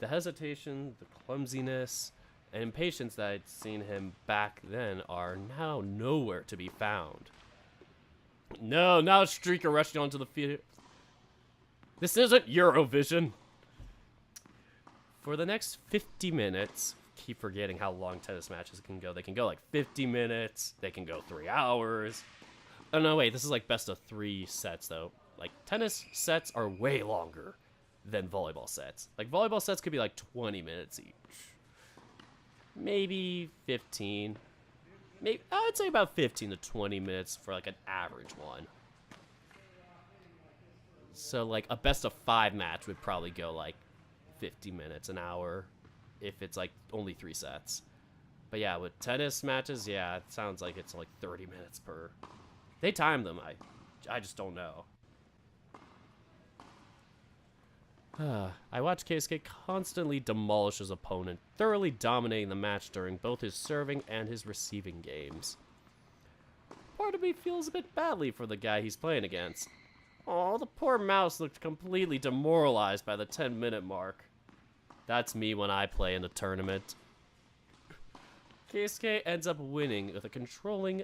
The hesitation, the clumsiness, and impatience that I'd seen him back then are now nowhere to be found. No, now Streaker rushing onto the field. This isn't Eurovision. For the next 50 minutes, keep forgetting how long tennis matches can go. They can go like 50 minutes. They can go 3 hours. Oh, no, wait. This is like best of 3 sets, though. Like, tennis sets are way longer than volleyball sets. Like, volleyball sets could be like 20 minutes each. Maybe 15. Maybe I'd say about 15 to 20 minutes for like an average one. So like a best of 5 match would probably go like 50 minutes, an hour, if it's like only 3 sets. But yeah, with tennis matches, yeah, it sounds like it's like 30 minutes per. They time them. I just don't know. I watch Keisuke constantly demolish his opponent, thoroughly dominating the match during both his serving and his receiving games. Part of me feels a bit badly for the guy he's playing against. Oh, the poor mouse looked completely demoralized by the 10-minute mark. That's me when I play in a tournament. Keisuke ends up winning with a controlling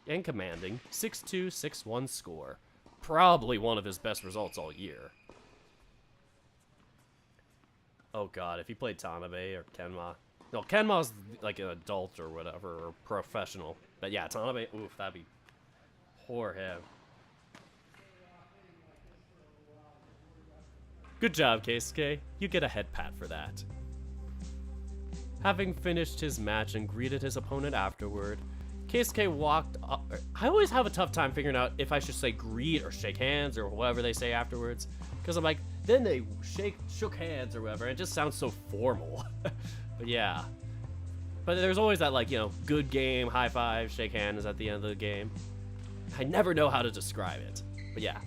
and commanding 6-2, 6-1 score. Probably one of his best results all year. Oh god, if he played Tanabe or Kenma. No, Kenma's like an adult or whatever, or professional. But yeah, Tanabe, oof, that'd be poor him. Good job, Keisuke. You get a head pat for that. Having finished his match and greeted his opponent afterward, Keisuke walked up. I always have a tough time figuring out if I should say greet or shake hands or whatever they say afterwards. Because I'm like, then they shook hands or whatever. It just sounds so formal. But yeah. But there's always that, like, you know, good game, high five, shake hands at the end of the game. I never know how to describe it. But yeah.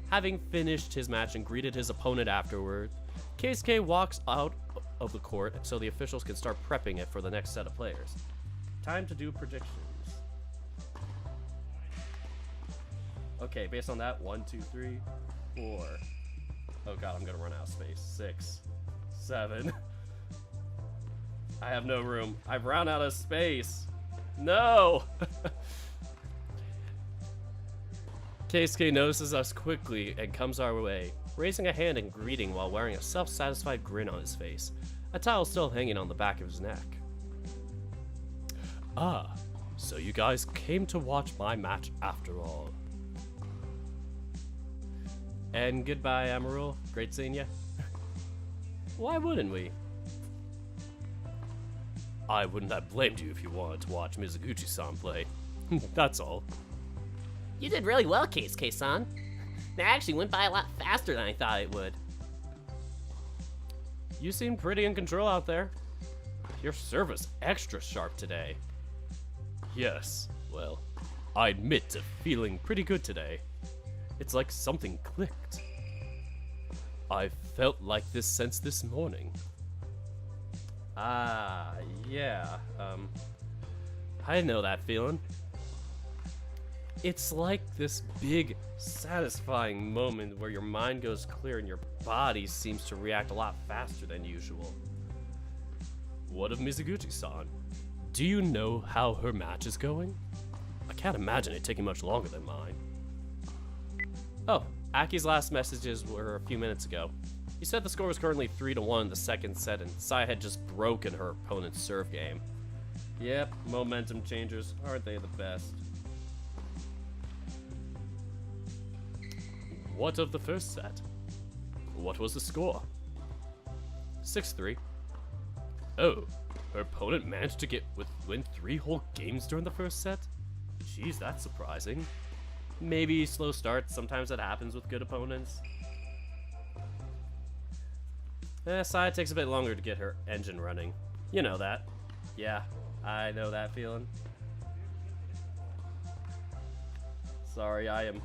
Having finished his match and greeted his opponent afterward, Keisuke walks out of the court so the officials can start prepping it for the next set of players. Time to do predictions. Okay, based on that, 1, 2, 3, 4. Oh god, I'm gonna run out of space. 6, 7. I have no room. I've run out of space. No! Keisuke notices us quickly and comes our way, raising a hand in greeting while wearing a self-satisfied grin on his face, a towel still hanging on the back of his neck. Ah, so you guys came to watch my match after all. And goodbye, Amarul. Great seeing ya. Why wouldn't we? I wouldn't have blamed you if you wanted to watch Mizuguchi-san play. That's all. You did really well, Keisuke-san. That actually went by a lot faster than I thought it would. You seem pretty in control out there. Your serve was extra sharp today. Yes, well, I admit to feeling pretty good today. It's like something clicked. I've felt like this since this morning. Ah, yeah, I know that feeling. It's like this big, satisfying moment where your mind goes clear and your body seems to react a lot faster than usual. What of Mizuguchi-san? Do you know how her match is going? I can't imagine it taking much longer than mine. Oh, Aki's last messages were a few minutes ago. He said the score was currently 3-1 in the second set and Sai had just broken her opponent's serve game. Yep, momentum changers, aren't they the best? What of the first set? What was the score? 6-3. Oh, her opponent managed to win 3 whole games during the first set? Geez, that's surprising. Maybe slow starts, sometimes that happens with good opponents. Sai takes a bit longer to get her engine running. You know that. Yeah, I know that feeling. Sorry, I am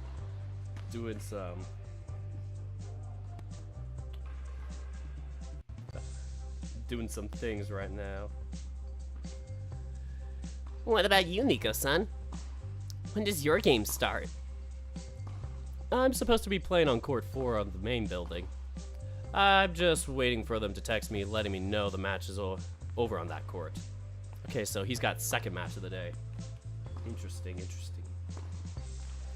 doing some things right now. What about you, Nico-san? When does your game start? I'm supposed to be playing on court 4 on the main building. I'm just waiting for them to text me, letting me know the match is over on that court. Okay, so he's got second match of the day. Interesting.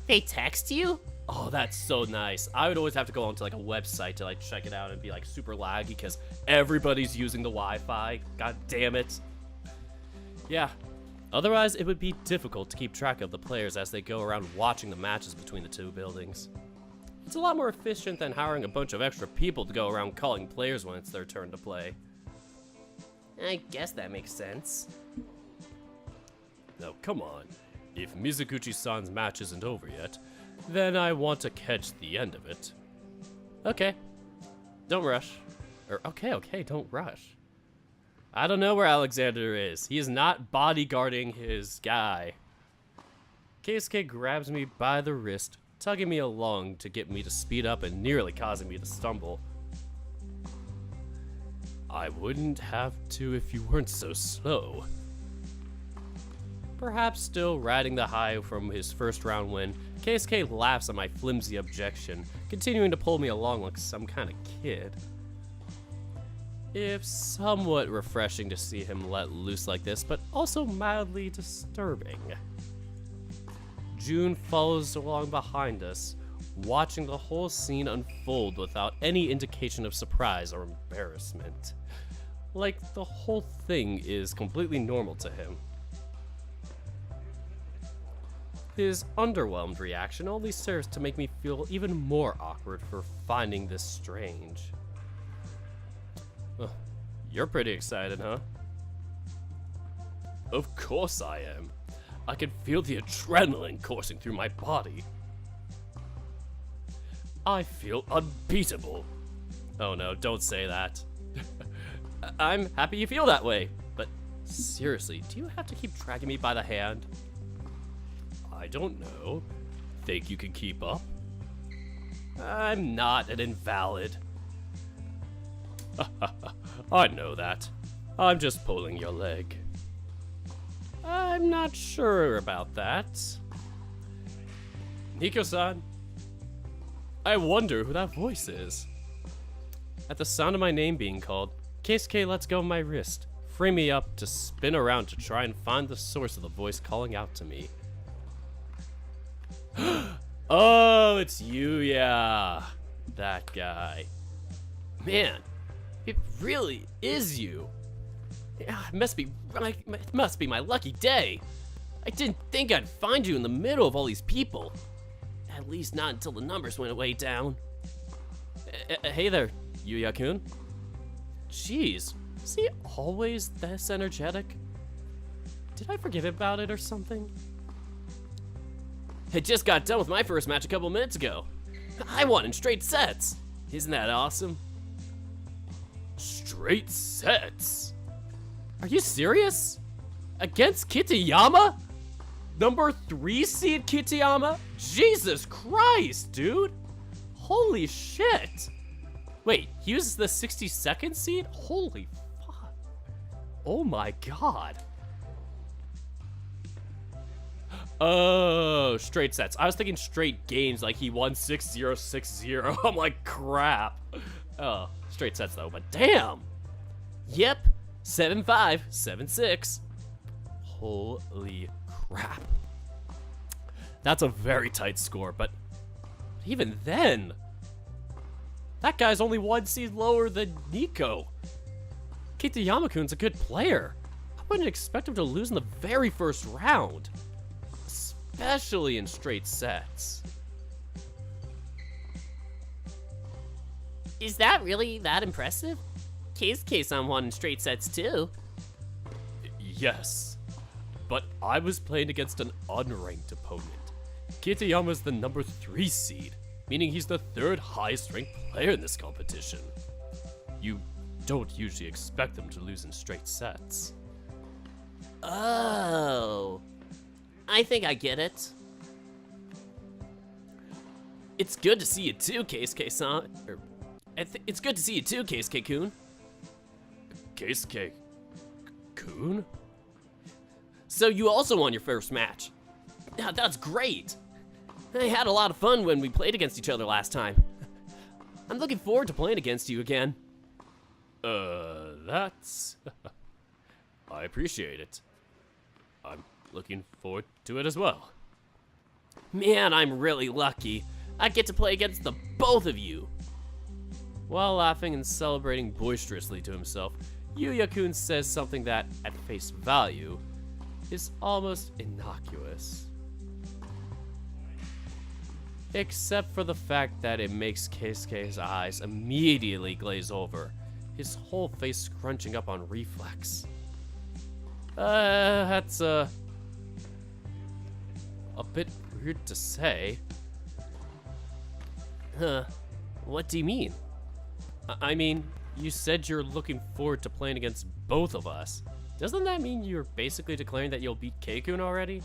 They text you? Oh, that's so nice. I would always have to go onto like a website to like check it out and be like super laggy because everybody's using the Wi-Fi. God damn it. Yeah. Otherwise, it would be difficult to keep track of the players as they go around watching the matches between the two buildings. It's a lot more efficient than hiring a bunch of extra people to go around calling players when it's their turn to play. I guess that makes sense. Now, come on. If Mizuguchi-san's match isn't over yet, then I want to catch the end of it. Okay. Don't rush. Okay, don't rush. I don't know where Alexander is. He is not bodyguarding his guy. Keisuke grabs me by the wrist, tugging me along to get me to speed up and nearly causing me to stumble. I wouldn't have to if you weren't so slow. Perhaps still riding the high from his first round win, KSK laughs at my flimsy objection, continuing to pull me along like some kind of kid. It's somewhat refreshing to see him let loose like this, but also mildly disturbing. June follows along behind us, watching the whole scene unfold without any indication of surprise or embarrassment. Like the whole thing is completely normal to him. His underwhelmed reaction only serves to make me feel even more awkward for finding this strange. You're pretty excited, huh? Of course I am. I can feel the adrenaline coursing through my body. I feel unbeatable. Oh no, don't say that. I'm happy you feel that way, but seriously, do you have to keep dragging me by the hand? I don't know. Think you can keep up? I'm not an invalid. I know that. I'm just pulling your leg. I'm not sure about that. Nico-san? I wonder who that voice is. At the sound of my name being called, Keisuke lets go of my wrist, freeing me up to spin around to try and find the source of the voice calling out to me. Oh, it's Yuya. That guy. Man, it really is you. Yeah, it must be my lucky day. I didn't think I'd find you in the middle of all these people. At least not until the numbers went way down. Hey there, Yuya-kun. Jeez, is he always this energetic? Did I forget about it or something? I just got done with my first match a couple minutes ago. I won in straight sets. Isn't that awesome? Straight sets? Are you serious? Against Kitayama? Number 3 seed Kitayama? Jesus Christ, dude. Holy shit. Wait, he was the 62nd seed? Holy fuck. Oh my god. Oh, straight sets. I was thinking straight games, like he won 6-0, 6-0. I'm like, crap. Oh, straight sets though, but damn. Yep, 7-5, 7-6. Holy crap. That's a very tight score, but even then, that guy's only 1 seed lower than Nico. Kitayama-kun's a good player. I wouldn't expect him to lose in the very first round. Especially in straight sets. Is that really that impressive? Keisuke-san won in straight sets too. Yes, but I was playing against an unranked opponent. Kitayama's the number 3 seed, meaning he's the 3rd highest ranked player in this competition. You don't usually expect them to lose in straight sets. Oh, I think I get it. It's good to see you too, Keisuke-san. It's good to see you too, Keisuke-kun. Keisuke-kun? So you also won your first match. Yeah, that's great. I had a lot of fun when we played against each other last time. I'm looking forward to playing against you again. That's... I appreciate it. I'm looking forward to it as well. Man, I'm really lucky. I get to play against the both of you. While laughing and celebrating boisterously to himself, Yuya-kun says something that, at face value, is almost innocuous. Except for the fact that it makes Keisuke's eyes immediately glaze over, his whole face scrunching up on reflex. That's a bit weird to say. Huh, what do you mean? I mean, you said you're looking forward to playing against both of us. Doesn't that mean you're basically declaring that you'll beat Keikun already?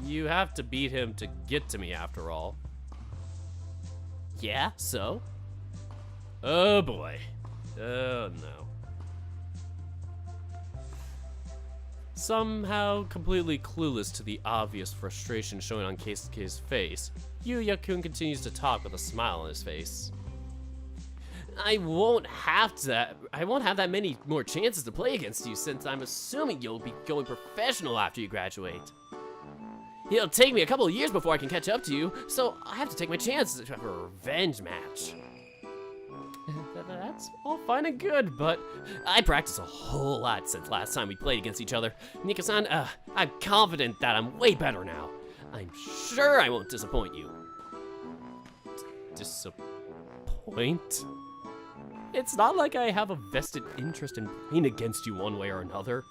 You have to beat him to get to me after all. Yeah, so? Oh boy. Oh no. Somehow completely clueless to the obvious frustration showing on Keisuke's face, Yuya-kun continues to talk with a smile on his face. I won't have that many more chances to play against you since I'm assuming you'll be going professional after you graduate. It'll take me a couple of years before I can catch up to you, so I have to take my chances for a revenge match. That's all fine and good, but I practiced a whole lot since last time we played against each other. Nika-san, I'm confident that I'm way better now. I'm sure I won't disappoint you. Disappoint? It's not like I have a vested interest in playing against you one way or another.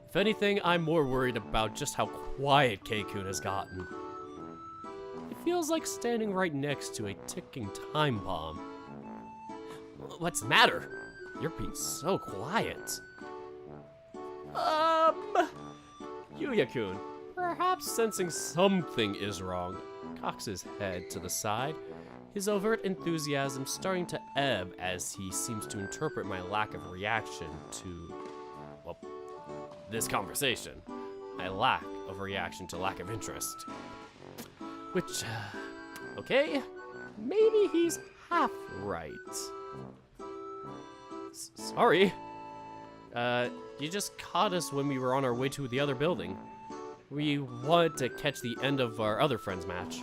If anything, I'm more worried about just how quiet Kei-kun has gotten. It feels like standing right next to a ticking time bomb. What's the matter? You're being so quiet. Yuya-kun, perhaps sensing something is wrong, cocks his head to the side, his overt enthusiasm starting to ebb as he seems to interpret my lack of reaction to, well, this conversation. My lack of reaction to lack of interest. Which, okay, maybe he's half right. Sorry. You just caught us when we were on our way to the other building. We wanted to catch the end of our other friend's match.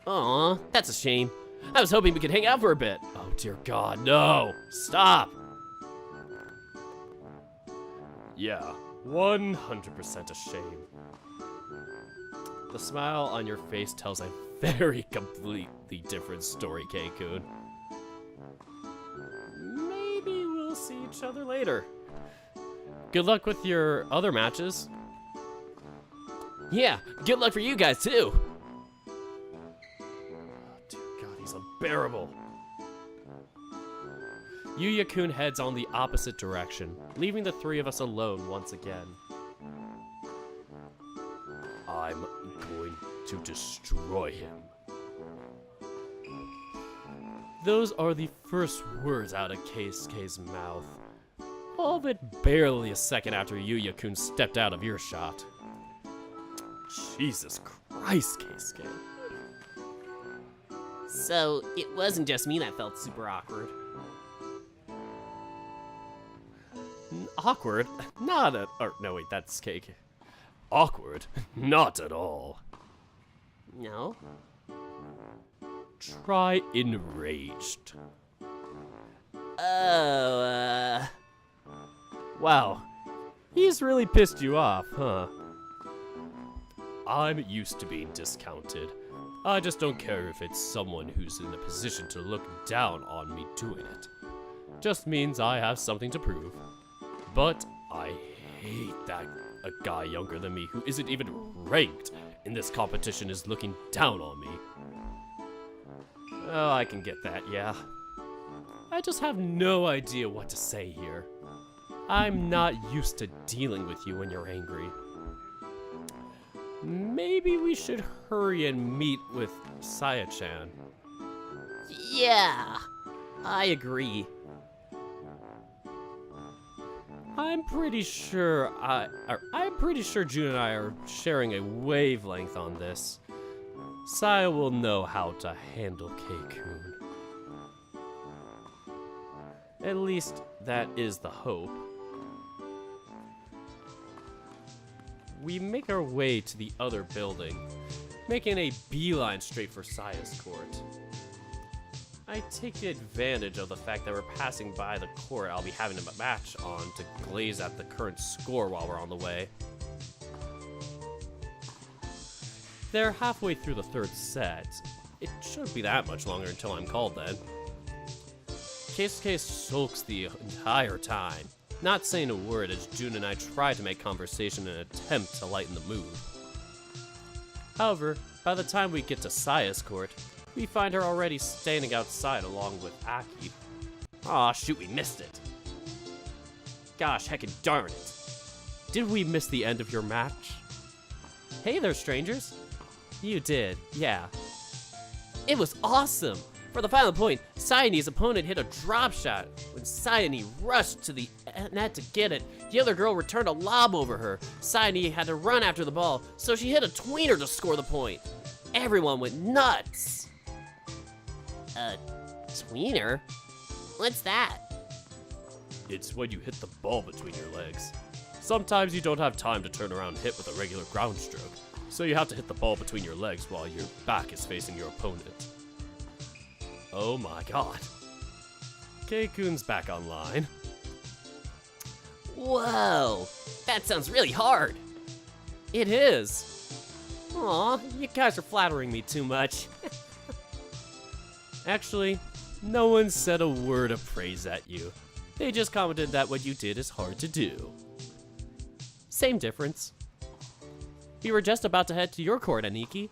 Aw, that's a shame. I was hoping we could hang out for a bit. Oh dear God, no! Stop! Yeah, 100% a shame. The smile on your face tells a very completely different story, Kei-kun. Maybe we'll see each other later. Good luck with your other matches. Yeah, good luck for you guys too. Oh, dear God, he's unbearable. Yuya-kun heads on the opposite direction, leaving the three of us alone once again. I'm going to destroy him. Those are the first words out of Keisuke's mouth. All of it barely a second after Yuya-kun stepped out of earshot. Jesus Christ, Keisuke. So, it wasn't just me that felt super awkward. Awkward? Not at... Or, no, wait, that's cake. Awkward? Not at all. No? Try enraged. Oh, Wow. He's really pissed you off, huh? I'm used to being discounted. I just don't care if it's someone who's in a position to look down on me doing it. Just means I have something to prove. But I hate that a guy younger than me who isn't even ranked in this competition is looking down on me. Oh, I can get that, yeah. I just have no idea what to say here. I'm not used to dealing with you when you're angry. Maybe we should hurry and meet with Saya-chan. yeah, I agree. I'm pretty sure June and I are sharing a wavelength on this. Saya will know how to handle Kei-kun. At least that is the hope. We make our way to the other building, making a beeline straight for Saya's court. I take the advantage of the fact that we're passing by the court I'll be having a match on to glaze at the current score while we're on the way. They're halfway through the third set. It shouldn't be that much longer until I'm called then. Keisuke sulks the entire time, not saying a word as June and I try to make conversation in an attempt to lighten the mood. However, by the time we get to Saya's court, we find her already standing outside along with Aki. Aw, shoot, we missed it. Gosh, heckin' darn it. Did we miss the end of your match? Hey there, strangers. You did, yeah. It was awesome. For the final point, Sayane's opponent hit a drop shot. When Sayane rushed to the net to get it, The other girl returned a lob over her. Saya had to run after the ball, so she hit a tweener to score the point. Everyone went nuts. A tweener? What's that? It's when you hit the ball between your legs. Sometimes you don't have time to turn around and hit with a regular ground stroke, so you have to hit the ball between your legs while your back is facing your opponent. Oh my god. K-Kun's back online. Whoa, that sounds really hard. It is. Aw, you guys are flattering me too much. Actually, no one said a word of praise at you. They just commented that what you did is hard to do. Same difference. We were just about to head to your court, Aniki.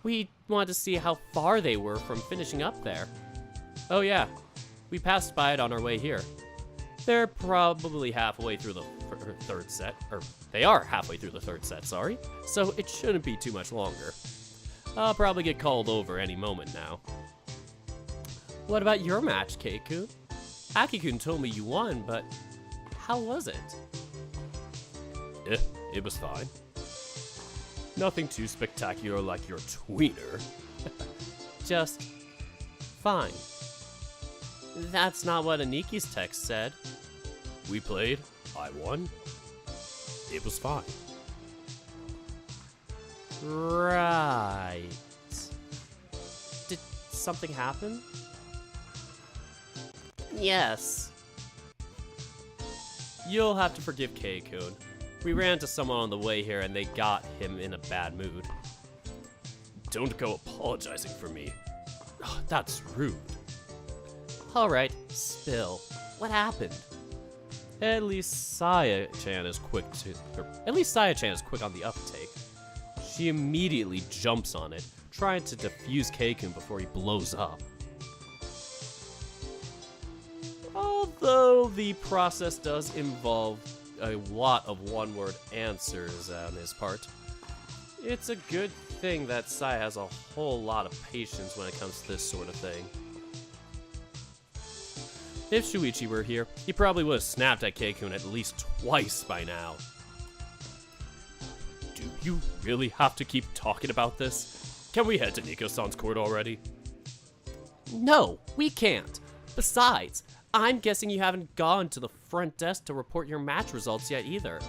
We wanted to see how far they were from finishing up there. Oh yeah, we passed by it on our way here. They're probably halfway through the third set, or they are halfway through the third set, sorry. So it shouldn't be too much longer. I'll probably get called over any moment now. What about your match, Keikun? Aki-kun told me you won, but how was it? It was fine. Nothing too spectacular like your tweener. Just fine. That's not what Aniki's text said. We played, I won. It was fine. Right. Did something happen? Yes. You'll have to forgive K-kun. We ran into someone on the way here and they got him in a bad mood. Don't go apologizing for me. Oh, that's rude. Alright, spill. What happened? At least Saya-chan is quick on the uptake. She immediately jumps on it, trying to defuse K-kun before he blows up. Although the process does involve a lot of one-word answers on his part, it's a good thing that Saya has a whole lot of patience when it comes to this sort of thing. If Shoichi were here, he probably would have snapped at K-kun at least twice by now. Do you really have to keep talking about this? Can we head to Nico-san's court already? No, we can't. Besides, I'm guessing you haven't gone to the front desk to report your match results yet either.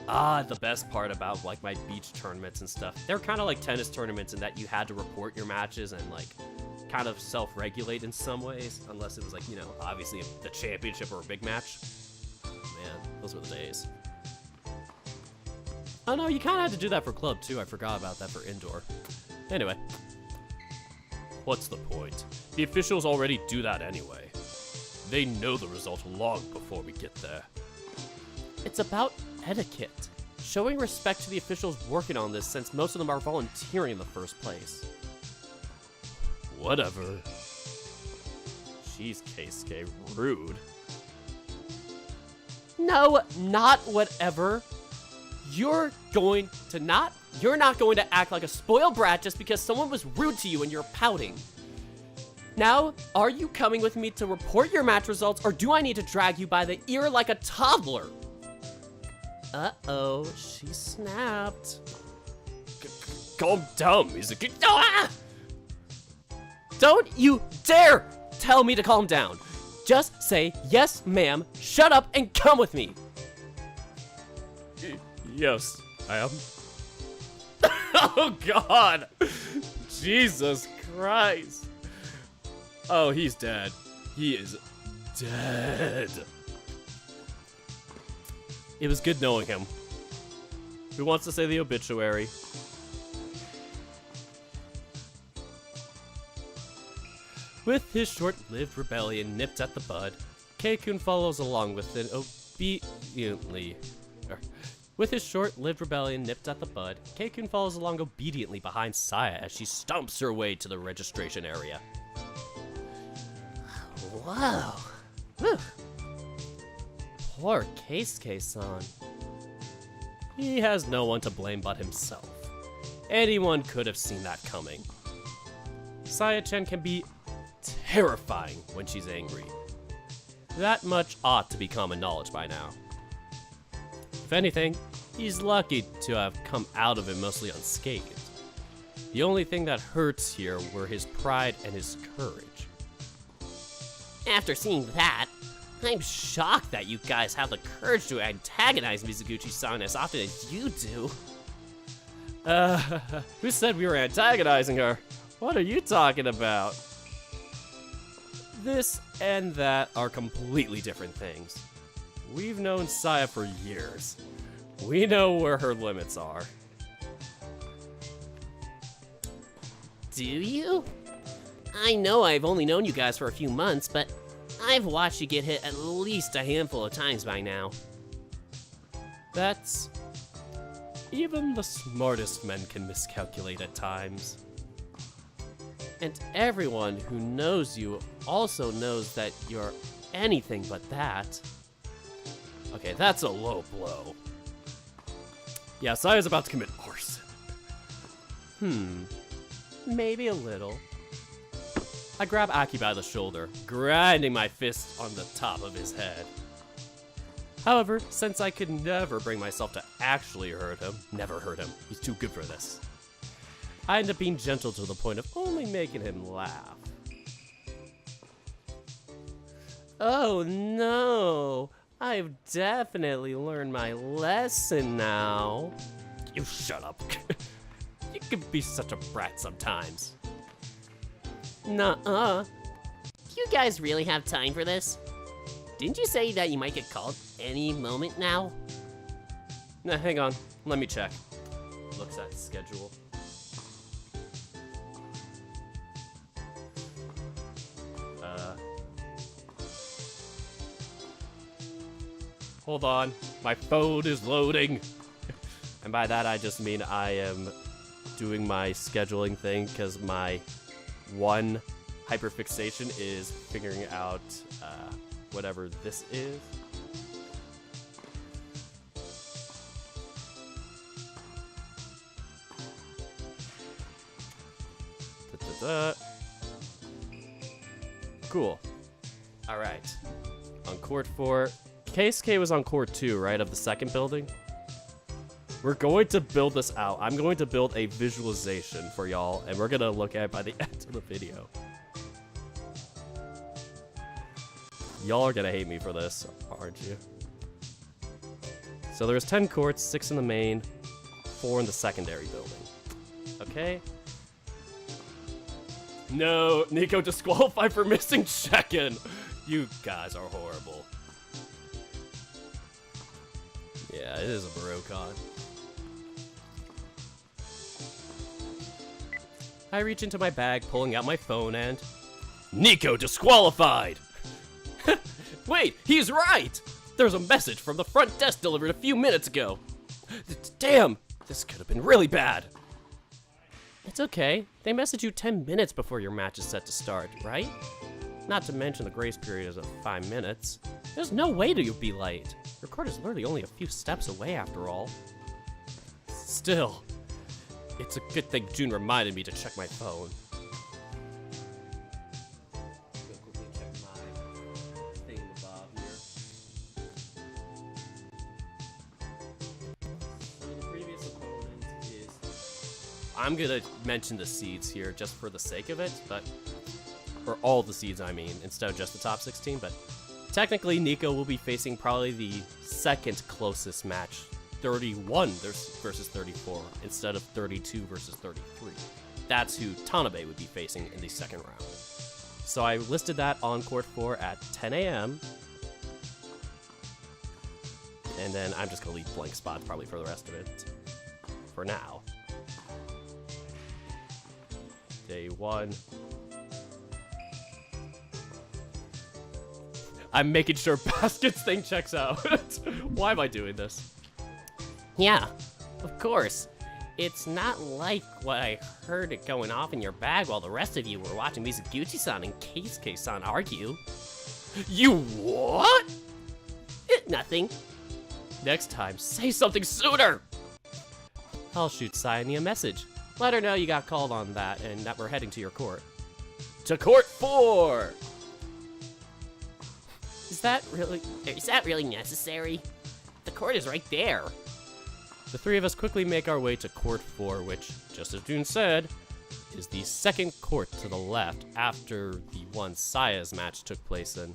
The best part about like my beach tournaments and stuff, they're kind of like tennis tournaments in that you had to report your matches and like kind of self-regulate in some ways, unless it was like, you know, obviously the championship or a big match. Man, those were the days. Oh no, you kind of had to do that for club too. I forgot about that for indoor. Anyway. What's the point? The officials already do that anyway. They know the result long before we get there. It's about etiquette. Showing respect to the officials working on this since most of them are volunteering in the first place. Whatever. Jeez, Keisuke, rude. No, not whatever. You're not going to act like a spoiled brat just because someone was rude to you and you're pouting. Now, are you coming with me to report your match results, or do I need to drag you by the ear like a toddler? Uh-oh, she snapped. Calm down, Mizuki. Ah! Don't you dare tell me to calm down. Just say, yes, ma'am, shut up, and come with me. Yes, I am. Oh, God. Jesus Christ. Oh, he's dead. He is dead. It was good knowing him. Who wants to say the obituary? With his short-lived rebellion nipped at the bud, Keikun follows along with it obediently. With his short-lived rebellion nipped at the bud, Keikun follows along obediently behind Saya as she stomps her way to the registration area. Whoa. Whew. Poor Keisuke-san. He has no one to blame but himself. Anyone could have seen that coming. Saya-chan can be terrifying when she's angry. That much ought to be common knowledge by now. If anything, he's lucky to have come out of it mostly unscathed. The only thing that hurts here were his pride and his courage. After seeing that, I'm shocked that you guys have the courage to antagonize Mizuguchi-san as often as you do. Who said we were antagonizing her? What are you talking about? This and that are completely different things. We've known Saya for years. We know where her limits are. Do you? I know I've only known you guys for a few months, but I've watched you get hit at least a handful of times by now. That's... Even the smartest men can miscalculate at times. And everyone who knows you also knows that you're anything but that. Okay, that's a low blow. Yeah, Saya's about to commit arson. Maybe a little. I grab Aki by the shoulder, grinding my fist on the top of his head. However, since I could never bring myself to actually hurt him, he's too good for this, I end up being gentle to the point of only making him laugh. Oh no, I've definitely learned my lesson now. You shut up. You can be such a brat sometimes. Nuh-uh. Do you guys really have time for this? Didn't you say that you might get called any moment now? Nah, hang on. Let me check. Looks at schedule. Hold on. My phone is loading. And by that, I just mean I am doing my scheduling thing because my one hyperfixation is figuring out whatever this is. Cool. All right. On court 4, KSK was on court 2, right, of the second building? We're going to build this out. I'm going to build a visualization for y'all, and we're going to look at it by the end of the video. Y'all are going to hate me for this, aren't you? So there's 10 courts, 6 in the main, 4 in the secondary building. Okay? No, Nico disqualified for missing check-in. You guys are horrible. Yeah, it is a Barocon. I reach into my bag, pulling out my phone, and... Nico disqualified! Wait, he's right! There's a message from the front desk delivered a few minutes ago. Damn, this could have been really bad. It's okay. They message you 10 minutes before your match is set to start, right? Not to mention the grace period is of 5 minutes. There's no way that you'll be late. Your court is literally only a few steps away after all. Still, it's a good thing June reminded me to check my phone. I'm gonna mention the seeds here just for the sake of it, but for all the seeds I mean, instead of just the top 16, but technically Nico will be facing probably the second closest match, 31 versus 34, instead of 32 versus 33. That's who Tanabe would be facing in the second round. So I listed that on court 4 at 10 a.m. And then I'm just gonna leave blank spots probably for the rest of it for now. Day 1. I'm making sure Basket's thing checks out. Why am I doing this? Yeah, of course. It's not like what I heard it going off in your bag while the rest of you were watching Mizuguchi-san and Keisuke-san argue. You what? Nothing. Next time, say something sooner! I'll shoot Sayani a message. Let her know you got called on that and that we're heading to your court. To court 4! Is that really necessary? The court is right there. The three of us quickly make our way to Court 4, which, just as June said, is the second court to the left after the one Saya's match took place in.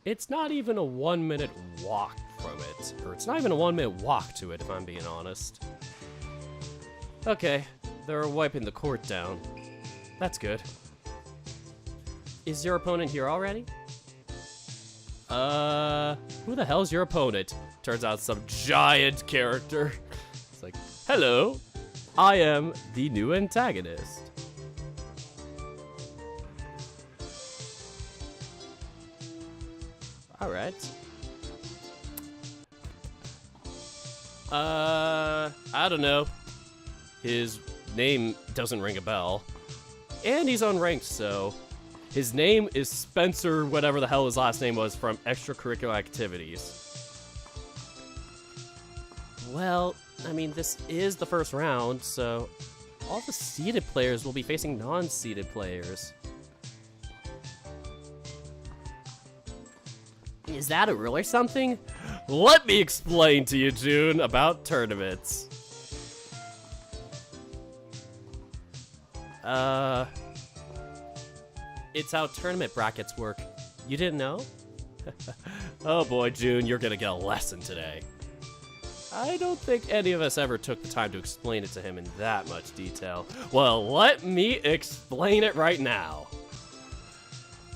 It's not even a 1 minute walk from it, or it's not even a 1 minute walk to it if I'm being honest. Okay, they're wiping the court down. That's good. Is your opponent here already? Who the hell's your opponent? Turns out some giant character. It's like, hello, I am the new antagonist. Alright. I don't know. His name doesn't ring a bell. And he's unranked, so... His name is Spencer, whatever the hell his last name was, from extracurricular activities. Well, I mean, this is the first round, so all the seeded players will be facing non-seeded players. Is that a rule or something? Let me explain to you, June, about tournaments. It's how tournament brackets work. You didn't know? Oh boy, June, you're gonna get a lesson today. I don't think any of us ever took the time to explain it to him in that much detail. Well, let me explain it right now.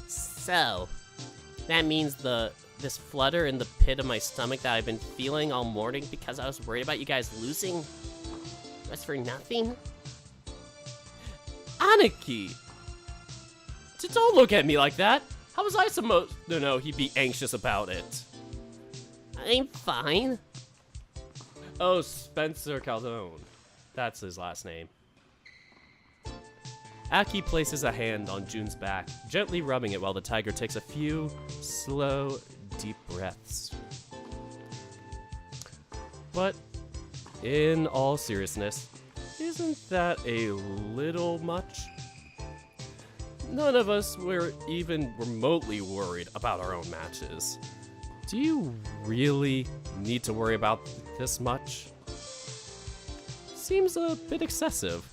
So, that means this flutter in the pit of my stomach that I've been feeling all morning because I was worried about you guys losing was for nothing? Aniki! Don't look at me like that. How was I supposed to know he'd be anxious about it? I'm fine. Oh, Spencer Calhoun. That's his last name. Aki places a hand on June's back, gently rubbing it while the tiger takes a few slow, deep breaths. But, in all seriousness, isn't that a little much? None of us were even remotely worried about our own matches. Do you really need to worry about this much? Seems a bit excessive.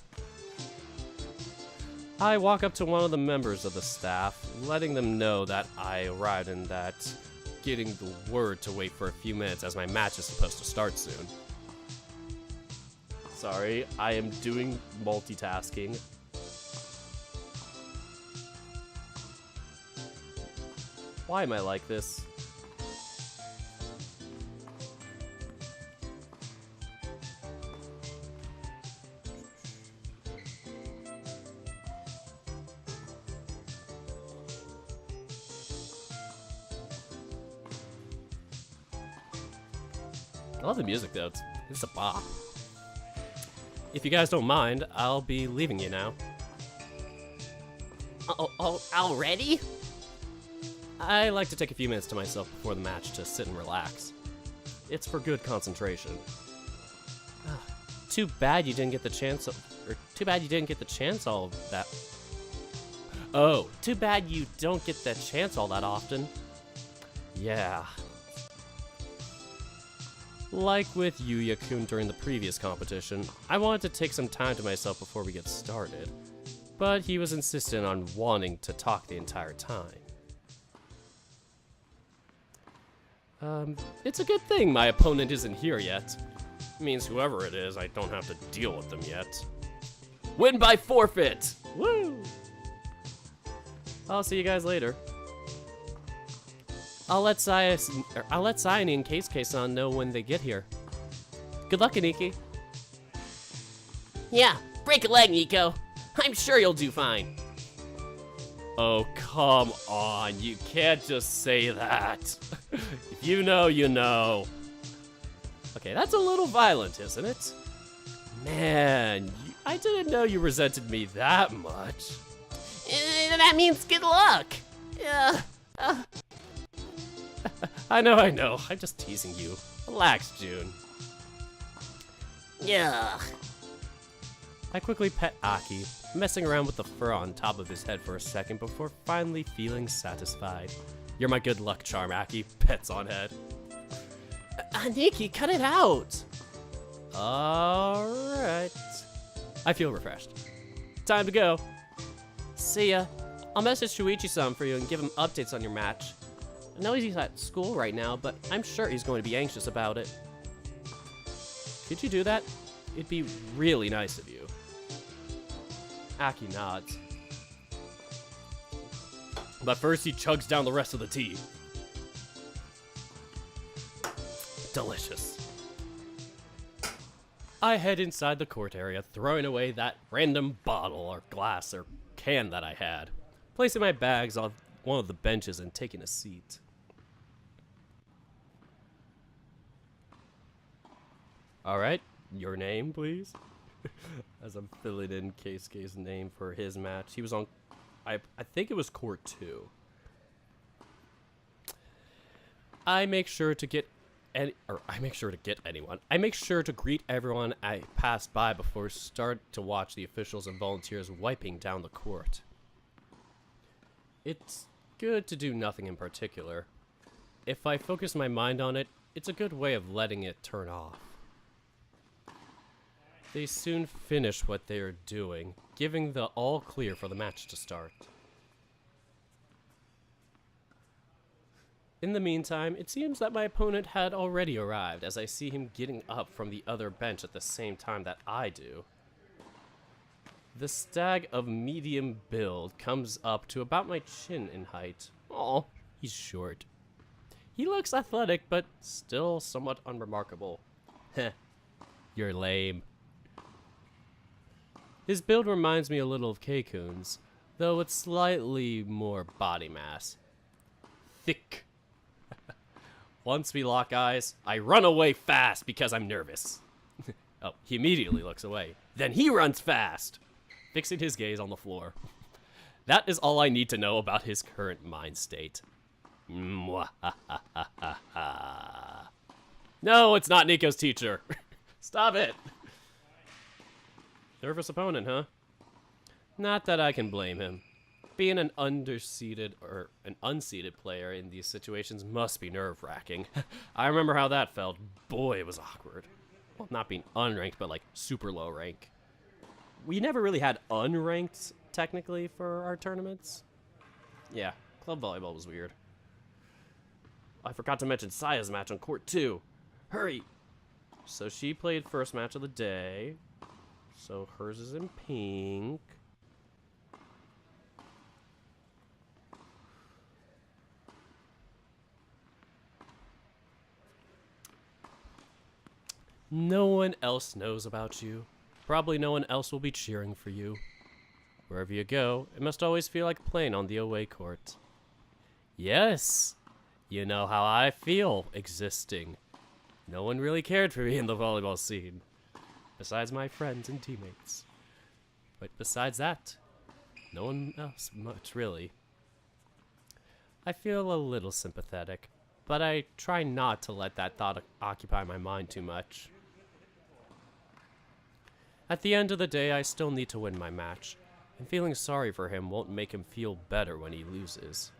I walk up to one of the members of the staff, letting them know that I arrived and that getting the word to wait for a few minutes as my match is supposed to start soon. Sorry, I am doing multitasking. Why am I like this? I love the music though, it's a bop. If you guys don't mind, I'll be leaving you now. Oh, already? I like to take a few minutes to myself before the match to sit and relax. It's for good concentration. Too bad you didn't get the chance all of that. Oh, too bad you don't get that chance all that often. Yeah. Like with Yuya-kun during the previous competition, I wanted to take some time to myself before we get started, but he was insistent on wanting to talk the entire time. It's a good thing my opponent isn't here yet. It means whoever it is, I don't have to deal with them yet. Win by forfeit! Woo! I'll see you guys later. I'll let Sayane and Case-San know when they get here. Good luck, Aniki. Yeah, break a leg, Nico. I'm sure you'll do fine. Oh, come on. You can't just say that. If you know, you know. Okay, that's a little violent, isn't it? Man, I didn't know you resented me that much. That means good luck. I know. I'm just teasing you. Relax, June. Yeah. I quickly pet Aki, messing around with the fur on top of his head for a second before finally feeling satisfied. You're my good luck charm, Aki. Pets on head. Nikki, cut it out. Alright. I feel refreshed. Time to go. See ya. I'll message Shoichi-san for you and give him updates on your match. I know he's at school right now, but I'm sure he's going to be anxious about it. Could you do that? It'd be really nice of you. Aki nods. But first he chugs down the rest of the tea. Delicious. I head inside the court area, throwing away that random bottle or glass or can that I had, placing my bags on one of the benches and taking a seat. Alright, your name, please? As I'm filling in Keisuke's name for his match. He was on, I think it was court 2. I make sure to greet everyone I pass by before start to watch the officials and volunteers wiping down the court. It's good to do nothing in particular. If I focus my mind on it, it's a good way of letting it turn off. They soon finish what they are doing, giving the all clear for the match to start. In the meantime, it seems that my opponent had already arrived, as I see him getting up from the other bench at the same time that I do. The stag of medium build comes up to about my chin in height. Aw, he's short. He looks athletic, but still somewhat unremarkable. Heh, you're lame. His build reminds me a little of Keikun's, though it's slightly more body mass. Thick. Once we lock eyes, I run away fast because I'm nervous. Oh, he immediately looks away. Then he runs fast, fixing his gaze on the floor. That is all I need to know about his current mind state. No, it's not Nico's teacher. Stop it. Nervous opponent, huh? Not that I can blame him. Being an unseeded player in these situations must be nerve-wracking. I remember how that felt. Boy, it was awkward. Well, not being unranked, but like super low rank. We never really had unranked, technically, for our tournaments. Yeah, club volleyball was weird. I forgot to mention Saya's match on court 2. Hurry! So she played first match of the day. So hers is in pink. No one else knows about you. Probably no one else will be cheering for you. Wherever you go, it must always feel like playing on the away court. Yes, you know how I feel existing. No one really cared for me in the volleyball scene, besides my friends and teammates. But besides that, no one else much really. I feel a little sympathetic, but I try not to let that thought occupy my mind too much. At the end of the day, I still need to win my match, and feeling sorry for him won't make him feel better when he loses.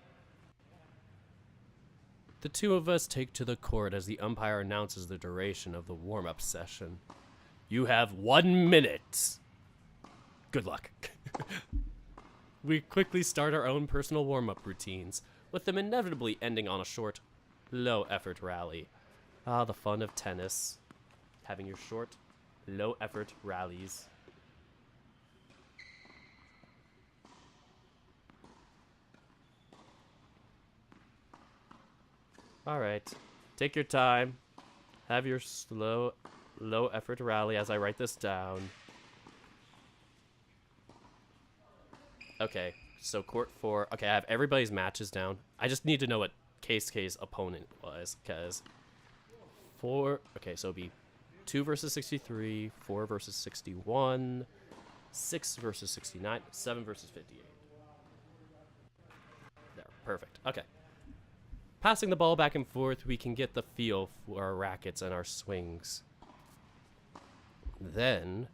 The two of us take to the court as the umpire announces the duration of the warm-up session. You have 1 minute. Good luck. We quickly start our own personal warm-up routines, with them inevitably ending on a short, low-effort rally. Ah, the fun of tennis. Having your short, low-effort rallies. Alright, take your time. Have your slow, low-effort rally as I write this down. Okay, so court 4. Okay, I have everybody's matches down. I just need to know what Keisuke's opponent was, because 4... Okay, so it'd be 2 versus 63, 4 versus 61, 6 versus 69, 7 versus 58. There, perfect. Okay. Passing the ball back and forth, we can get the feel for our rackets and our swings. Then...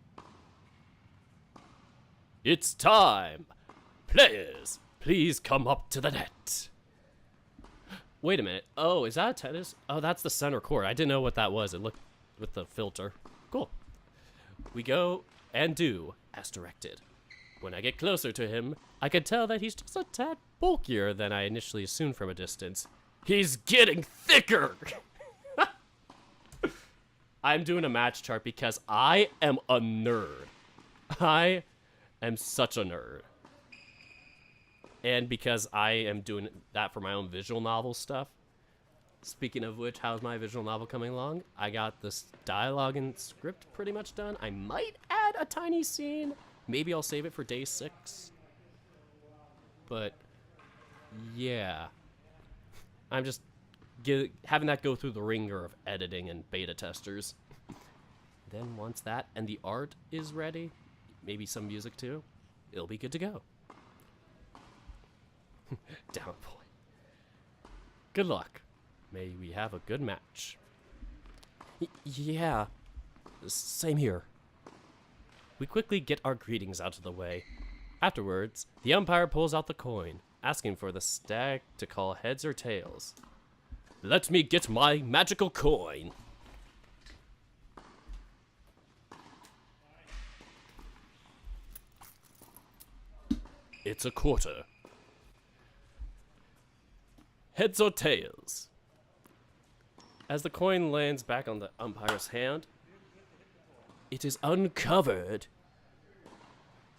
It's time! Players, please come up to the net. Wait a minute. Oh, is that a tennis? Oh, that's the center court. I didn't know what that was. It looked with the filter. Cool. We go and do as directed. When I get closer to him, I can tell that he's just a tad bulkier than I initially assumed from a distance. He's getting thicker! I'm doing a match chart because I am a nerd. I am such a nerd. And because I am doing that for my own visual novel stuff. Speaking of which, how's my visual novel coming along? I got this dialogue and script pretty much done. I might add a tiny scene. Maybe I'll save it for day 6. But, yeah. I'm just having that go through the ringer of editing and beta testers. Then once that and the art is ready, maybe some music too, it'll be good to go. Down boy. Good luck. May we have a good match. Yeah. Same here. We quickly get our greetings out of the way. Afterwards, the umpire pulls out the coin, asking for the stag to call heads or tails. Let me get my magical coin. It's a quarter. Heads or tails? As the coin lands back on the umpire's hand, it is uncovered.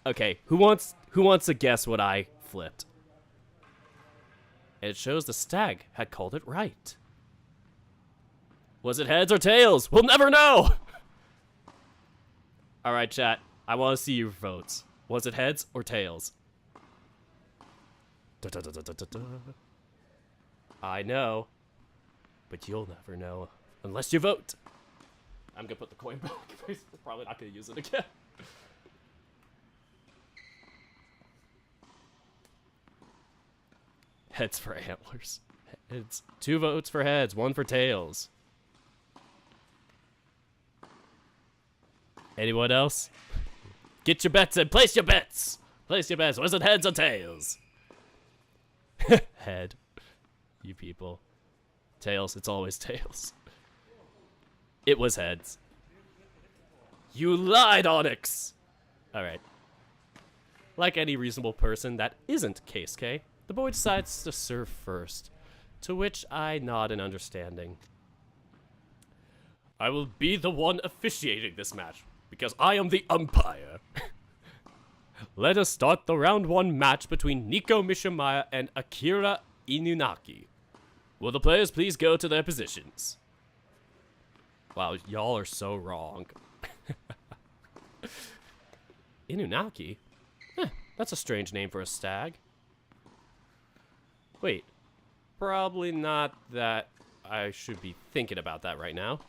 Okay, who wants to guess what I flipped? And it shows the stag had called it right. Was it heads or tails? We'll never know! Alright, chat. I want to see your votes. Was it heads or tails? Da, da, da, da, da, da, da. I know, but you'll never know unless you vote. I'm gonna put the coin back. We're probably not gonna use it again. Heads for antlers. Heads. 2 votes for heads, 1 for tails. Anyone else? Get your bets in. Place your bets. Place your bets. Was it heads or tails? Head. You people. Tails. It's always tails. It was heads. You lied, Onyx! Alright. Like any reasonable person that isn't Case K, the boy decides to serve first, to which I nod in understanding. I will be the one officiating this match, because I am the umpire. Let us start the round 1 match between Nico Mishimaya and Akira Inunaki. Will the players please go to their positions? Wow, y'all are so wrong. Inunaki? That's a strange name for a stag. Wait, probably not that I should be thinking about that right now.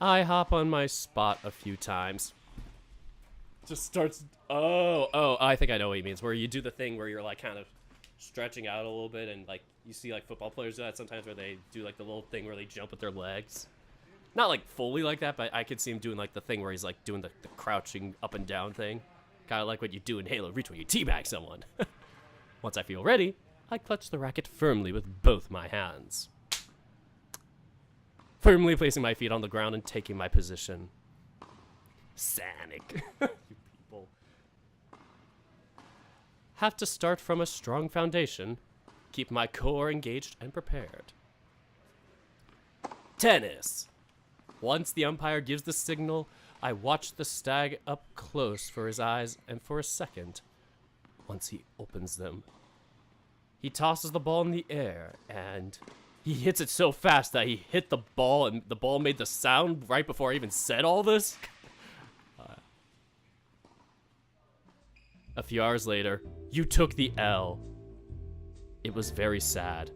I hop on my spot a few times. Just starts, oh, I think I know what he means, where you do the thing where you're like kind of stretching out a little bit, and like you see like football players do that sometimes, where they do like the little thing where they jump with their legs. Not like fully like that, but I could see him doing like the thing where he's like doing the crouching up and down thing. Kind of like what you do in Halo Reach when you teabag someone. Once I feel ready, I clutch the racket firmly with both my hands. Firmly placing my feet on the ground and taking my position. Sonic. You people. Have to start from a strong foundation. Keep my core engaged and prepared. Tennis. Once the umpire gives the signal, I watch the stag up close for his eyes, and for a second, once he opens them, he tosses the ball in the air, and he hits it so fast that he hit the ball, and the ball made the sound right before I even said all this. A few hours later, you took the L. It was very sad.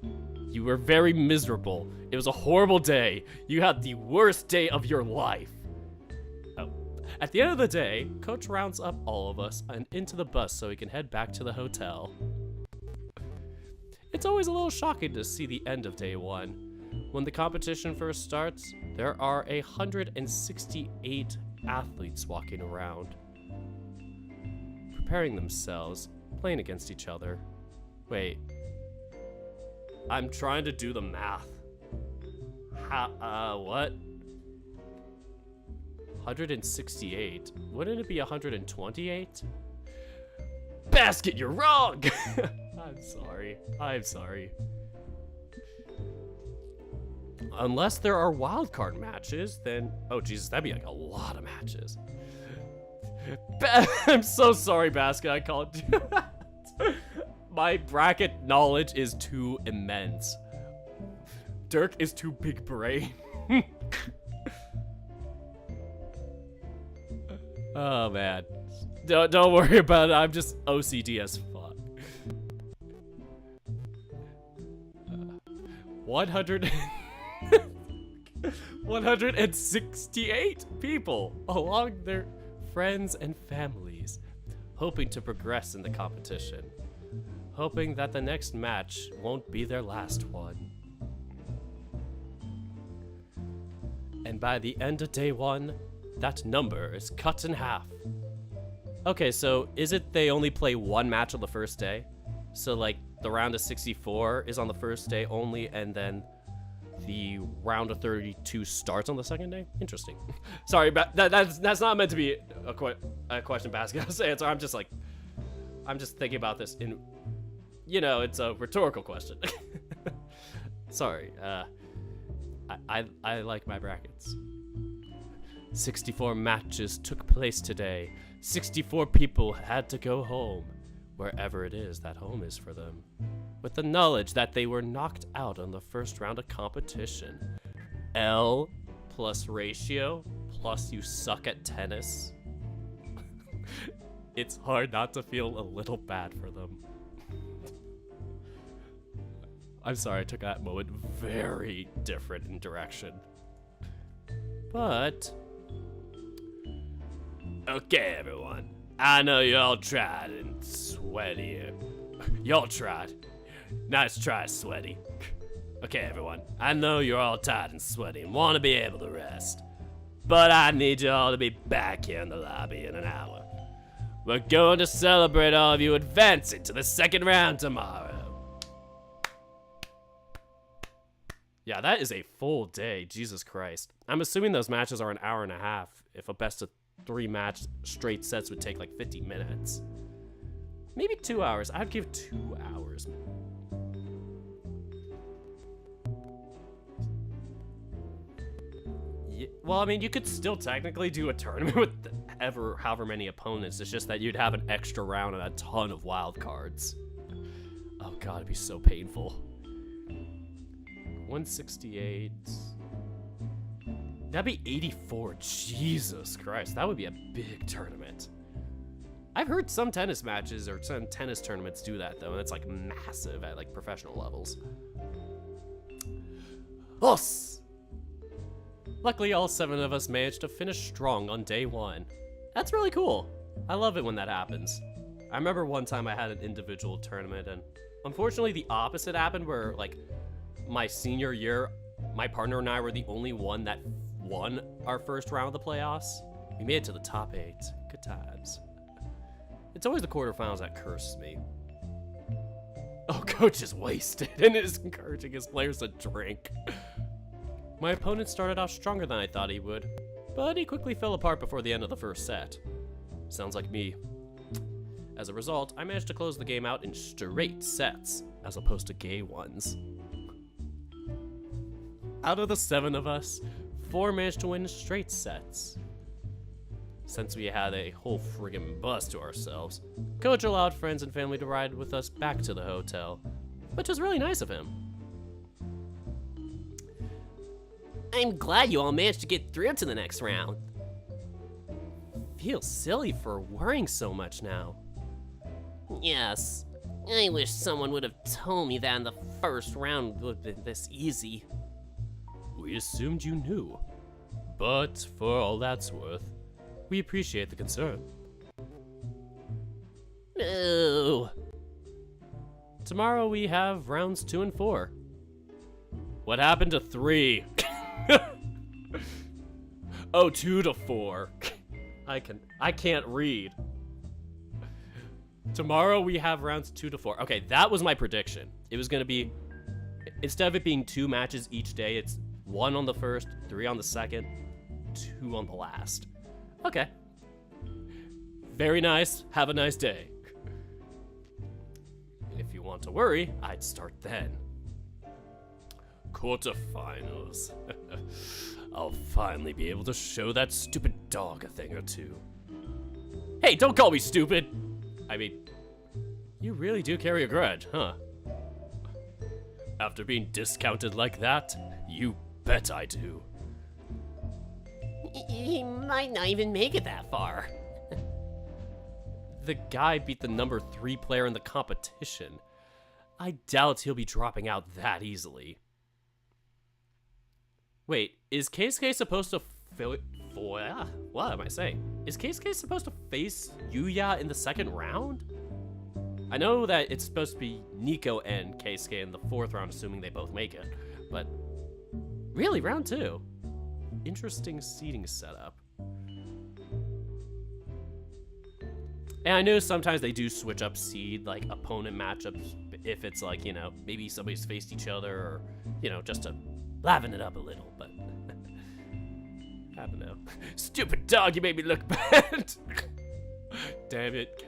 You were very miserable. It was a horrible day. You had the worst day of your life. Oh. At the end of the day, Coach rounds up all of us and into the bus so we can head back to the hotel. It's always a little shocking to see the end of day 1. When the competition first starts, there are 168 athletes walking around, preparing themselves, playing against each other. Wait, I'm trying to do the math. What? 168. Wouldn't it be 128? Basket, you're wrong! I'm sorry. I'm sorry. Unless there are wildcard matches, then... Oh, Jesus, that'd be like a lot of matches. I'm so sorry, Basket, I called you. My bracket knowledge is too immense. Dirk is too big brain. Oh, man. Don't worry about it, I'm just OCD as fuck. 168 people, along their friends and families, hoping to progress in the competition. Hoping that the next match won't be their last one. And by the end of day 1, that number is cut in half. Okay, so is it they only play one match on the first day? So like the round of 64 is on the first day only, and then the round of 32 starts on the second day? Interesting. Sorry, but that's not meant to be a question Basket answer. I'm just thinking about this in, you know, it's a rhetorical question. Sorry, I like my brackets. 64 matches took place today. 64 people had to go home, wherever it is that home is for them, with the knowledge that they were knocked out on the first round of competition. L plus ratio plus you suck at tennis. It's hard not to feel a little bad for them. I'm sorry, I took that moment very different in direction. But... okay, everyone. I know y'all tried and sweaty. Y'all tried. Nice try, sweaty. Okay, everyone. I know you're all tired and sweaty and want to be able to rest. But I need y'all to be back here in the lobby in an hour. We're going to celebrate all of you advancing to the second round tomorrow. Yeah, that is a full day. Jesus Christ. I'm assuming those matches are an hour and a half. If a best of 3 match straight sets would take like 50 minutes. Maybe 2 hours. I'd give 2 hours. Yeah, well, I mean, you could still technically do a tournament with however many opponents. It's just that you'd have an extra round and a ton of wild cards. Oh god, it'd be so painful. 168. That'd be 84. Jesus Christ, that would be a big tournament. I've heard some tennis matches or some tennis tournaments do that though, and it's like massive at like professional levels. Us! Luckily, all 7 of us managed to finish strong on day 1. That's really cool. I love it when that happens. I remember one time I had an individual tournament, and unfortunately the opposite happened where like my senior year, my partner and I were the only one that won our first round of the playoffs. We made it to the top 8. Good times. It's always the quarterfinals that curses me. Oh, coach is wasted and is encouraging his players to drink. My opponent started off stronger than I thought he would, but he quickly fell apart before the end of the first set. Sounds like me. As a result, I managed to close the game out in straight sets, as opposed to gay ones. Out of the 7 of us, 4 managed to win straight sets. Since we had a whole friggin' bus to ourselves, Coach allowed friends and family to ride with us back to the hotel, which was really nice of him. I'm glad you all managed to get through to the next round. Feels silly for worrying so much now. Yes, I wish someone would have told me that in the first round would have been this easy. We assumed you knew, but for all that's worth, we appreciate the concern. No. Tomorrow we have rounds 2 and 4. What happened to 3? Oh, 2 to 4. I can't read. Tomorrow we have rounds 2 to 4. Okay, that was my prediction. It was gonna be instead of it being 2 matches each day, it's 1 on the first, 3 on the second, 2 on the last. Okay. Very nice. Have a nice day. If you want to worry, I'd start then. Quarterfinals. I'll finally be able to show that stupid dog a thing or two. Hey, don't call me stupid! I mean, you really do carry a grudge, huh? After being discounted like that, you bet I do. He might not even make it that far. The guy beat the number 3 player in the competition. I doubt he'll be dropping out that easily. Wait, is Keisuke supposed to what am I saying? Is Keisuke supposed to face Yuya in the second round? I know that it's supposed to be Nico and Keisuke in the 4th round, assuming they both make it. But really, round 2? Interesting seating setup. And I know sometimes they do switch up seed, like, opponent matchups, if it's like, you know, maybe somebody's faced each other, or, you know, just to liven it up a little, but I don't know. Stupid dog, you made me look bad! Damn it,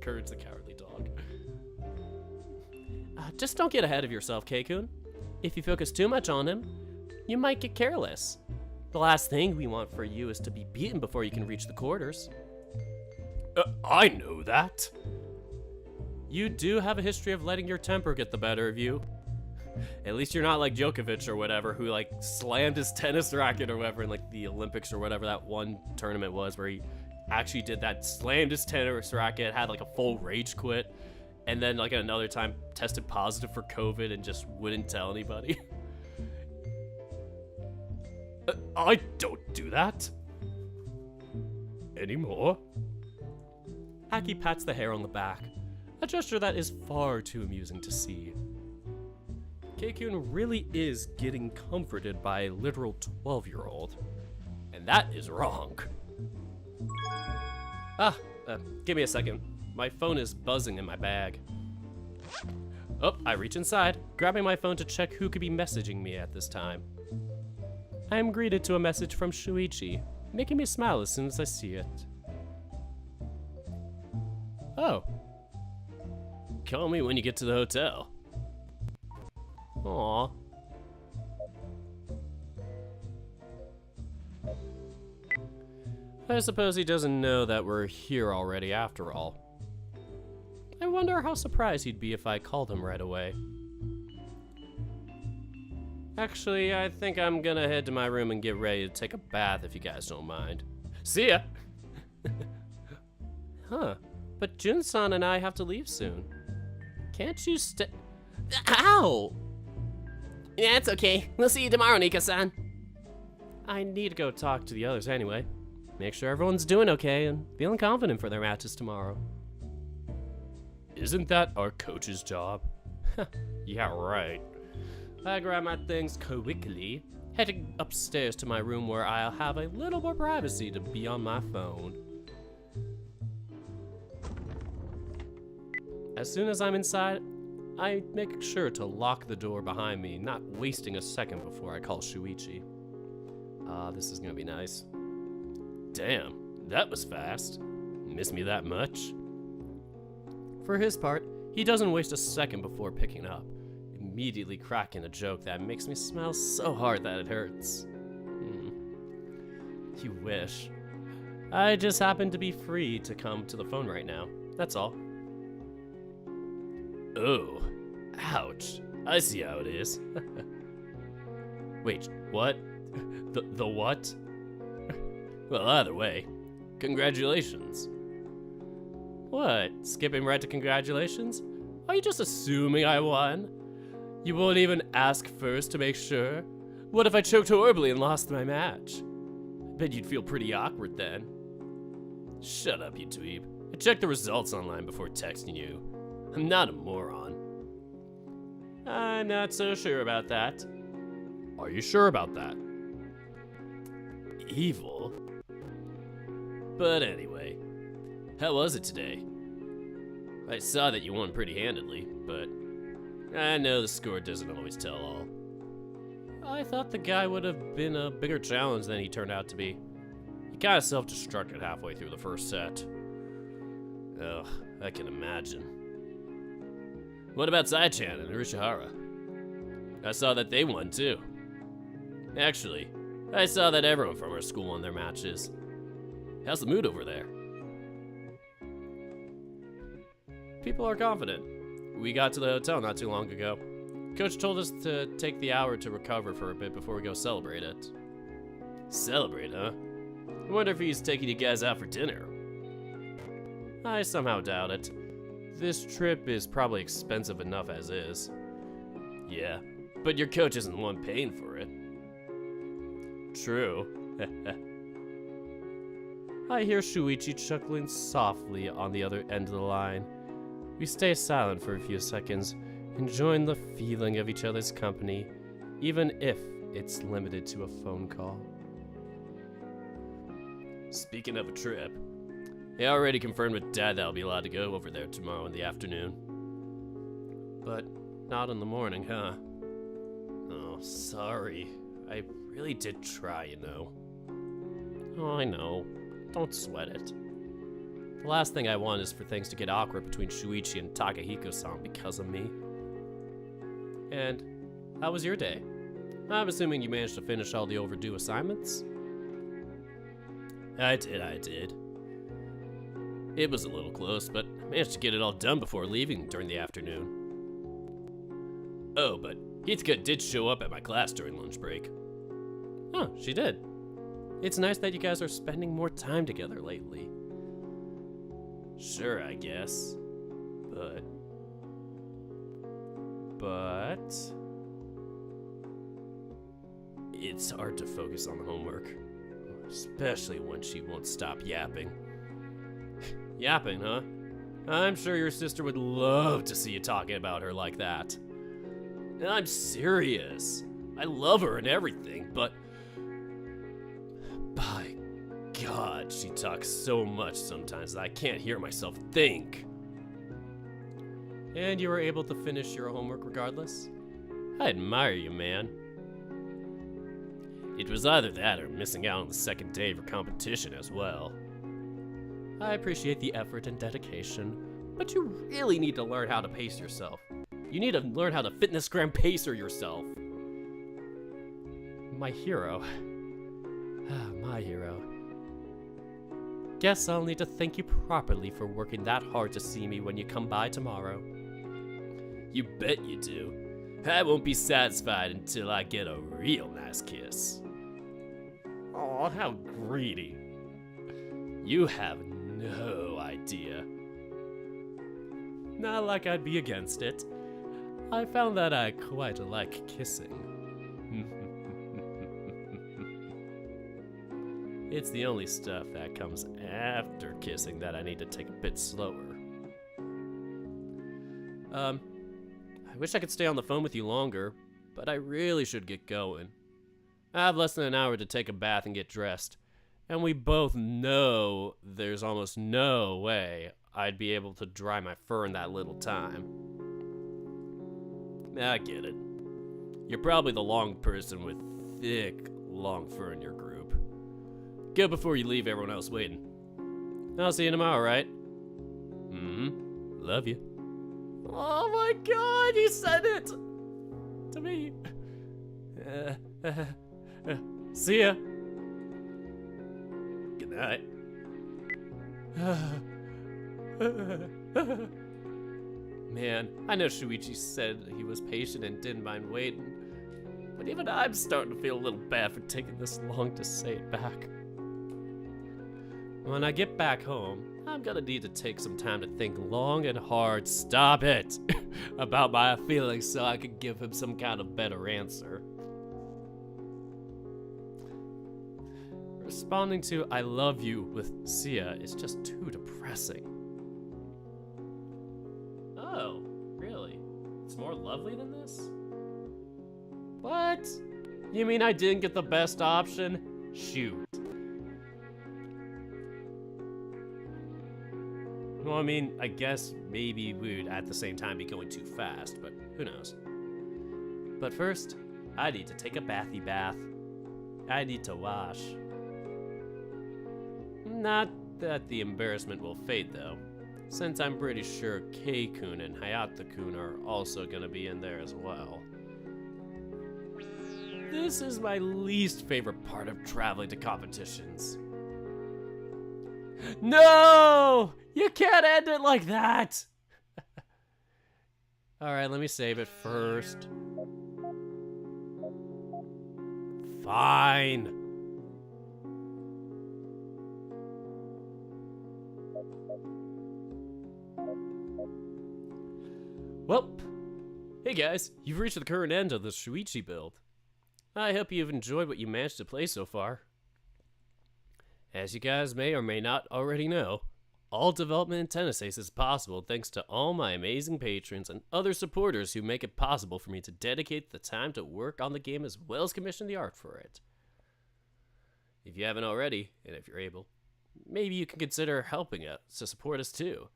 Kurt's a cowardly dog. Just don't get ahead of yourself, Keikun. If you focus too much on him, you might get careless. The last thing we want for you is to be beaten before you can reach the quarters. I know that. You do have a history of letting your temper get the better of you. At least you're not like Djokovic or whatever, who like slammed his tennis racket or whatever in like the Olympics or whatever that one tournament was, where he actually did that, slammed his tennis racket, had like a full rage quit, and then like another time tested positive for COVID and just wouldn't tell anybody. I don't do that anymore. Haki pats the hair on the back, a gesture that is far too amusing to see. Keikun really is getting comforted by a literal 12-year-old, and that is wrong. Give me a second. My phone is buzzing in my bag. Oh, I reach inside, grabbing my phone to check who could be messaging me at this time. I am greeted to a message from Shoichi, making me smile as soon as I see it. Oh. Call me when you get to the hotel. Aww. I suppose he doesn't know that we're here already after all. I wonder how surprised he'd be if I called him right away. Actually, I think I'm gonna head to my room and get ready to take a bath if you guys don't mind. See ya! Huh, but Jun-san and I have to leave soon. Can't you stay? Ow! Yeah, it's okay. We'll see you tomorrow, Nika-san. I need to go talk to the others anyway. Make sure everyone's doing okay and feeling confident for their matches tomorrow. Isn't that our coach's job? Yeah, right. I grab my things quickly, heading upstairs to my room where I'll have a little more privacy to be on my phone. As soon as I'm inside, I make sure to lock the door behind me, not wasting a second before I call Shoichi. This is gonna be nice. Damn, that was fast. Miss me that much? For his part, he doesn't waste a second before picking up, immediately cracking a joke that makes me smile so hard that it hurts. You wish. I just happen to be free to come to the phone right now, that's all. Oh, ouch. I see how it is. Wait, what? The what? Well, either way, congratulations. What, skipping right to congratulations? Are you just assuming I won? You won't even ask first to make sure? What if I choked horribly and lost my match? Bet you'd feel pretty awkward then. Shut up, you dweeb. I checked the results online before texting you. I'm not a moron. I'm not so sure about that. Are you sure about that? Evil? But anyway, how was it today? I saw that you won pretty handedly, but I know the score doesn't always tell all. I thought the guy would have been a bigger challenge than he turned out to be. He kind of self-destructed halfway through the first set. Ugh, I can imagine. What about Sai-chan and Urashihara? I saw that they won too. Actually, I saw that everyone from our school won their matches. How's the mood over there? People are confident. We got to the hotel not too long ago. Coach told us to take the hour to recover for a bit before we go celebrate it. Celebrate, huh? I wonder if he's taking you guys out for dinner. I somehow doubt it. This trip is probably expensive enough as is. Yeah, but your coach isn't the one paying for it. True. I hear Shoichi chuckling softly on the other end of the line. We stay silent for a few seconds, enjoying the feeling of each other's company, even if it's limited to a phone call. Speaking of a trip, I already confirmed with Dad that I'll be allowed to go over there tomorrow in the afternoon. But not in the morning, huh? Oh, sorry. I really did try, you know. Oh, I know. Don't sweat it. The last thing I want is for things to get awkward between Shoichi and Takahiko-san because of me. And how was your day? I'm assuming you managed to finish all the overdue assignments? I did. It was a little close, but I managed to get it all done before leaving during the afternoon. Oh, but Hitsuka did show up at my class during lunch break. Oh, she did. It's nice that you guys are spending more time together lately. Sure, I guess. But... It's hard to focus on the homework. Especially when she won't stop yapping. Yapping, huh? I'm sure your sister would love to see you talking about her like that. And I'm serious. I love her and everything, but... By God, she talks so much sometimes that I can't hear myself think. And you were able to finish your homework regardless? I admire you, man. It was either that or missing out on the second day of your competition as well. I appreciate the effort and dedication, but you really need to learn how to pace yourself. You need to learn how to fitnessgram pacer yourself. My hero. My hero. Guess I'll need to thank you properly for working that hard to see me when you come by tomorrow. You bet you do. I won't be satisfied until I get a real nice kiss. Aw, how greedy. You have no idea. Not like I'd be against it. I found that I quite like kissing. It's the only stuff that comes after kissing that I need to take a bit slower. I wish I could stay on the phone with you longer, but I really should get going. I have less than an hour to take a bath and get dressed, and we both know there's almost no way I'd be able to dry my fur in that little time. I get it. You're probably the long person with thick, long fur in your group. Go before you leave everyone else waiting. I'll see you tomorrow, right? Love you. Oh my God, you said it! To me. See ya. Good night. Man, I know Shoichi said he was patient and didn't mind waiting, but even I'm starting to feel a little bad for taking this long to say it back. When I get back home, I'm gonna need to take some time to think long and hard, stop it, about my feelings so I can give him some kind of better answer. Responding to I love you with Sia is just too depressing. Oh, really? It's more lovely than this? What? You mean I didn't get the best option? Shoot. Well, I mean, I guess maybe we would at the same time be going too fast, but who knows. But first, I need to take a bathy bath. I need to wash. Not that the embarrassment will fade, though, since I'm pretty sure K-kun and Hayata-kun are also gonna be in there as well. This is my least favorite part of traveling to competitions. No! You can't end it like that! Alright, let me save it first. Fine. Well, hey guys, you've reached the current end of the Shoichi build. I hope you've enjoyed what you managed to play so far. As you guys may or may not already know, all development in Tennis Ace is possible thanks to all my amazing patrons and other supporters who make it possible for me to dedicate the time to work on the game as well as commission the art for it. If you haven't already, and if you're able, maybe you can consider helping us to support us too.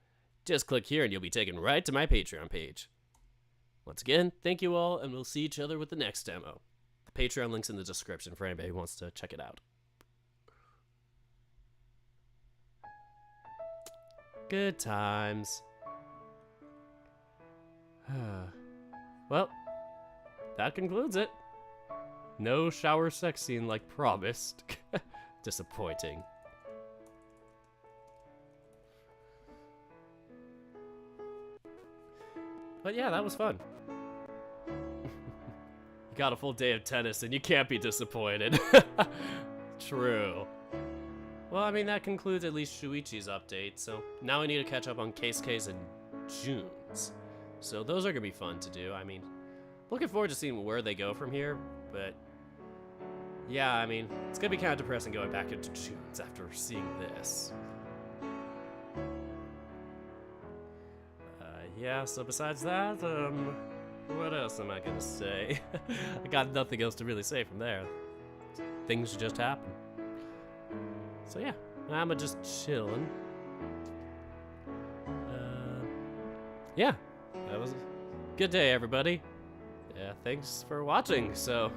Just click here and you'll be taken right to my Patreon page. Once again, thank you all, and we'll see each other with the next demo. The Patreon link's in the description for anybody who wants to check it out. Good times. Well, that concludes it. No shower sex scene like promised. Disappointing. But yeah, that was fun. You got a full day of tennis and you can't be disappointed. True. Well, I mean, that concludes at least Shoichi's update, so now I need to catch up on Keisuke's and June's. So those are going to be fun to do. I mean, looking forward to seeing where they go from here, but yeah, I mean, it's going to be kind of depressing going back into June's after seeing this. Yeah, so besides that, what else am I going to say? I got nothing else to really say from there. Things just happen. So yeah, I'm just chilling. Yeah, that was a good day, everybody. Yeah, thanks for watching. So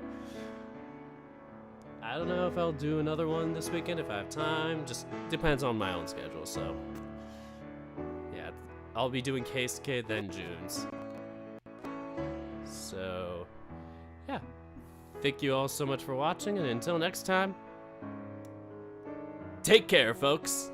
I don't know if I'll do another one this weekend if I have time. Just depends on my own schedule. So yeah, I'll be doing Keisuke then June's. So yeah, thank you all so much for watching, and until next time. Take care, folks.